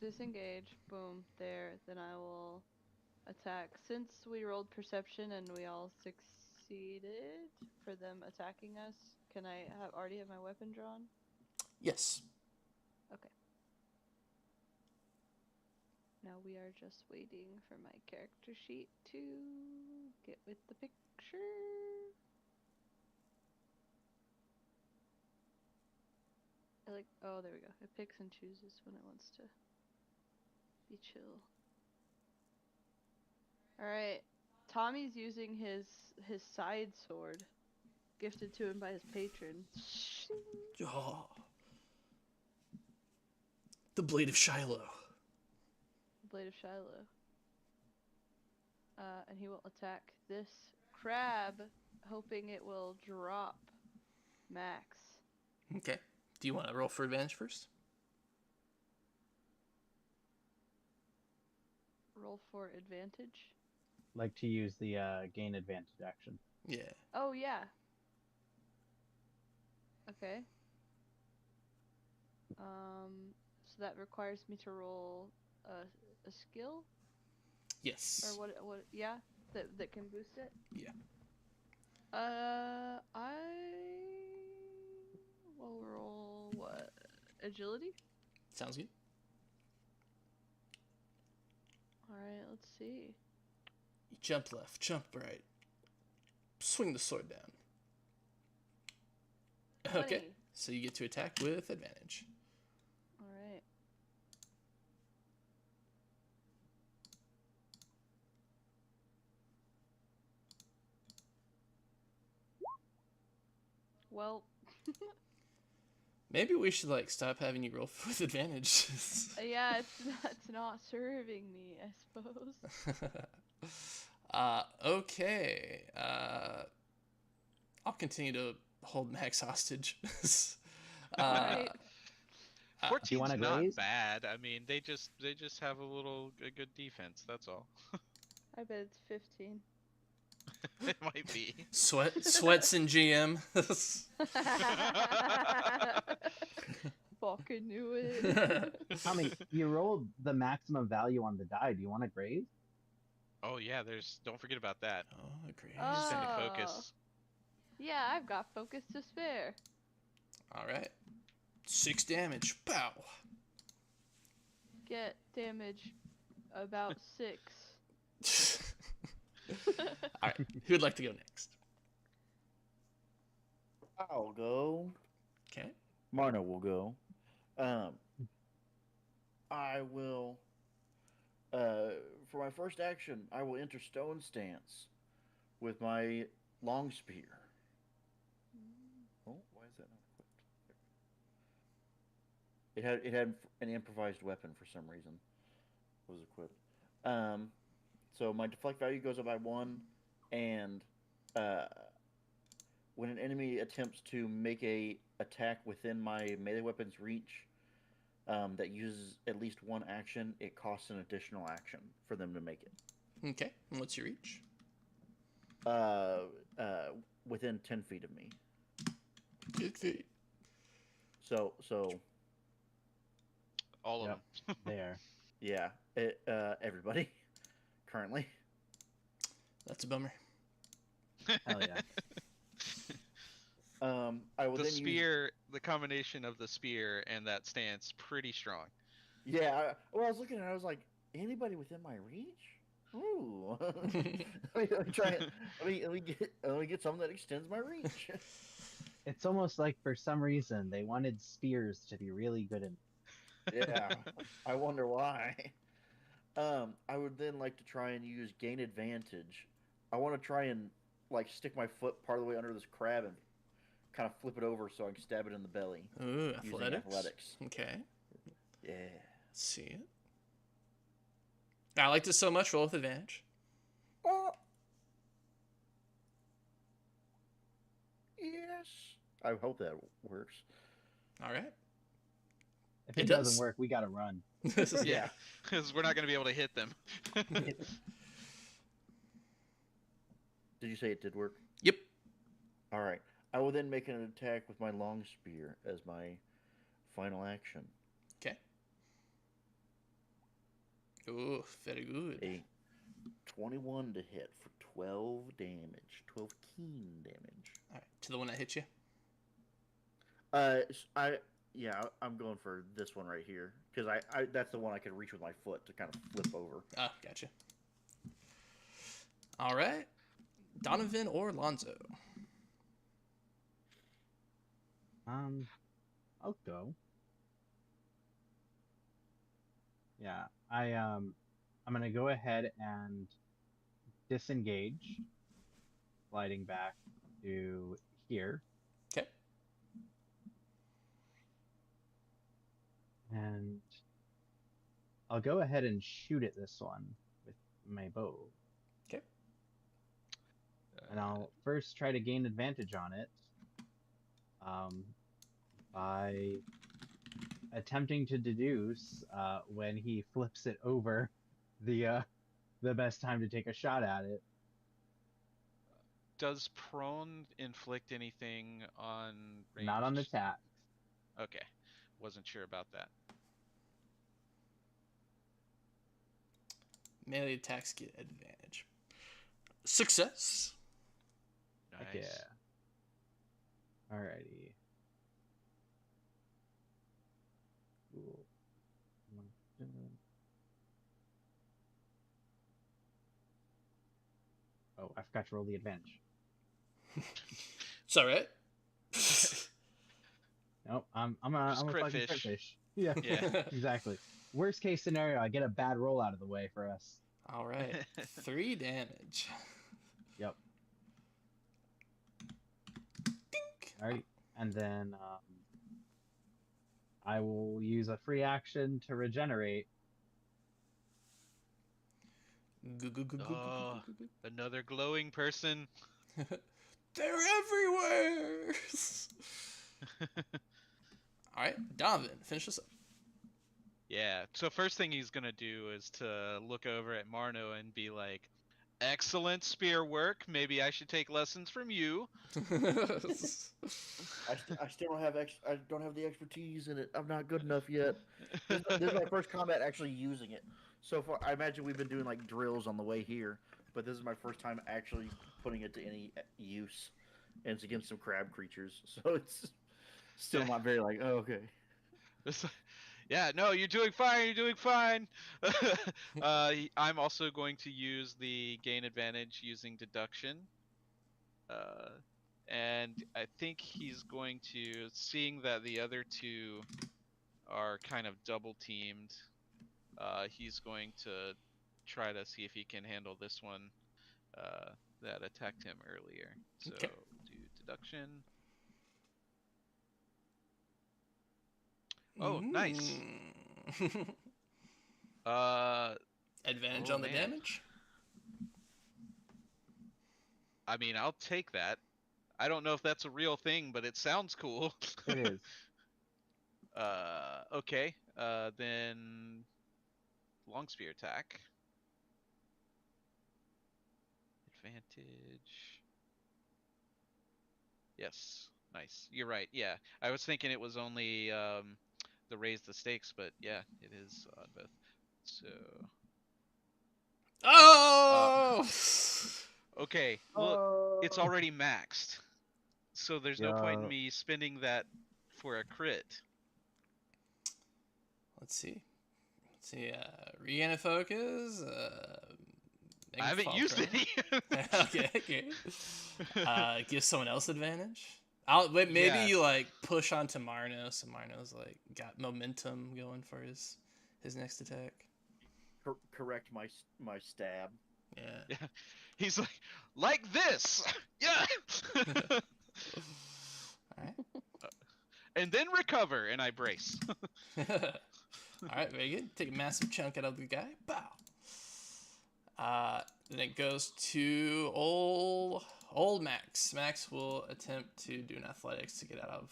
D: Disengage. Boom. There. Then I will attack. Since we rolled perception and we all succeeded for them attacking us, can I already have my weapon drawn?
C: Yes.
D: Okay. Now we are just waiting for my character sheet to get with the picture. Oh, there we go. It picks and chooses when it wants to be chill. Alright. Tommy's using his side sword, gifted to him by his patron.
C: Oh. The Blade of Shiloh.
D: Blade of Shiloh. And he will attack this crab, hoping it will drop Max.
C: Okay. Do you want to roll for advantage first?
D: Roll for advantage.
A: Like to use the gain advantage action.
C: Yeah.
D: Oh, yeah. Okay. So that requires me to roll a skill?
C: Yes.
D: Or what, yeah? That can boost it?
C: Yeah.
D: I will roll, what? Agility?
C: Sounds good.
D: Alright, let's see.
C: You jump left, jump right. Swing the sword down.
D: 20.
C: Okay. So you get to attack with advantage.
D: Alright. Well,
C: Maybe we should stop having you roll with advantage.
D: yeah, it's not serving me, I suppose.
C: Okay. I'll continue to hold Max hostage.
D: Right.
E: 14's
A: wanna
E: not
A: graze?
E: bad. I mean, they just have a good defense. That's all.
D: I bet it's 15.
E: It might be.
C: Sweats in GM.
D: Fucking knew it.
A: Tommy, you rolled the maximum value on the die. Do you want to graze?
E: Oh yeah, don't forget about that.
C: Oh, great.
E: Spend
D: Oh.
E: focus.
D: Yeah, I've got focus to spare.
C: All right. 6 damage. Pow.
D: Get damage about 6.
C: All right. Who'd like to go next?
B: I'll go.
C: Okay.
B: Marno will go. I will. For my first action, I will enter stone stance with my long spear. Oh, why is It had an improvised weapon for some reason. Was equipped. Um, so my deflect value goes up by one, and uh, when an enemy attempts to make a attack within my melee weapon's reach, that uses at least one action, it costs an additional action for them to make it.
C: Okay. And what's your reach?
B: Uh, uh, Within 10 feet of me.
C: 10 feet.
B: So
E: All of
A: Yep.
E: them.
A: There.
B: yeah, everybody currently.
C: That's a bummer.
A: Hell yeah.
B: I will
E: The
B: then
E: spear, the combination of the spear and that stance, pretty strong.
B: Yeah, well, I was looking at it, I was like, anybody within my reach? Ooh. let me try it. Let me get something that extends my reach.
A: It's almost like for some reason they wanted spears to be really good in.
B: Yeah, I wonder why. I would then like to try and use gain advantage. I want to try and like stick my foot part of the way under this crab and kind of flip it over so I can stab it in the belly.
C: Ooh,
B: Using
C: athletics.
B: athletics.
C: Okay.
B: Yeah.
C: Let's see it. I like this so much. Roll with advantage.
B: Oh. Yes. I hope that works.
C: All right.
A: If
C: It
A: it
C: does.
A: doesn't work, we gotta run.
E: Yeah, because we're not going to be able to hit them.
B: Did you say it did work?
C: Yep.
B: All right. I will then make an attack with my long spear as my final action.
C: Okay. Ooh, very good.
B: A 21 to hit for 12 damage. 12 keen damage.
C: All right. To the one that hit you.
B: I'm going for this one right here because I that's the one I can reach with my foot to kind of flip over.
C: Ah, gotcha. All right. Donovan or Lonzo?
A: I'll go. Yeah, I'm gonna go ahead and disengage, sliding back to here,
C: Okay.
A: and I'll go ahead and shoot at this one with my bow.
C: Okay.
A: And I'll first try to gain advantage on it, by attempting to deduce when he flips it over the best time to take a shot at it.
E: Does prone inflict anything on ranged?
A: Not on attack.
E: Okay, wasn't sure about that.
C: Melee attacks get advantage. Success.
A: Heck
E: Nice.
A: yeah. Alrighty. Cool. Oh, I forgot to roll the advantage.
C: It's all right.
A: Nope, I'm a
E: crit
A: fucking crit
E: fish.
A: fish. Yeah,
E: Yeah.
A: exactly. Worst case scenario, I get a bad roll out of the way for us.
C: All right. 3 damage.
A: Yep.
C: Dink.
A: Alright, and then I will use a free action to regenerate.
E: Oh, another glowing person.
C: They're everywhere. All right, Donovan, finish this up.
E: Yeah. So first thing he's gonna do is to look over at Marno and be like, "Excellent spear work. Maybe I should take lessons from you."
B: I still don't have I don't have the expertise in it. I'm not good enough yet. This is my first combat actually using it. So far, I imagine we've been doing like drills on the way here, but this is my first time actually putting it to any use, and it's against some crab creatures, so it's still not very like, oh, okay.
E: Yeah, no, you're doing fine. You're doing fine. I'm also going to use the gain advantage using deduction. And I think he's going to, seeing that the other two are kind of double teamed, he's going to try to see if he can handle this one that attacked him earlier. So
C: Okay.
E: do deduction. Oh, nice.
C: Mm. Advantage
E: Oh,
C: on the
E: man.
C: damage.
E: I mean, I'll take that. I don't know if that's a real thing, but it sounds cool.
A: It is.
E: Okay. Then long spear attack. Advantage. Yes. Nice. You're right. Yeah. I was thinking it was only the raise the stakes, but yeah, it is on both. So, uh,
C: Oh!
E: okay. Look, it's
A: Oh.
E: already maxed, so there's no point in
A: Yeah.
E: me spending that for a crit.
C: Let's see. Regain focus. Make
E: I
C: him
E: haven't
C: fall
E: used
C: prone.
E: any.
C: Okay. Give someone else advantage. Maybe
E: Yeah.
C: you like push onto Marno, so Marno's like got momentum going for his next attack.
B: Correct my stab.
C: Yeah.
E: Yeah. He's like this. Yeah.
C: All
E: And then recover, and I brace.
C: right. All right. Very good. Take a massive chunk out of the guy. Bow. Then it goes to old Max. Max will attempt to do an athletics to get out of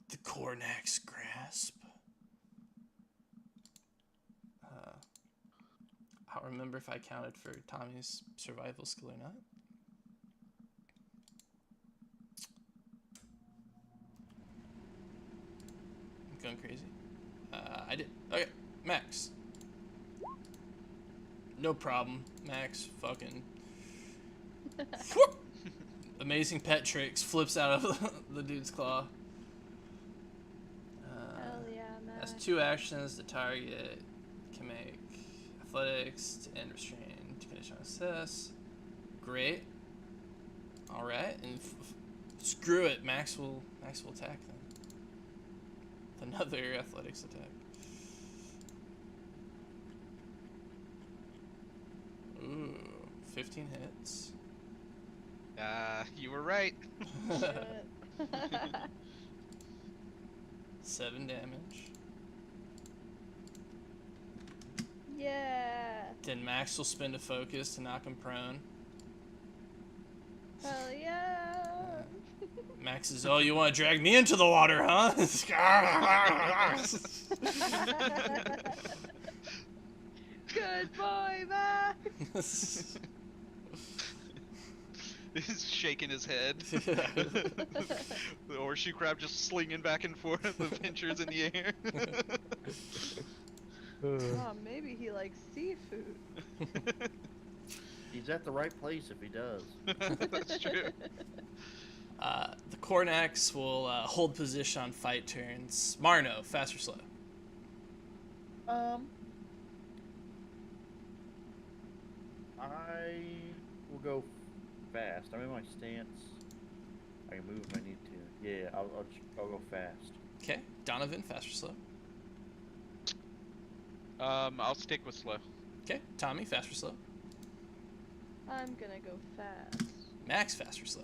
C: the Cornax grasp. I don't remember if I counted for Tommy's survival skill or not. I'm going crazy. I did. Okay, Max. No problem. Max fucking whoop! Amazing pet tricks flips out of the dude's claw.
D: Hell yeah,
C: Has
D: Max.
C: 2 actions. The target can make athletics to end restrain to finish on assess. Great. All right, and screw it. Max will attack them. Another athletics attack. Ooh, 15 hits.
E: You were right.
D: Shit.
C: 7 damage.
D: Yeah.
C: Then Max will spend a focus to knock him prone.
D: Hell yeah.
C: Max is, oh, you want to drag me into the water, huh?
D: Good boy, Max.
E: He's shaking his head. The horseshoe crab just slinging back and forth. The Venture's in the air.
D: Oh, maybe he likes seafood.
B: He's at the right place if he does.
E: That's true.
C: The Cornax will hold position on fight turns. Marno, fast or slow?
B: I will go fast. I'm in my stance. I can move if I need to. Yeah, I'll go fast.
C: Okay, Donovan, fast or slow?
E: I'll stick with slow.
C: Okay, Tommy, fast or slow?
D: I'm gonna go fast.
C: Max, fast or slow?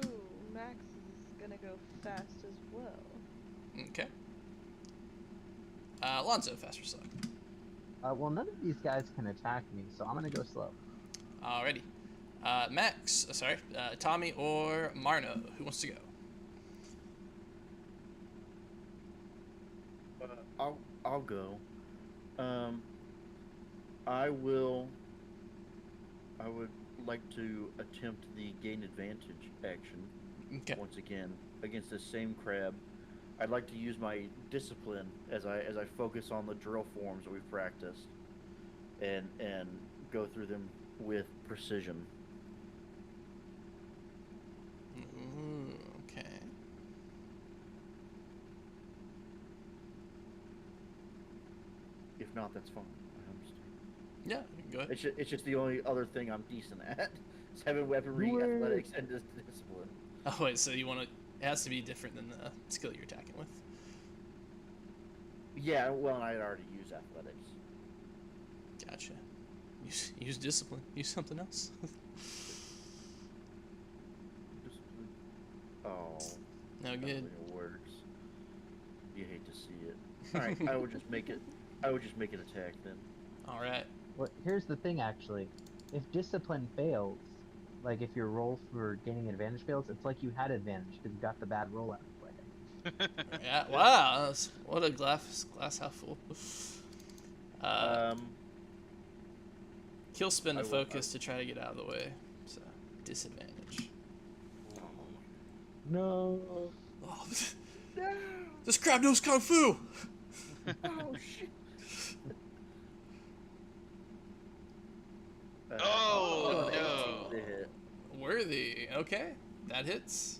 D: Ooh, Max is gonna go fast as well.
C: Okay. Alonzo, fast or slow?
A: Well, none of these guys can attack me, so I'm gonna go slow.
C: Alrighty. Tommy or Marno, who wants to go?
B: I'll go. I would like to attempt the gain advantage action
C: Okay.
B: once again against this same crab. I'd like to use my discipline as I focus on the drill forms that we've practiced, and go through them with precision.
C: Ooh, okay.
B: If not, that's fine. I understand.
C: Yeah, you can go ahead.
B: It's just the only other thing I'm decent at. Is having weaponry,
A: You were-
B: athletics, and discipline.
C: Oh wait, so you want to? It has to be different than the skill you're attacking with.
B: Yeah, well, I'd already used athletics.
C: Gotcha. Use discipline. Use something else.
B: Discipline. Oh,
C: No
B: I don't
C: good.
B: think it works. see it. All right, I would just make it. I would just make it attack then.
C: All right.
A: Well, here's the thing, actually. If discipline fails, like if your roll for gaining advantage fails, it's like you had advantage because you got the bad roll out of the way.
C: Yeah. Wow. What a glass half full. He'll spend the focus to try to get out of the way. So disadvantage.
A: No.
C: Oh, this crab knows kung fu.
B: Oh shit!
E: Oh,
B: an
E: no.
B: 18 to hit.
C: Worthy. Okay, that hits.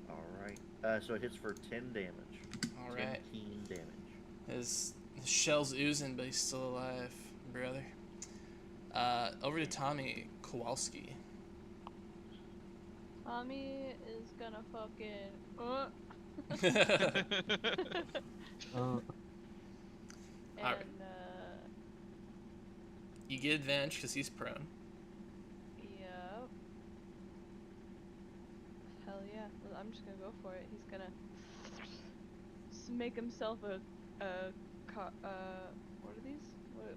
B: All right. So it hits for 10 damage.
C: All right.
B: 10 damage.
C: His shell's oozing, but he's still alive, brother. Over to Tommy Kowalski.
D: Tommy is gonna fucking.
C: Alright.
D: And
C: You get advantage because he's prone.
D: yep. Hell yeah! Well, I'm just gonna go for it. He's gonna make himself a what are these? What?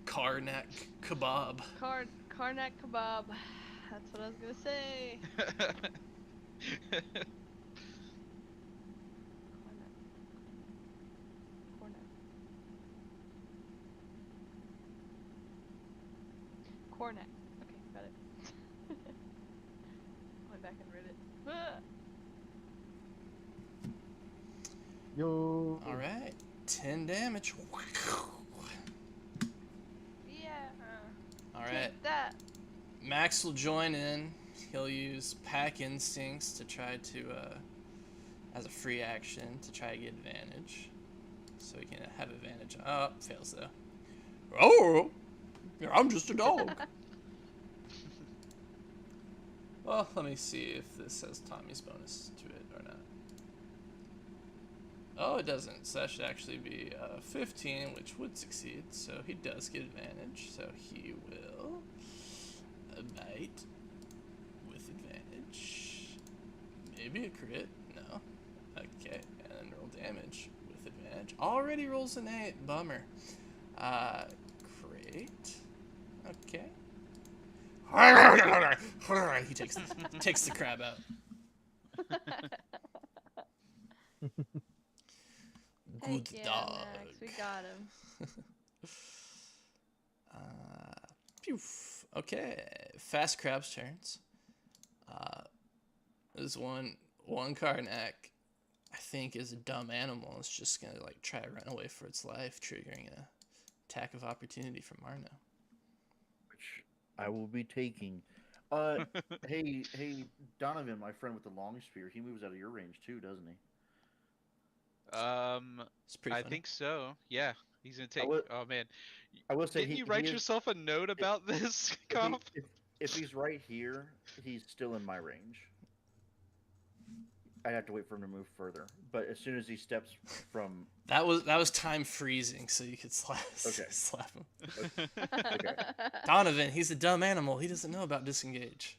C: Karnak kebab.
D: Karnak kebab. That's what I was gonna say. Cornet. Okay, got it. Went back and read it.
A: Yo.
C: All right, 10 damage.
D: Yeah.
C: All right,
D: Take that.
C: Max will join in. He'll use Pack Instincts to try to, as a free action, to try to get advantage. So he can have advantage. Oh, fails though. Oh, I'm just a dog. Well, let me see if this has Tommy's bonus to it or not. Oh, it doesn't. So that should actually be 15, which would succeed. So he does get advantage. So he will bite with advantage. Maybe a crit. No. Okay. And then roll damage with advantage. Already rolls an 8. Bummer. Great. Okay. He takes the crab out. Good
D: Heck yeah,
C: dog.
D: Max, we got him.
C: Poof. Okay, fast crab's turns. There's one Karnak, I think, is a dumb animal. It's just gonna like try to run away for its life, triggering an attack of opportunity from Marno.
B: Which I will be taking. Hey, Donovan, my friend with the long spear, he moves out of your range too, doesn't he?
C: It's pretty
E: I
C: funny.
E: think so. Yeah, he's gonna take. Oh man,
B: I will say
E: didn't you write yourself a note about this, Comp?
B: If he's right here, he's still in my range. I'd have to wait for him to move further. But as soon as he steps from
C: That was time freezing, so you could slap him.
B: okay.
C: Donovan, he's a dumb animal. He doesn't know about disengage.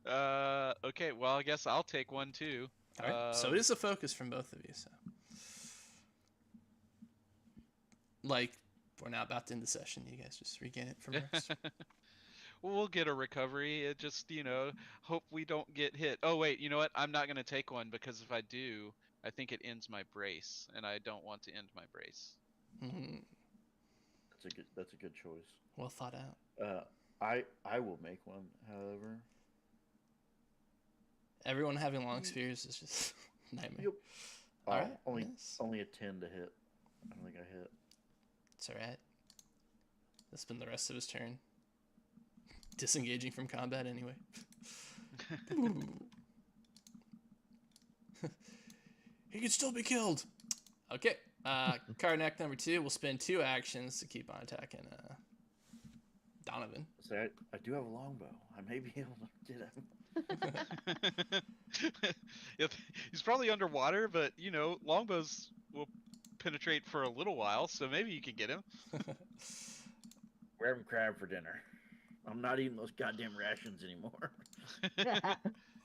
E: Okay, well I guess I'll take one too.
C: All right. So it is a focus from both of you. So, like, we're not about to end the session. You guys just regain it from rest.
E: Well, we'll get a recovery. It just, hope we don't get hit. Oh wait, you know what? I'm not gonna take one because if I do, I think it ends my brace, and I don't want to end my brace.
C: Mm-hmm.
B: That's a good choice.
C: Well thought out.
B: I will make one, however.
C: Everyone having long spears is just nightmare.
B: Yep.
C: All right.
B: Only a 10 to hit. I don't think I hit.
C: It's all right. That's been the rest of his turn. Disengaging from combat anyway. He can still be killed. Okay. Karnak number 2 will spend 2 actions to keep on attacking Donovan.
B: So I do have a longbow. I may be able to get him.
E: He's probably underwater, but longbows will penetrate for a little while, so maybe you can get him.
B: We're having crab for dinner. I'm not eating those goddamn rations anymore.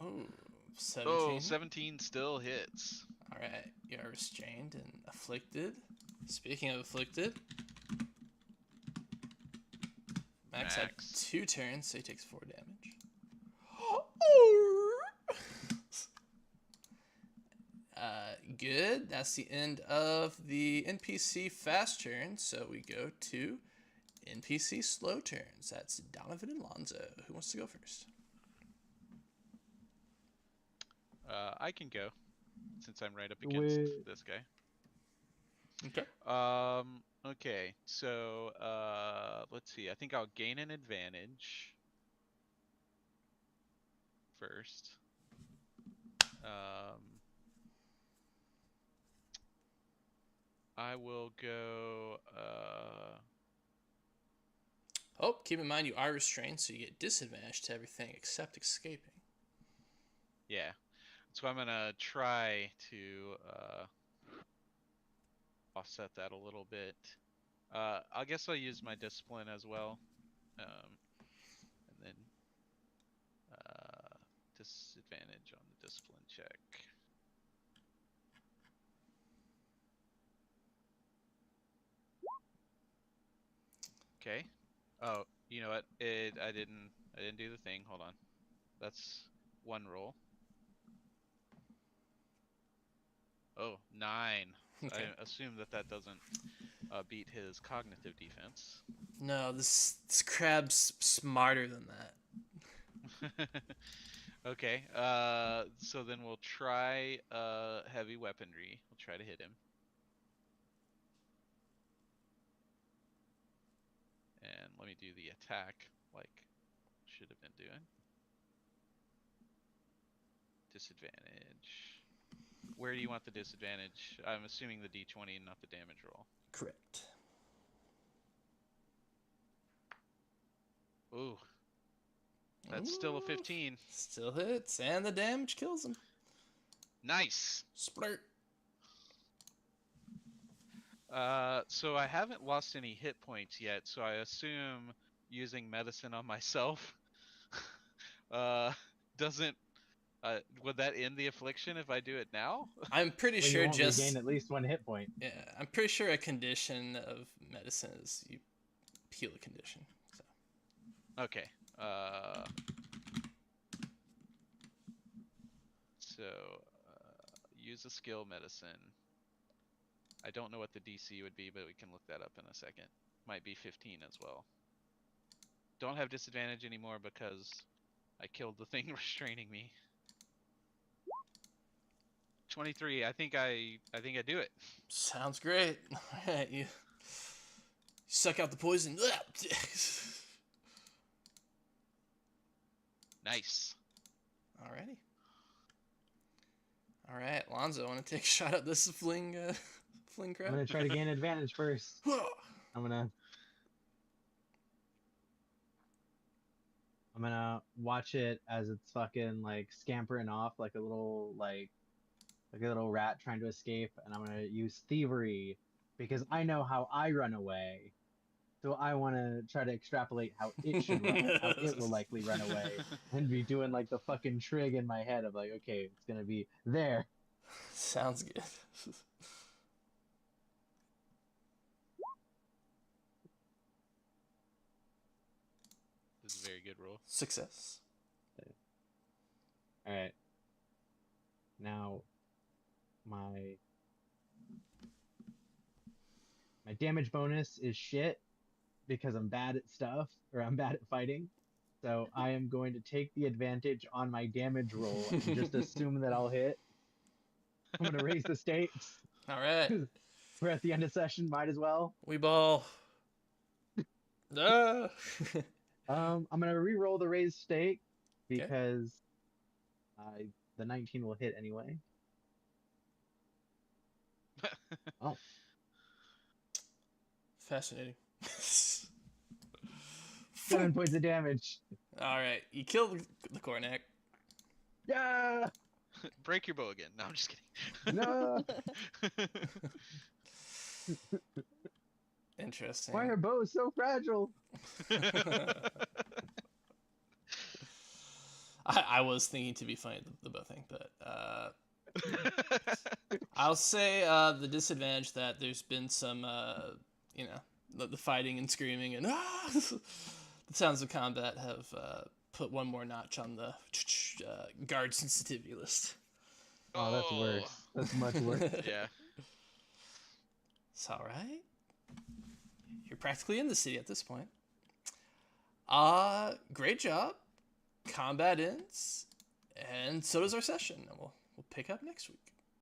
C: Oh, 17.
E: Oh, 17 still hits.
C: All right, you are restrained and afflicted. Speaking of afflicted, Max had 2 turns, so he takes 4 damage. Good. That's the end of the NPC fast turn, so we go to NPC slow turns. That's Donovan and Lonzo. Who wants to go first?
E: I can go, since I'm right up against this guy.
C: Okay.
E: Okay, so, let's see. I think I'll gain an advantage first. I will go,
C: Oh, keep in mind you are restrained, so you get disadvantage to everything except escaping.
E: yeah. So I'm gonna try to, offset that a little bit. I guess I'll use my discipline as well. And then, disadvantage on the discipline check. Okay. Oh, you know what? I didn't do the thing. Hold on. That's one roll. Oh, 9.
C: Okay.
E: I assume that doesn't beat his cognitive defense.
C: No, this crab's smarter than that.
E: Okay. So then we'll try heavy weaponry. We'll try to hit him. And let me do the attack like should have been doing. Disadvantage. Where do you want the disadvantage? I'm assuming the d20 and not the damage roll.
C: Correct.
E: Ooh. That's still a 15.
C: Still hits, and the damage kills him.
E: Nice.
C: Splurt.
E: So I haven't lost any hit points yet, so I assume using medicine on myself doesn't would that end the affliction if I do it now?
C: I'm pretty
A: Well,
C: sure
A: you won't
C: just
A: regain at least 1 hit point.
C: yeah, I'm pretty sure a condition of medicine is you heal a condition. So
E: Okay. So use a skill medicine. I don't know what the DC would be, but we can look that up in a second. Might be 15 as well. Don't have disadvantage anymore because I killed the thing restraining me. 23. I think I do it.
C: sounds great. All right, you suck out the poison.
E: Nice.
C: Alrighty. All right, Lonzo, want to take a shot at this fling crab?
A: I'm gonna try to gain advantage first. I'm gonna watch it as it's fucking like scampering off like a little rat trying to escape, and I'm gonna use thievery because I know how I run away. So I want to try to extrapolate how it should run, how it will likely run away, and be doing like the fucking trig in my head of like, okay, it's gonna be there.
C: Sounds good.
E: This is a very good roll.
C: Success.
A: All right. Now, my damage bonus is shit because I'm bad at stuff, or I'm bad at fighting. So I am going to take the advantage on my damage roll and just assume that I'll hit. I'm gonna raise the stakes.
C: All right.
A: We're at the end of session, might as well.
C: We ball. Ah.
A: I'm gonna re-roll the raised stake because the 19 will hit anyway. Oh,
C: Fascinating.
A: 7 points of damage.
C: All right, you killed the Cornac.
A: Yeah.
E: Break your bow again. No, I'm just kidding.
A: No.
C: Interesting.
A: Why are bows so fragile?
C: I was thinking to be funny the bow thing, but I'll say the disadvantage that there's been some, the fighting and screaming and the sounds of combat have put one more notch on the guard sensitivity list.
A: Oh, that's worse. That's much worse.
E: Yeah.
C: It's all right. You're practically in the city at this point. Great job. Combat ends, and so does our session. And we'll pick up next week.